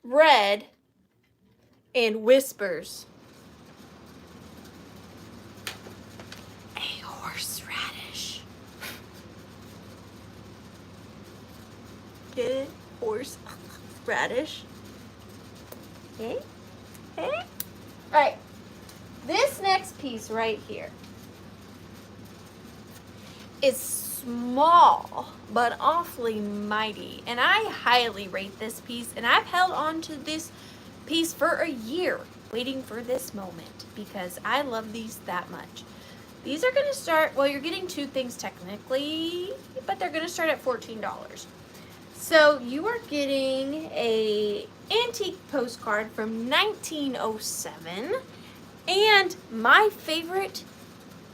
red and whispers? A horseradish. Get it? Horse radish. Hey? Hey? Alright. This next piece right here is small but awfully mighty, and I highly rate this piece, and I've held on to this piece for a year waiting for this moment because I love these that much. These are going to start, well, you're getting two things technically, but they're going to start at $14. So you are getting a antique postcard from 1907 and my favorite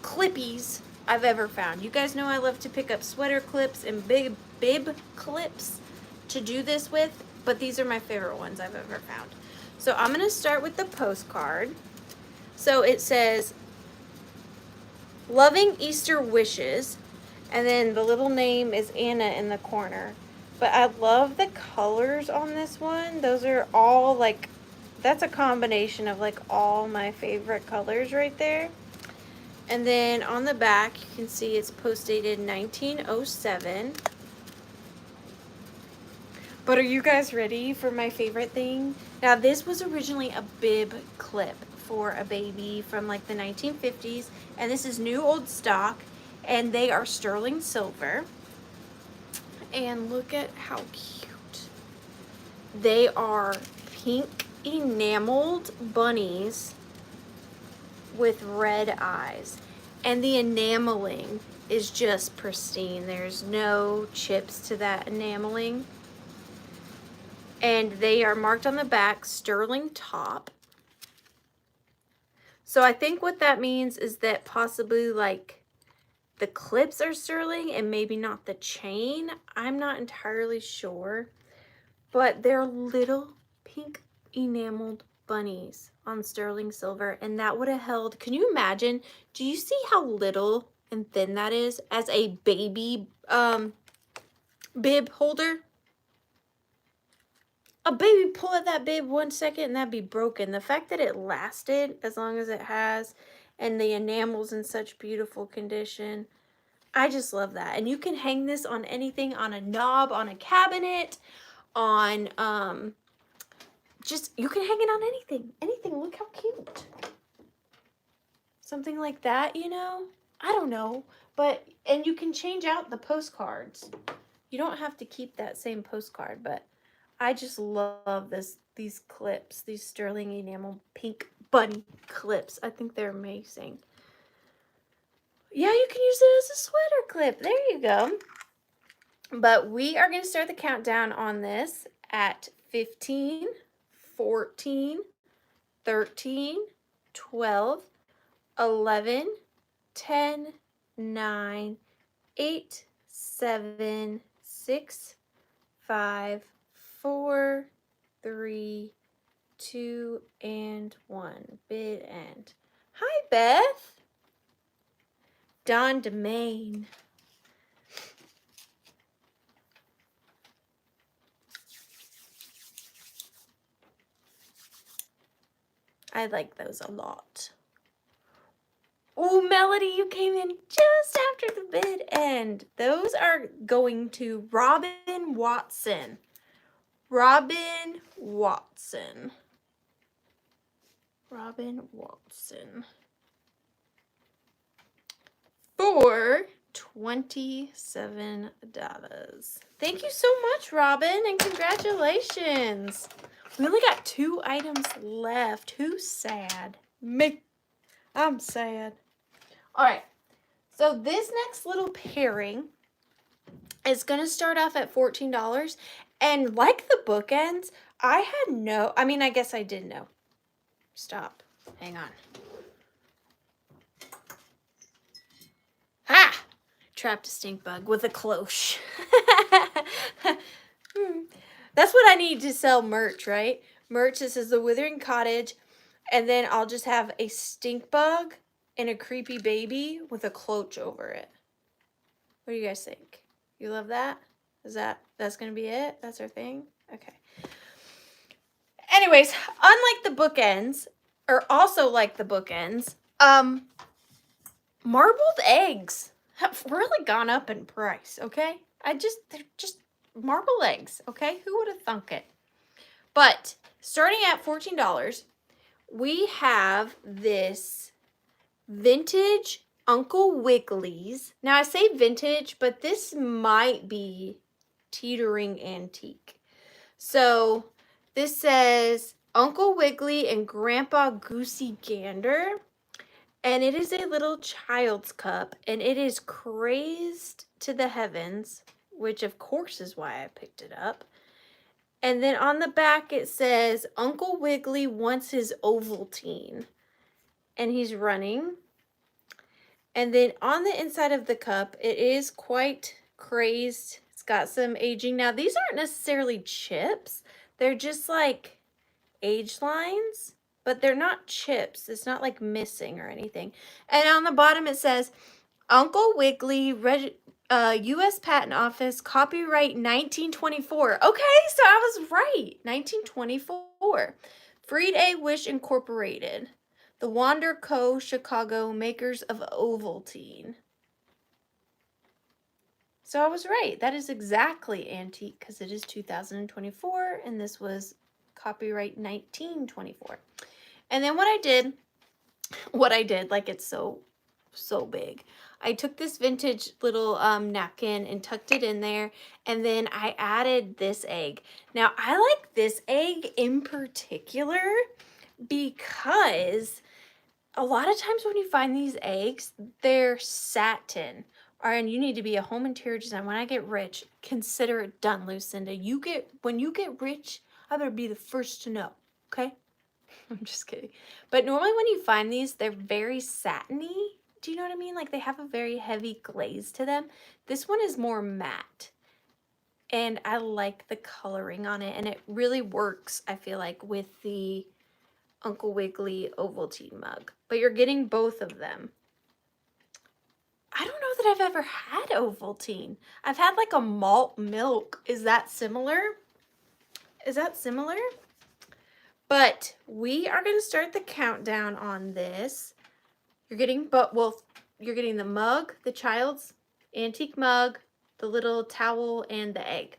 clippies I've ever found. You guys know I love to pick up sweater clips and big bib clips to do this with, but these are my favorite ones I've ever found. So I'm going to start with the postcard. So it says, Loving Easter Wishes, and then the little name is Anna in the corner. But I love the colors on this one. Those are all like, that's a combination of like all my favorite colors right there. And then on the back, you can see it's post dated 1907. But are you guys ready for my favorite thing? Now, this was originally a bib clip for a baby from like the 1950s. And this is new old stock. And they are sterling silver. And look at how cute. They are pink enameled bunnies with red eyes, and the enameling is just pristine. There's no chips to that enameling, and they are marked on the back sterling top. So I think what that means is that possibly like the clips are sterling and maybe not the chain. I'm not entirely sure, but they're little pink enameled bunnies on sterling silver, and that would have held, can you imagine, do you see how little and thin that is as a baby bib holder? A baby pull at that bib 1 second and that'd be broken. The fact that it lasted as long as it has and the enamel's in such beautiful condition, I just love that. And you can hang this on anything, on a knob, on a cabinet, on just, you can hang it on anything. Look how cute. Something like that, you know, I don't know, but, and you can change out the postcards. You don't have to keep that same postcard, but I just love these clips, these sterling enamel pink bunny clips. I think they're amazing. Yeah, you can use it as a sweater clip. There you go. But we are going to start the countdown on this at 15, 14, 13, 12, 11, 10, 9, 8, 7, 6, 5, 4, 3, 2, and 1. Bid end. Hi, Beth. Don Domain. I like those a lot. Oh, Melody, you came in just after the bid end. Those are going to Robin Watson. Robin Watson. Robin Watson. For $27. Thank you so much, Robin, and congratulations. We only got 2 items left. Who's sad? Me. I'm sad. All right. So this next little pairing is going to start off at $14. And like the bookends, I had no, I mean, I guess I did know. Stop. Hang on. Ha! Trapped a stink bug with a cloche. That's what I need to sell merch, right? Merch, this is The Withering Cottage. And then I'll just have a stink bug and a creepy baby with a cloche over it. What do you guys think? You love that? That's gonna be it? That's our thing? Okay. Anyways, unlike the bookends, or also like the bookends, marbled eggs have really gone up in price, okay? They're just marble eggs, okay? Who would have thunk it? But starting at $14, we have this vintage Uncle Wigglies. Now I say vintage, but this might be teetering antique. So this says Uncle Wiggly and Grandpa Goosey Gander. And it is a little child's cup, and it is crazed to the heavens, which of course is why I picked it up. And then on the back it says Uncle Wiggly wants his Ovaltine, and he's running. And then on the inside of the cup, it is quite crazed. It's got some aging. Now, these aren't necessarily chips. They're just like age lines, but they're not chips. It's not like missing or anything. And on the bottom, it says, Uncle Wiggly, U.S. Patent Office, copyright 1924. Okay, so I was right. 1924. Freed A. Wish Incorporated. The Wander Co. Chicago, makers of Ovaltine. So I was right. That is exactly antique because it is 2024 and this was copyright 1924. And then what I did, like it's so big. I took this vintage little napkin and tucked it in there, and then I added this egg. Now I like this egg in particular because a lot of times when you find these eggs, they're satin. And you need to be a home interior designer. When I get rich, consider it done, Lucinda. When you get rich, I better be the first to know, okay? I'm just kidding. But normally when you find these, they're very satiny. Do you know what I mean? Like they have a very heavy glaze to them. This one is more matte. And I like the coloring on it. And it really works, I feel like, with the Uncle Wiggly Ovaltine mug. But you're getting both of them. I don't know that I've ever had Ovaltine. I've had like a malt milk. Is that similar? Is that similar? But we are going to start the countdown on this. You're getting the mug, the child's antique mug, the little towel, and the egg.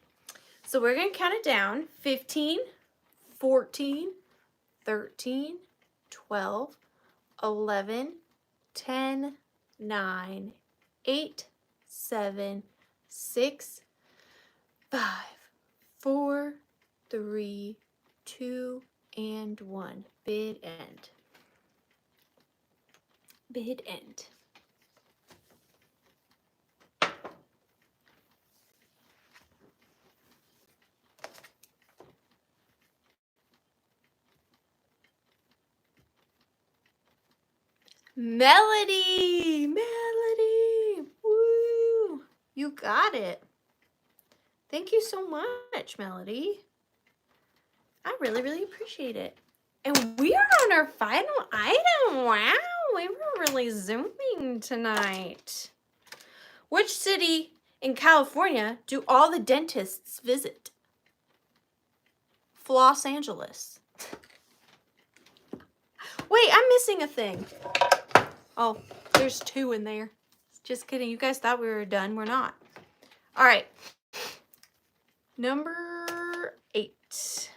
So we're going to count it down. 15, 14, 13, 12, 11, 10, 9, 8, 7, 6, 5, 4, 3, 2, and 1. Bid end. Bid end. Melody! Melody! Woo! You got it. Thank you so much, Melody. I really, really appreciate it. And we are on our final item. Wow, we were really zooming tonight. Which city in California do all the dentists visit? Los Angeles. Wait, I'm missing a thing. Oh, there's 2 in there. Just kidding. You guys thought we were done. We're not. All right. Number 8.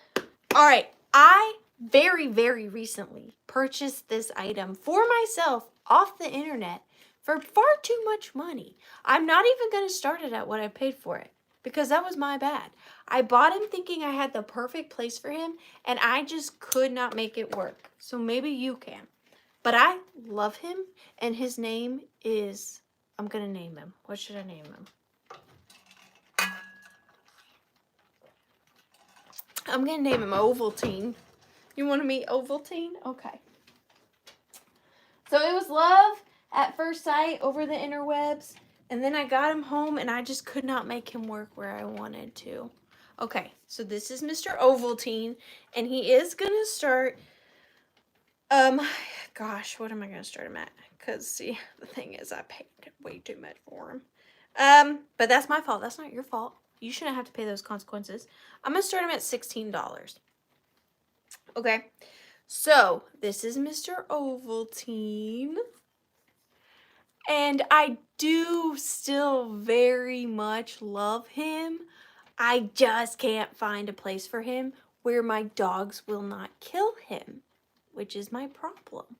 All right. I very, very recently purchased this item for myself off the internet for far too much money. I'm not even going to start it at what I paid for it because that was my bad. I bought him thinking I had the perfect place for him and I just could not make it work. So maybe you can. But I love him, and his name is, I'm going to name him. What should I name him? I'm going to name him Ovaltine. You want to meet Ovaltine? Okay. So it was love at first sight over the interwebs, and then I got him home, and I just could not make him work where I wanted to. Okay, so this is Mr. Ovaltine, and he is going to start Gosh, what am I gonna start him at? Because see, the thing is, I paid way too much for him. But that's my fault. That's not your fault. You shouldn't have to pay those consequences. I'm gonna start him at $16. Okay. So this is Mr. Ovaltine. And I do still very much love him. I just can't find a place for him where my dogs will not kill him, which is my problem.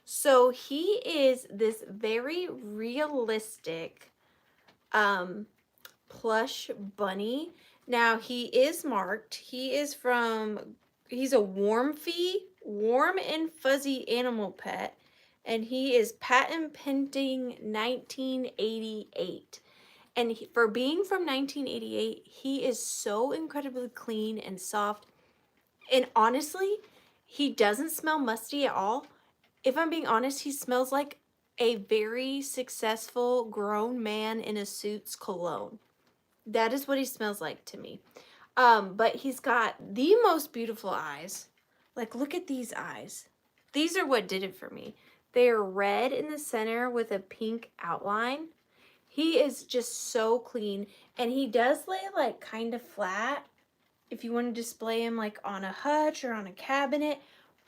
So he is this very realistic plush bunny. Now he is marked. He's a warm and fuzzy animal pet. And he is patent pending 1988. And for being from 1988, he is so incredibly clean and soft. And honestly, he doesn't smell musty at all. If I'm being honest, he smells like a very successful grown man in a suit's cologne. That is what he smells like to me. But he's got the most beautiful eyes. Like, look at these eyes. These are what did it for me. They are red in the center with a pink outline. He is just so clean. And he does lay like kind of flat if you want to display him like on a hutch or on a cabinet.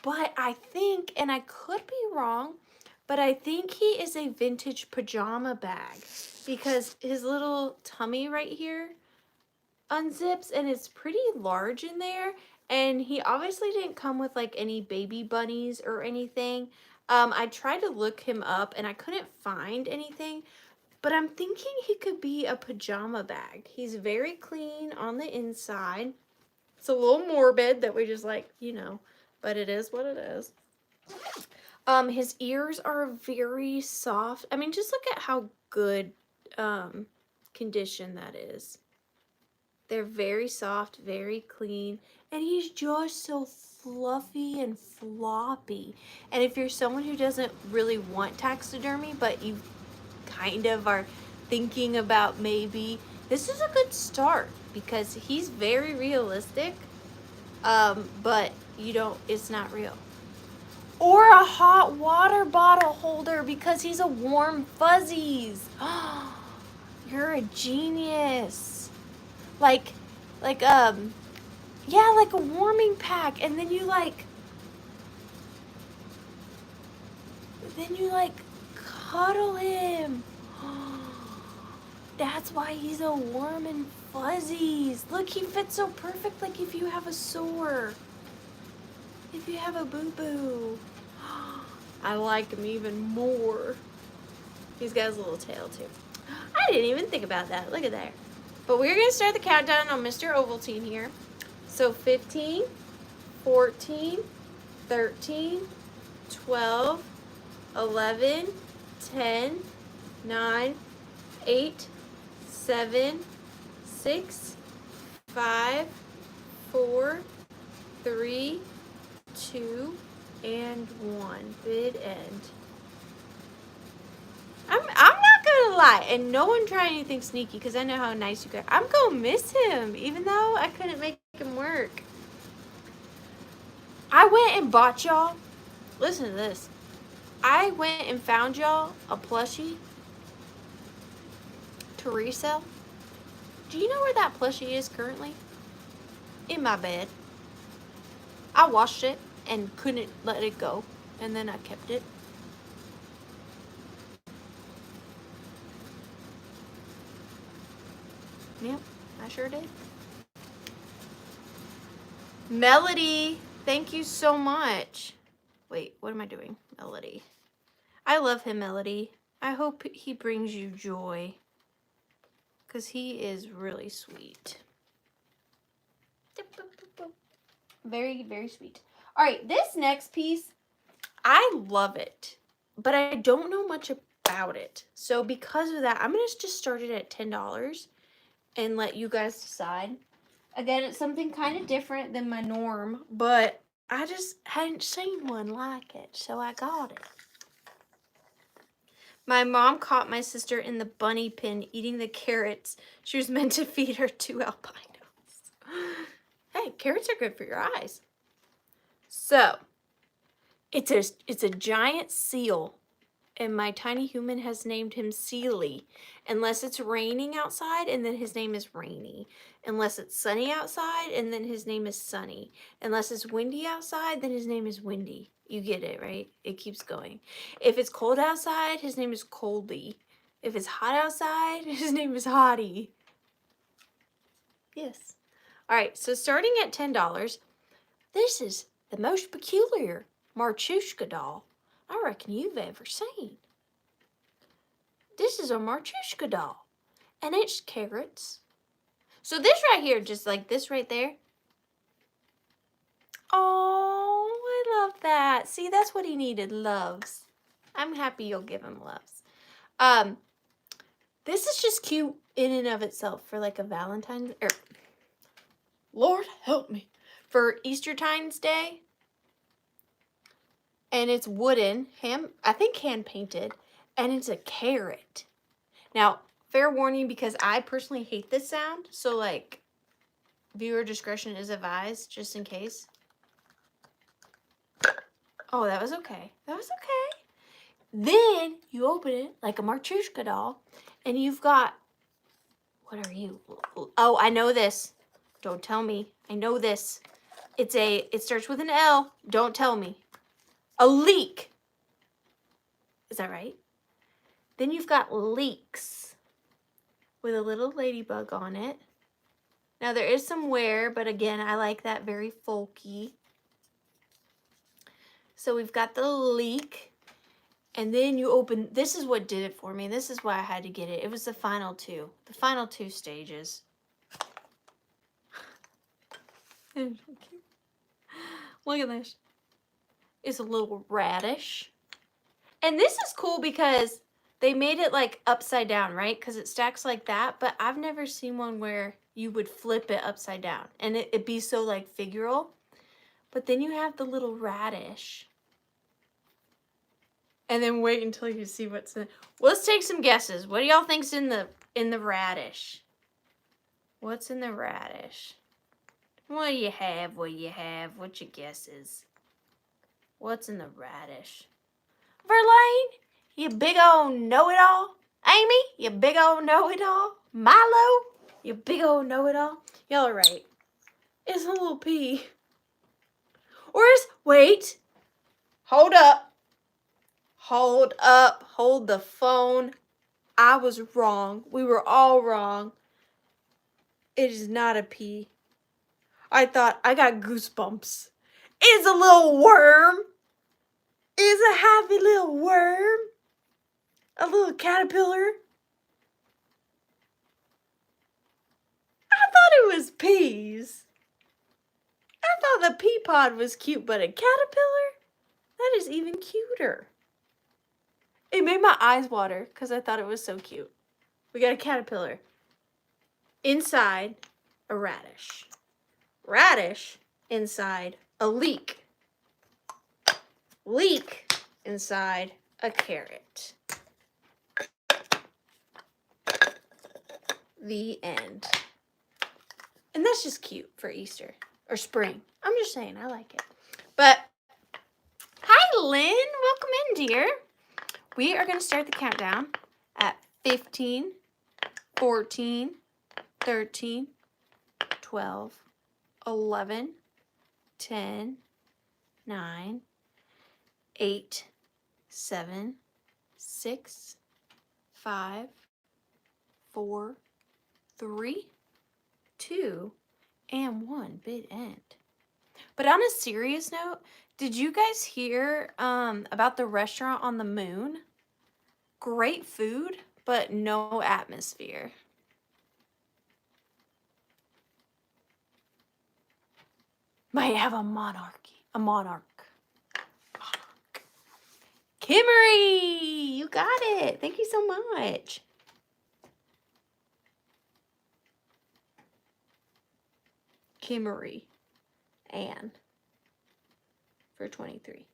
But I think, and I could be wrong, but I think he is a vintage pajama bag because his little tummy right here unzips and it's pretty large in there. And he obviously didn't come with like any baby bunnies or anything. I tried to look him up and I couldn't find anything, but I'm thinking he could be a pajama bag. He's very clean on the inside. It's a little morbid that we just like, you know, but it is what it is. His ears are very soft. I mean, just look at how good condition that is. They're very soft, very clean, and he's just so fluffy and floppy. And if you're someone who doesn't really want taxidermy, but you kind of are thinking about maybe, this is a good start because he's very realistic, but it's not real. Or a hot water bottle holder because he's a warm fuzzies. You're a genius. Like a warming pack, and then you cuddle him. That's why he's a warm and fuzzies. Look, he fits so perfect, like if you have a sore, if you have a boo-boo. I like him even more. He's got his little tail too. I didn't even think about that. Look at that. But we're going to start the countdown on Mr. Ovaltine here. So 15, 14, 13, 12, 11, 10, 9, 8, 7, 6, 5, 4, 3, 2, and 1. Bid end. I'm not gonna lie, and no one try anything sneaky because I know how nice you guys. I'm gonna miss him, even though I couldn't make him work. I went and bought y'all. Listen to this. I went and found y'all a plushie to resell. Do you know where that plushie is currently? In my bed. I washed it and couldn't let it go, and then I kept it. Yep, I sure did. Melody, thank you so much. Wait, what am I doing? Melody. I love him, Melody. I hope he brings you joy, because he is really sweet. Very, very sweet. All right, this next piece, I love it, but I don't know much about it. So because of that, I'm going to just start it at $10 and let you guys decide. Again, it's something kind of different than my norm, but I just hadn't seen one like it, so I got it. My mom caught my sister in the bunny pen eating the carrots she was meant to feed her 2 albinos. Hey, carrots are good for your eyes. So, It's a giant seal. And my tiny human has named him Sealy. Unless it's raining outside, and then his name is Rainy. Unless it's sunny outside, and then his name is Sunny. Unless it's windy outside, then his name is Windy. You get it, right? It keeps going. If it's cold outside, his name is Coldy. If it's hot outside, his name is Hottie. Yes. All right, so starting at $10, this is the most peculiar Marchushka doll I reckon you've ever seen. This is a Marchushka doll, and it's carrots. So this right here, just like this right there. Oh, I love that. See, that's what he needed, loves. I'm happy you'll give him loves. This is just cute in and of itself for like a Valentine's, Lord help me, for Eastertime's Day. And it's wooden, I think hand painted, and it's a carrot. Now, fair warning, because I personally hate this sound, so like, viewer discretion is advised, just in case. Oh, that was okay. That was okay. Then you open it like a Marchushka doll, and you've got, what are you? Oh, I know this. Don't tell me. I know this. It starts with an L. Don't tell me. A leek. Is that right? Then you've got leeks with a little ladybug on it. Now there is some wear, but again, I like that very folky. So we've got the leek, and then you open, this is what did it for me. This is why I had to get it. It was the final two stages. Look at this. It's a little radish. And this is cool because they made it like upside down, right? Because it stacks like that, but I've never seen one where you would flip it upside down and it'd be so like figural. But then you have the little radish. And then wait until you see what's in it. Let's take some guesses. What do y'all think's in the radish? What's in the radish? What do you have? What do you have? What's your guesses? What's in the radish? Verlaine, you big old know-it-all. Amy, you big old know-it-all. Milo, you big old know-it-all. Y'all are right. It's a little pea. Or is, wait. Hold up. Hold up. Hold the phone. I was wrong. We were all wrong. It is not a pea. I thought, I got goosebumps. It's a little worm. It's a happy little worm. A little caterpillar. I thought it was peas. I thought the pea pod was cute, but a caterpillar? That is even cuter. It made my eyes water because I thought it was so cute. We got a caterpillar. Inside, a radish. Radish inside, a leek. Leek inside, a carrot. The end. And that's just cute for Easter or spring. I'm just saying, I like it. But, hi Lynn, welcome in, dear. We are going to start the countdown at 15, 14, 13, 12, 11, 10, 9, 8, 7, 6, 5, 4, 3, 2, and 1. Bid end. But on a serious note, did you guys hear about the restaurant on the moon? Great food, but no atmosphere. Might have a monarchy. A monarch. Kimmery! You got it. Thank you so much. Kimmery. Anne. For 23.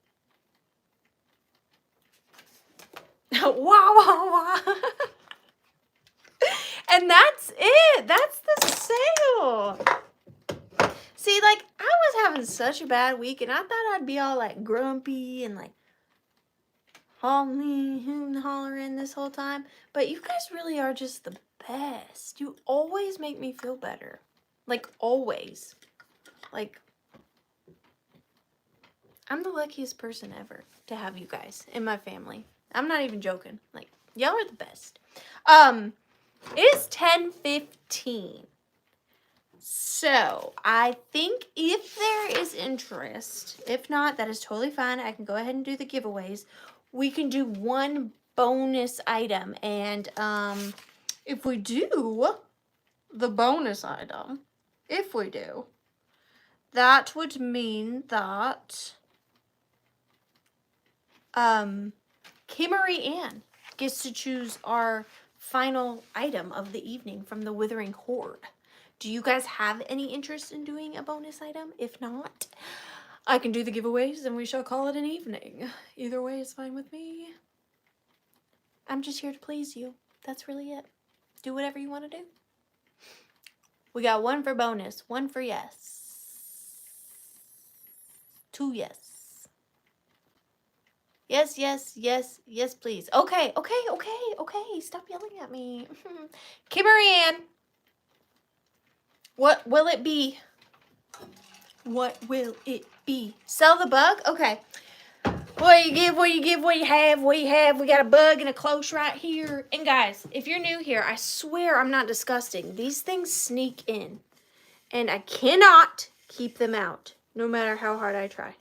Wow, wow, wow. And that's it. That's the sale. See, like, I was having having such a bad week, and I thought I'd be all like grumpy and like hollering this whole time. But you guys really are just the best. You always make me feel better. Like, always. Like, I'm the luckiest person ever to have you guys in my family. I'm not even joking. Like, y'all are the best. It is 10:15. So, I think if there is interest, if not, that is totally fine. I can go ahead and do the giveaways. We can do one bonus item. And if we do the bonus item, that would mean that Kimmery Ann gets to choose our final item of the evening from the Withering Horde. Do you guys have any interest in doing a bonus item? If not, I can do the giveaways and we shall call it an evening. Either way is fine with me. I'm just here to please you. That's really it. Do whatever you want to do. We got one for bonus, one for yes. 2 yes. Yes, yes, yes, yes, please. Okay. Stop yelling at me. Kimmery Ann. What will it be? What will it be? Sell the bug? Okay. What you give, what you give, what you have, what you have. We got a bug and a cloche right here. And guys, if you're new here, I swear I'm not disgusting. These things sneak in. And I cannot keep them out, no matter how hard I try.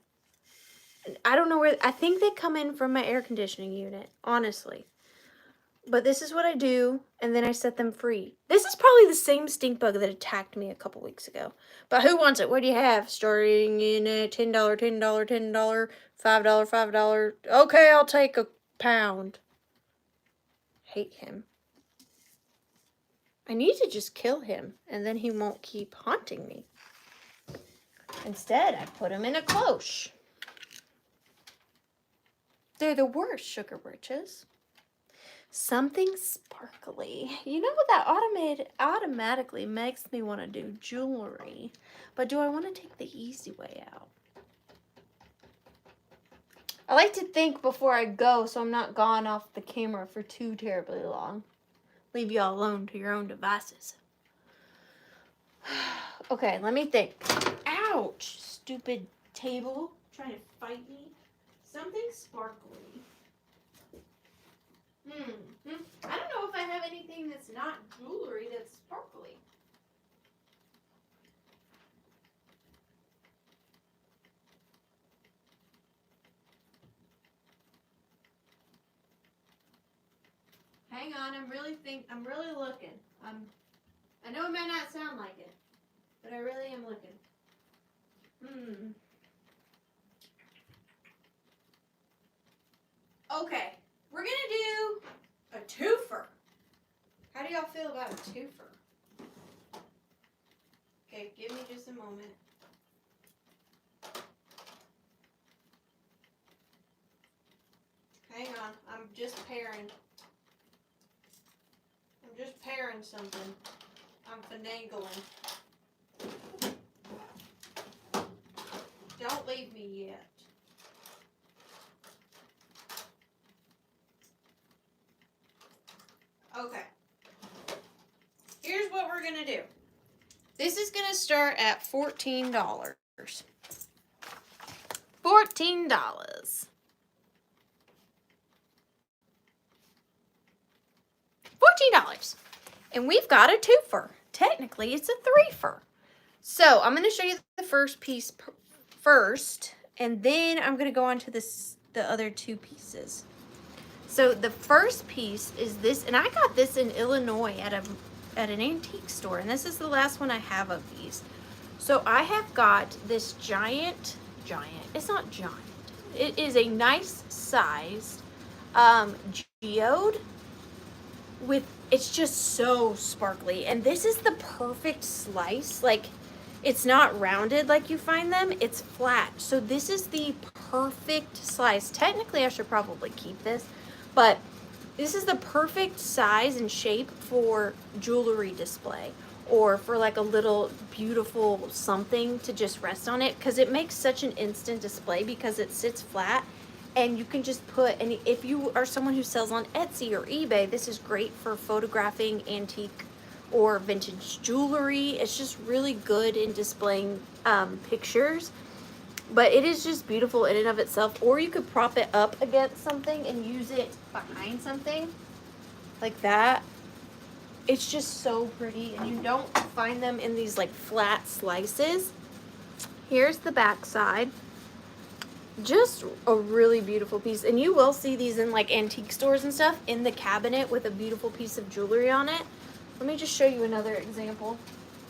I don't know where, I think they come in from my air conditioning unit, honestly. But this is what I do, and then I set them free. This is probably the same stink bug that attacked me a couple weeks ago. But who wants it? What do you have? Starting in a $10, $10, $10, $5, $5. Okay, I'll take a pound. Hate him. I need to just kill him, and then he won't keep haunting me. Instead, I put him in a cloche. They're the worst, sugar britches. Something sparkly. You know what that automatically makes me want to do jewelry. But do I want to take the easy way out? I like to think before I go so I'm not gone off the camera for too terribly long. Leave y'all alone to your own devices. Okay, let me think. Ouch! Stupid table. Trying to fight me. Something sparkly. I don't know if I have anything that's not jewelry that's sparkly. Hang on, I'm really looking. I know it may not sound like it, but I really am looking. Okay, we're gonna do a twofer. How do y'all feel about a twofer? Okay, give me just a moment. Hang on, I'm just pairing. I'm just pairing something. I'm finagling. Don't leave me yet. Okay. Here's what we're going to do. This is going to start at $14. $14. $14. And we've got a twofer. Technically, it's a threefer. So, I'm going to show you the first piece first, and then I'm going to go on to the other two pieces. So, the first piece is this, and I got this in Illinois at an antique store, and this is the last one I have of these. So, I have got this giant, it's not giant, it is a nice sized geode with, it's just so sparkly, and this is the perfect slice. Like, it's not rounded like you find them, it's flat. So this is the perfect slice. Technically I should probably keep this, but this is the perfect size and shape for jewelry display, or for like a little beautiful something to just rest on it, because it makes such an instant display because it sits flat. And you can just put, and if you are someone who sells on Etsy or eBay, this is great for photographing antique or vintage jewelry. It's just really good in displaying pictures. But it is just beautiful in and of itself. Or you could prop it up against something and use it behind something like that. It's just so pretty, and you don't find them in these like flat slices. Here's the back side. Just a really beautiful piece, and you will see these in like antique stores and stuff in the cabinet with a beautiful piece of jewelry on it. Let me just show you another example.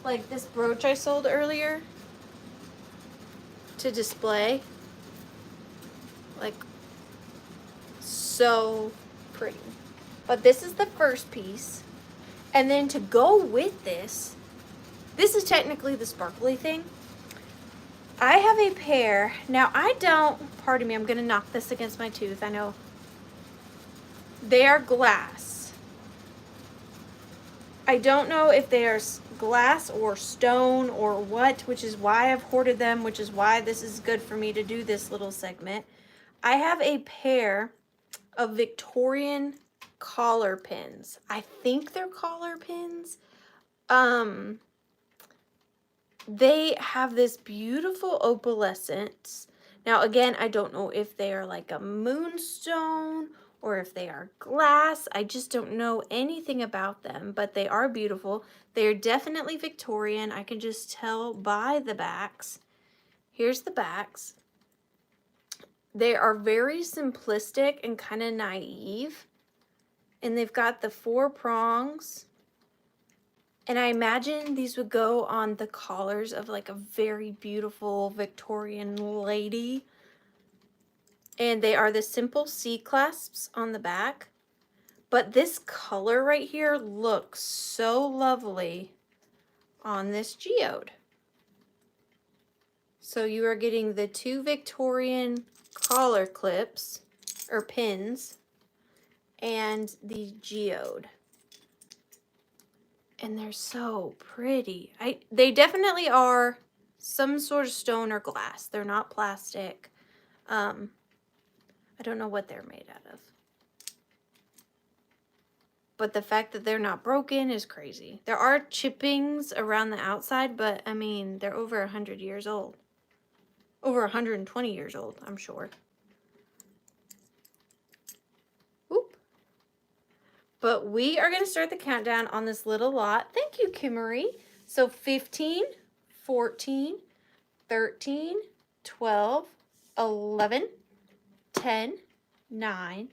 Like this brooch I sold earlier to display. Like, so pretty. But this is the first piece. And then to go with this is technically the sparkly thing. I have a pair. Now I don't, pardon me, I'm going to knock this against my tooth. I know. They are glass. I don't know if they are glass or stone or what, which is why I've hoarded them, which is why this is good for me to do this little segment. I have a pair of Victorian collar pins. I think they're collar pins. They have this beautiful opalescence. Now, again, I don't know if they are like a moonstone or if they are glass. I just don't know anything about them, but they are beautiful. They are definitely Victorian. I can just tell by the backs. Here's the backs. They are very simplistic and kind of naive. And they've got the 4 prongs. And I imagine these would go on the collars of like a very beautiful Victorian lady. And they are the simple C clasps on the back. But this color right here looks so lovely on this geode. So you are getting the 2 Victorian collar clips or pins and the geode. And they're so pretty. They definitely are some sort of stone or glass. They're not plastic. I don't know what they're made out of. But the fact that they're not broken is crazy. There are chippings around the outside, but I mean, they're over 100 years old. Over 120 years old, I'm sure. Oop. But we are going to start the countdown on this little lot. Thank you, Kimmery. So 15, 14, 13, 12, 11, 10, 9,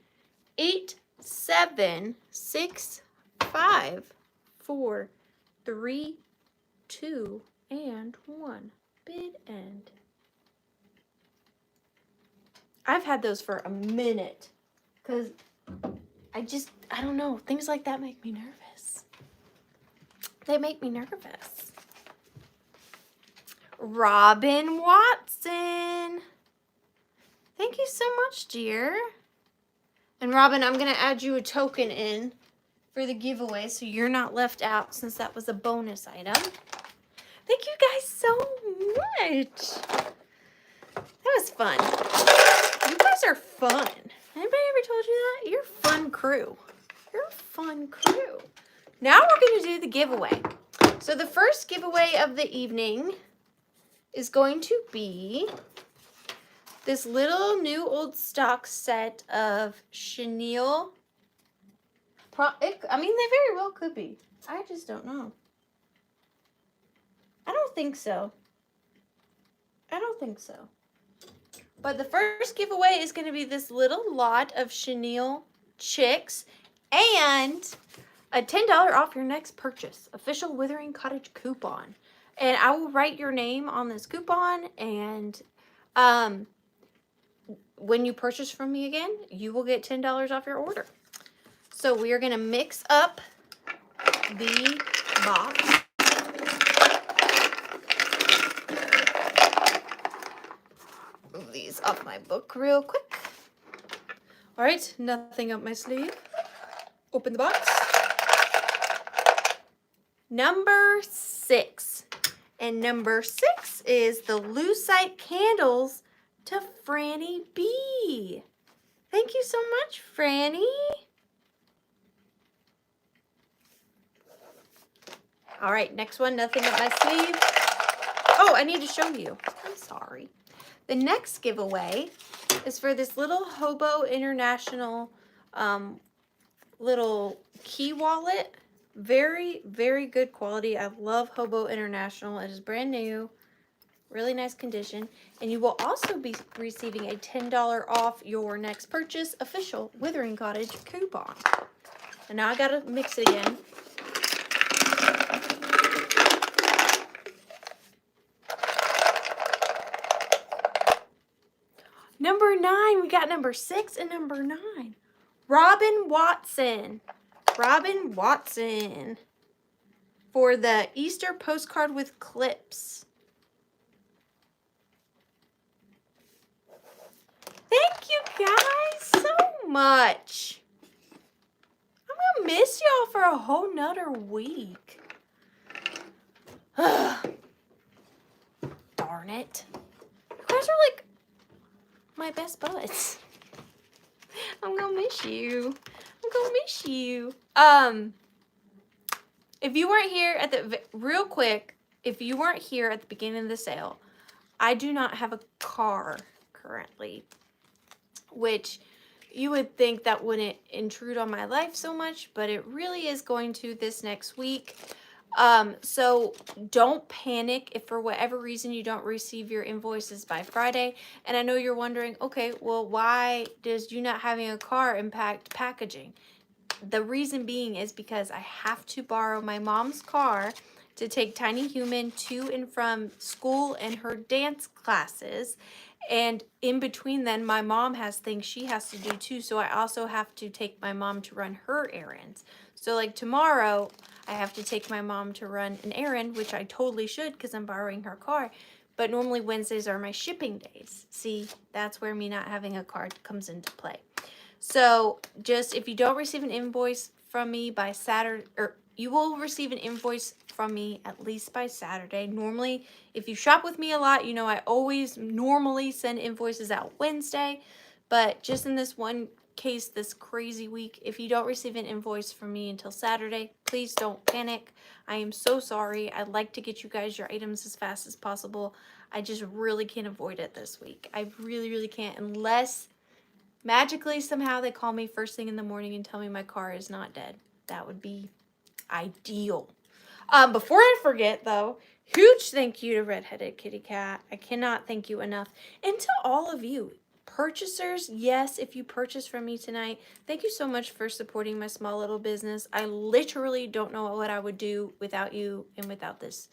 8, 7, 6, 5, 4, 3, 2, and 1. Bid end. I've had those for a minute because I don't know. Things like that make me nervous. They make me nervous. Robin Watson. Thank you so much, dear. And Robin, I'm going to add you a token in for the giveaway so you're not left out since that was a bonus item. Thank you guys so much. That was fun. You guys are fun. Anybody ever told you that? You're a fun crew. You're a fun crew. Now we're going to do the giveaway. So the first giveaway of the evening is going to be this little new old stock set of chenille. I mean, they very well could be. I just don't know. I don't think so. I don't think so. But the first giveaway is going to be this little lot of chenille chicks and a $10 off your next purchase. Official Withering Cottage coupon. And I will write your name on this coupon, and when you purchase from me again, you will get $10 off your order. So we are going to mix up the box. Move these off my book real quick. All right, nothing up my sleeve. Open the box. number 6. And number 6 is the Lucite candles to Franny B. Thank you so much, Franny. All right, next one, nothing up my sleeve. Oh, I need to show you. I'm sorry. The next giveaway is for this little Hobo International little key wallet. Very, very good quality. I love Hobo International. It is brand new. Really nice condition. And you will also be receiving a $10 off your next purchase official Withering Cottage coupon. And now I gotta mix it again. Number 9, we got number 6 and number 9. Robin Watson. Robin Watson. For the Easter postcard with clips. Thank you guys so much. I'm gonna miss y'all for a whole nother week. Darn it. You guys are like my best buds. I'm gonna miss you. I'm gonna miss you. If you weren't here at the, real quick, if you weren't here at the beginning of the sale, I do not have a car currently, which you would think that wouldn't intrude on my life so much, but it really is going to this next week. So don't panic if for whatever reason you don't receive your invoices by Friday. And I know you're wondering, okay, well, why does you not having a car impact packaging? The reason being is because I have to borrow my mom's car to take Tiny Human to and from school and her dance classes. And in between then, my mom has things she has to do too. So I also have to take my mom to run her errands. So like tomorrow, I have to take my mom to run an errand, which I totally should because I'm borrowing her car. But normally Wednesdays are my shipping days. See, that's where me not having a car comes into play. So just if you don't receive an invoice from me by Saturday, or you will receive an invoice from me at least by Saturday. Normally, if you shop with me a lot, you know I always normally send invoices out Wednesday. But just in this one case, this crazy week, if you don't receive an invoice from me until Saturday, please don't panic. I am so sorry. I'd like to get you guys your items as fast as possible. I just really can't avoid it this week. I really, really can't, unless magically somehow they call me first thing in the morning and tell me my car is not dead. That would be ideal. Before I forget though, huge thank you to Redheaded Kitty Cat. I cannot thank you enough. And to all of you purchasers, yes, if you purchase from me tonight, thank you so much for supporting my small little business. I literally don't know what I would do without you and without this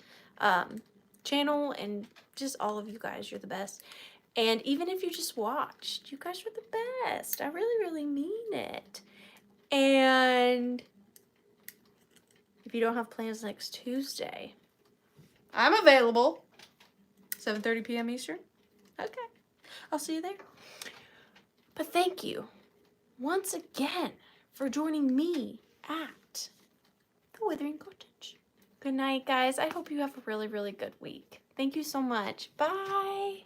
channel, and just all of you guys. You're the best. And even if you just watched, you guys are the best. I really, really mean it. And if you don't have plans next Tuesday, I'm available. 7:30 p.m. Eastern. Okay. I'll see you there. But thank you once again for joining me at The Withering Cottage. Good night, guys. I hope you have a really, really good week. Thank you so much. Bye.